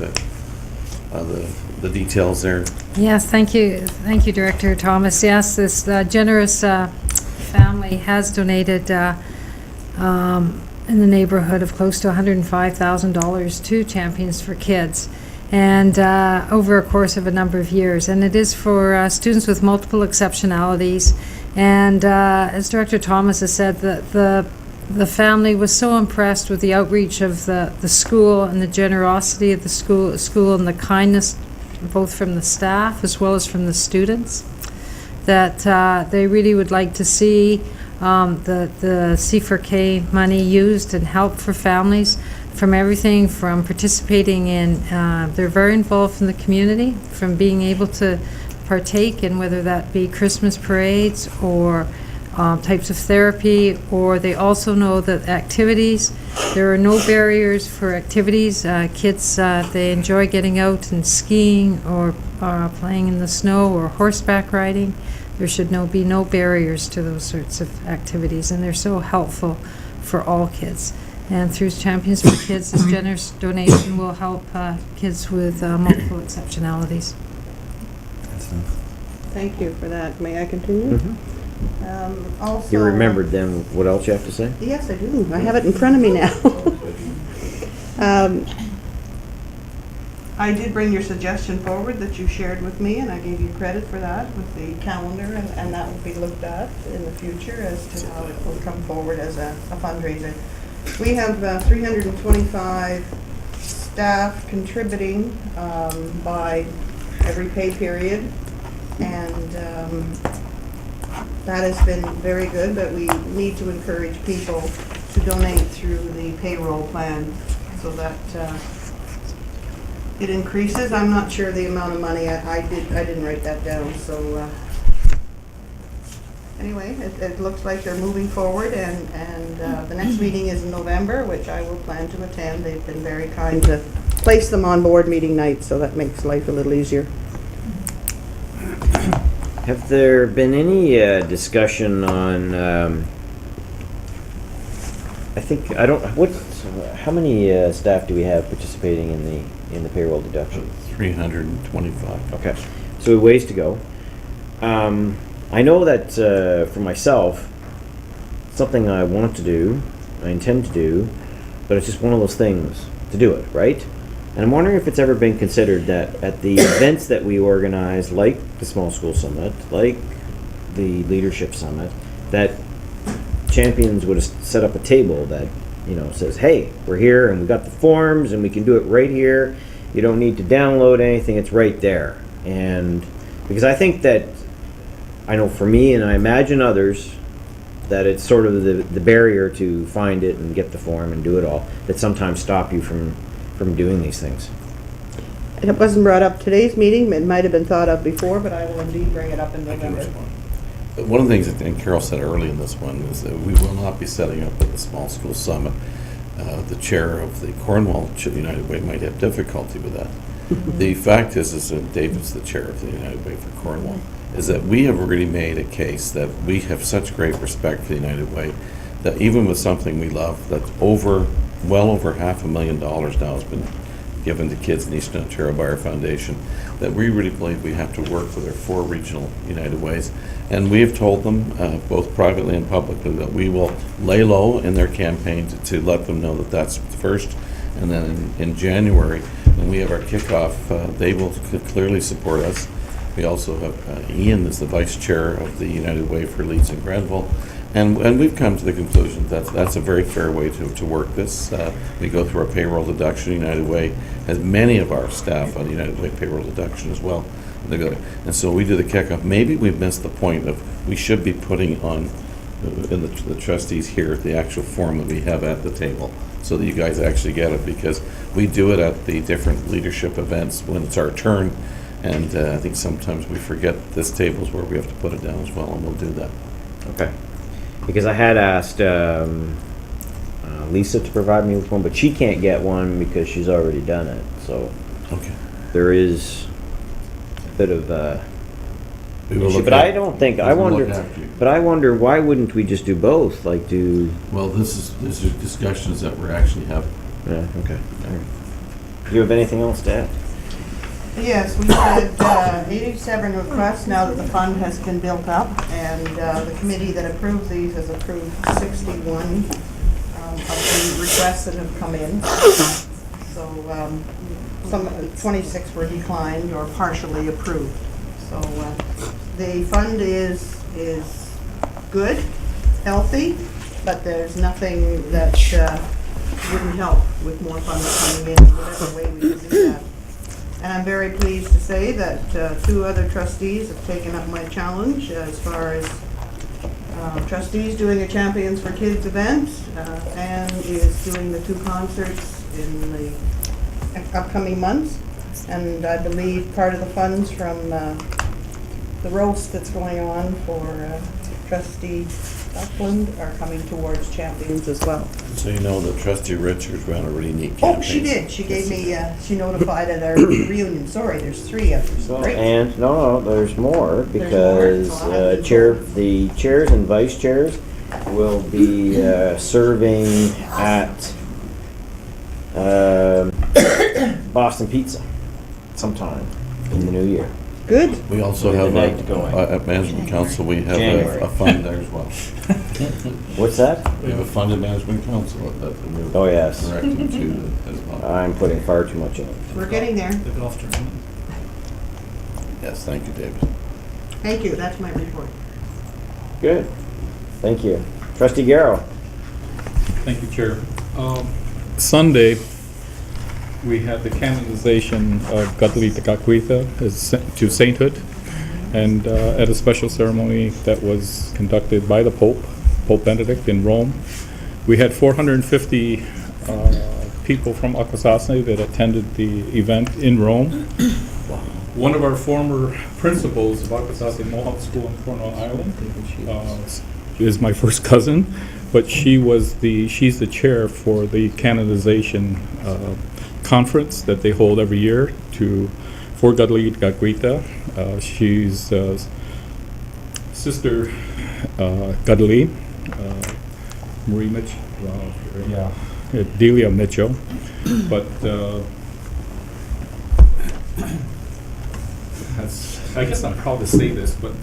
the details there? Yes, thank you, Director Thomas. Yes, this generous family has donated in the neighborhood of close to $105,000 to Champions for Kids, and over a course of a number of years. And it is for students with multiple exceptionalities. And as Director Thomas has said, the family was so impressed with the outreach of the school and the generosity of the school and the kindness both from the staff as well as from the students, that they really would like to see the C4K money used and help for families from everything from participating in, they're very involved in the community, from being able to partake in whether that be Christmas parades or types of therapy, or they also know that activities, there are no barriers for activities. Kids, they enjoy getting out and skiing or playing in the snow or horseback riding. There should be no barriers to those sorts of activities, and they're so helpful for all kids. And through Champions for Kids, this generous donation will help kids with multiple exceptionalities. Thank you for that. May I continue? Also, You remembered then what else you have to say? Yes, I do. I have it in front of me now. I did bring your suggestion forward that you shared with me, and I gave you credit for that with the calendar, and that will be looked at in the future as to how it will come forward as a fundraiser. We have 325 staff contributing by every pay period, and that has been very good, but we need to encourage people to donate through the payroll plan so that it increases. I'm not sure the amount of money. I didn't write that down, so anyway, it looks like they're moving forward, and the next meeting is in November, which I will plan to attend. They've been very kind to place them on board meeting nights, so that makes life a little easier. Have there been any discussion on, how many staff do we have participating in the payroll deduction? 325. Okay, so we have ways to go. I know that for myself, something I want to do, I intend to do, but it's just one of those things to do it, right? And I'm wondering if it's ever been considered that at the events that we organize, like the Small School Summit, like the Leadership Summit, that Champions would set up a table that, says, hey, we're here and we got the forms and we can do it right here. You don't need to download anything, it's right there. And because I think that, I know for me and I imagine others, that it's sort of the barrier to find it and get the form and do it all that sometimes stop you from doing these things. And it wasn't brought up today's meeting. It might have been thought of before, but I will indeed bring it up in November. One of the things that Carol said early in this one is that we will not be setting up at the Small School Summit. The chair of the Cornwall United Way might have difficulty with that. The fact is that David's the chair of the United Way for Cornwall, is that we have really made a case that we have such great respect for the United Way that even with something we love, that's well over $500,000 now has been given to kids in Eastern Ontario by our foundation, that we really believe we have to work with our 4 regional United Ways. And we have told them, both privately and publicly, that we will lay low in their campaign to let them know that that's first. And then in January, when we have our kickoff, they will clearly support us. We also have Ian is the vice chair of the United Way for Leeds and Granville. And we've come to the conclusion that that's a very fair way to work this. We go through our payroll deduction. United Way has many of our staff on United Way payroll deduction as well. And so we do the kickoff. Maybe we've missed the point of we should be putting on in the trustees here the actual form that we have at the table so that you guys actually get it, because we do it at the different leadership events when it's our turn. And I think sometimes we forget this table's where we have to put it down as well, and we'll do that. Okay. Because I had asked Lisa to provide me with one, but she can't get one because she's already done it. So Okay. there is a bit of We will issue. look But at- I don't think, we I will wonder, look after you. but I wonder why wouldn't we just do both? Like do, Well, these are discussions that we're actually having. yeah, okay. All right. Do you have anything else to add? Yes, we had 87 requests now that the fund has been built up, and the committee that approved these has approved 61 of the requests that have come in. So some 26 were declined or partially approved. So the fund is good, healthy, but there's nothing that wouldn't help with more funds coming in, whatever way we can do that. And I'm very pleased to say that 2 other trustees have taken up my challenge as far as trustees doing a Champions for Kids event. Anne is doing the 2 concerts in the upcoming months. And I believe part of the funds from the roast that's going on for trustee Buckland are coming towards Champions as well. So you know that Trustee Richards ran a really neat campaign. Oh, she did. She gave me, she notified at our reunion. Sorry, there's 3 of them. Great. And no, there's more because There's more. So I'll the chairs and vice chairs will be serving at Boston Pizza sometime in the new year. Good. We also With have the night going. at Management Council, we have January. a fund there as well. What's that? We have a fund at Management Council that we're Oh, yes. directing to as well. I'm putting far too much in it. We're getting there. The golf tournament. Yes, thank you, David. Thank you. That's my report. Good. Thank you. Trustee Garrow. Thank you, Chair. Sunday, we had the canonization of Gadlita Gakwitha to sainthood, and at a special ceremony that was conducted by the Pope Benedict in Rome. We had 450 people from Akwesasne that attended the event in Rome. One of our former principals of Akwesasne Mohawk School in Cornwall Island is my first cousin, but she's the chair for the canonization conference that they hold every year for Gadlit Gakwita. She's Sister Gadli, Marie Mitchell, Delia Mitchell, but I guess I'm proud to say this, but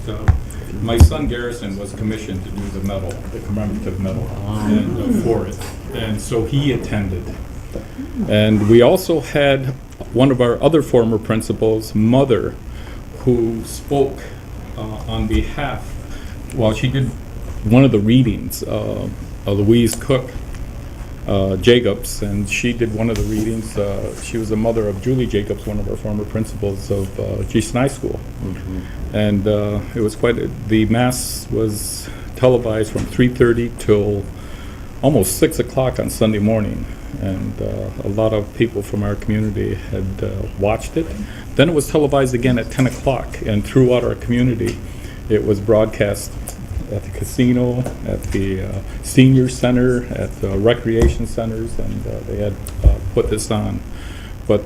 my son Garrison was commissioned to do the medal, the commemorative medal, and for it, and so he attended. And we also had one of our other former principals, Mother, who spoke on behalf, well, she did one of the readings, Louise Cook Jacobs, and she did one of the readings. She was the mother of Julie Jacobs, one of our former principals of G. School. Mm-hmm. And it was the Mass was televised from 3:30 till almost 6 o'clock on Sunday morning. And a lot of people from our community had watched it. Then it was televised again at 10 o'clock, and throughout our community, it was broadcast at the casino, at the senior center, at the recreation centers, and they had put this on. But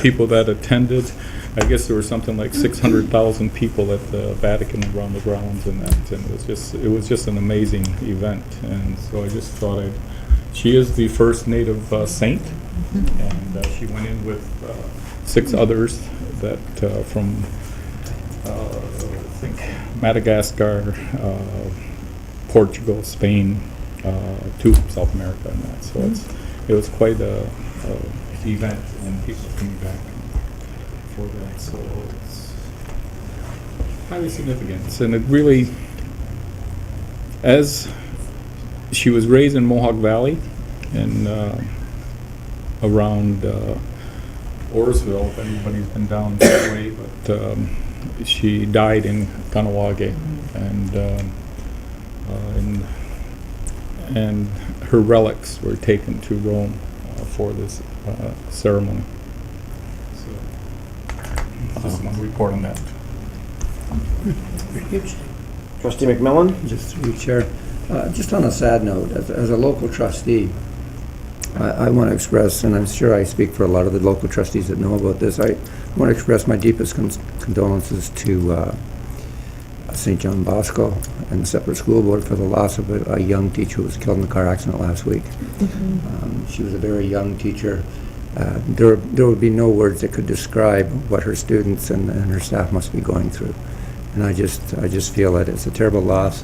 people that attended, I guess there were something like 600,000 people at the Vatican around the grounds and that, and it was just an amazing event. And so I just thought she is the first native saint, and she went in with 6 others that from I think Madagascar, Portugal, Spain, to South America, and that. So it was quite a event, and people coming back for that. So it's highly significant. And it really, as she was raised in Mohawk Valley and around Orsville, if anybody's been down that way, but she died in Kahnawake, and her relics were taken to Rome for this ceremony. So, just want to report on that. Trustee McMillan? Just through you, Chair. Just on a sad note, as a local trustee, I want to express, and I'm sure I speak for a lot of the local trustees that know about this, I want to express my deepest condolences to St. John Bosco and the separate school board for the loss of a young teacher who was killed in a car accident last week. She was a very young teacher. There would be no words that could describe what her students and her staff must be going through. And I just feel that it's a terrible loss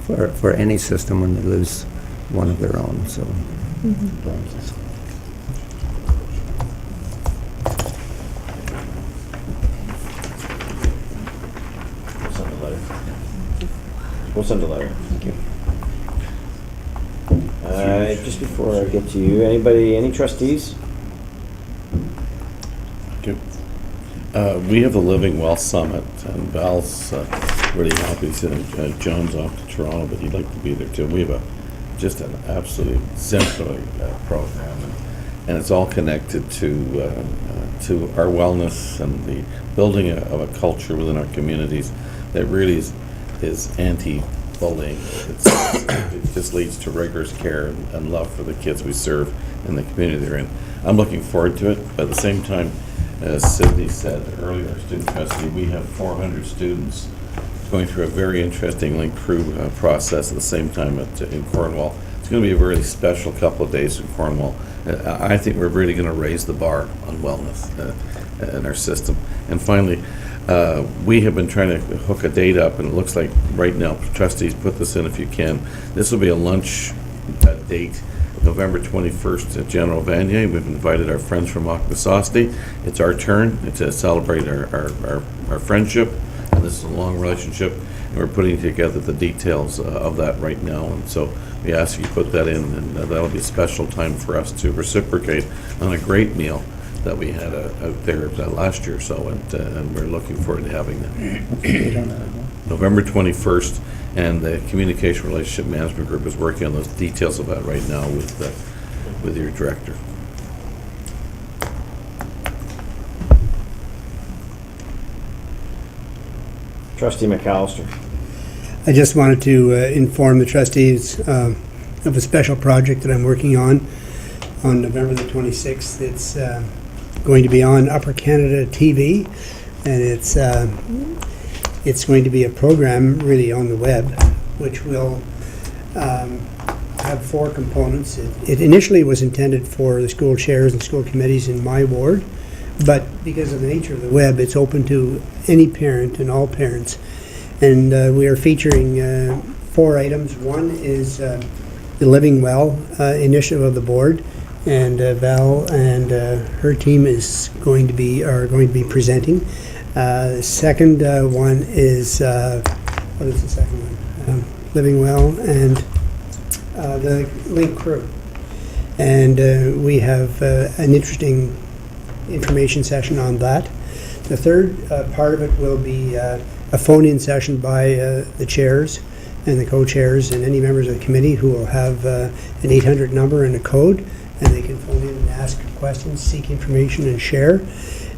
for any system when they lose one of their own. So, condolences. We'll send a letter. Thank you. Just before I get to you, any trustees? We have the Living Well Summit, and Val's really happy. John's off to Toronto, but he'd like to be there too. We have just an absolutely exemplary program, and it's all connected to our wellness and the building of a culture within our communities that really is anti-bullying. It just leads to rigorous care and love for the kids we serve in the community they're in. I'm looking forward to it, but at the same time, as Sydney said earlier, our student trustee, we have 400 students going through a very interesting link crew process at the same time in Cornwall. It's going to be a very special couple of days in Cornwall. I think we're really going to raise the bar on wellness in our system. And finally, we have been trying to hook a date up, and it looks like right now, trustees, put this in if you can. This will be a lunch date, November 21st at General Vanier. We've invited our friends from Akwesasne. It's our turn to celebrate our friendship, and this is a long relationship, and we're putting together the details of that right now. And so we ask you to put that in, and that'll be a special time for us to reciprocate on a great meal that we had out there last year or so, and we're looking forward to having that. November 21st, and the Communication Relationship Management Group is working on those details of that right now with your director. Trustee McAllister. I just wanted to inform the trustees of a special project that I'm working on November the 26th. It's going to be on Upper Canada TV, and it's going to be a program really on the web, which will have 4 components. It initially was intended for the school chairs and school committees in my ward, but because of the nature of the web, it's open to any parent and all parents. And we are featuring 4 items. One is the Living Well initiative of the board, and Val and her team are going to be presenting. The second one is what is the second one? Living Well and the Link Crew, and we have an interesting information session on that. The third part of it will be a phone-in session by the chairs and the co-chairs and any members of the committee who will have an 800 number and a code, and they can phone in and ask questions, seek information, and share.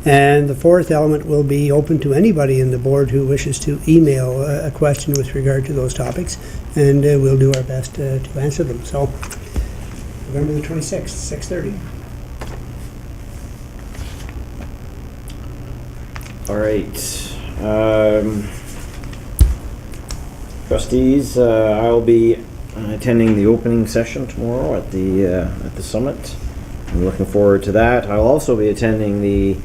And the fourth element will be open to anybody in the board who wishes to email a question with regard to those topics, and we'll do our best to answer them. So, November the 26th, 6:30. All right. Trustees, I'll be attending the opening session tomorrow at the summit. I'm looking forward to that. I'll also be attending the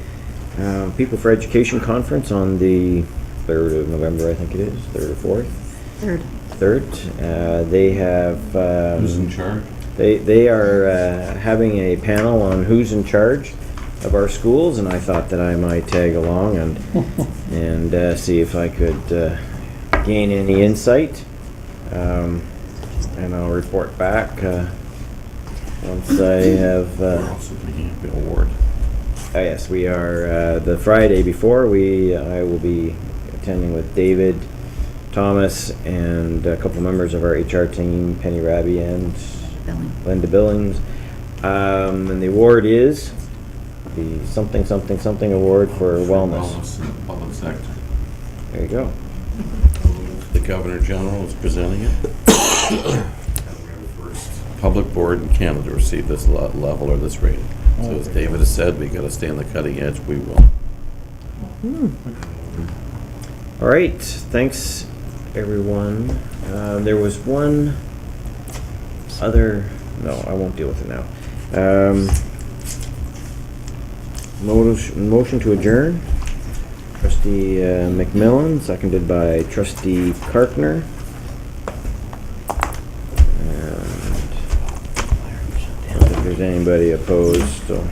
People for Education conference on the 3rd of November, I think it is, 3rd or 4th? 3rd. They have... Who's in charge? They are having a panel on who's in charge, of our schools, and I thought that I might tag along and see if I could gain any insight. And I'll report back once I have. Also bringing up the award. Yes, we are the Friday before. I will be attending with David, Thomas, and a couple members of our HR team, Penny Raby and Linda Billings. And the award is the something award for wellness. Wellness in the public sector. There you go. The Governor General is presenting it. We're the first public board in Canada to receive this level or this rating. So as David has said, we got to stay on the cutting edge. We will. All right, thanks, everyone. There was one other, no, I won't deal with it now. Motion to adjourn. Trustee McMillan, seconded by Trustee Karkner. And I don't think there's anybody opposed, so.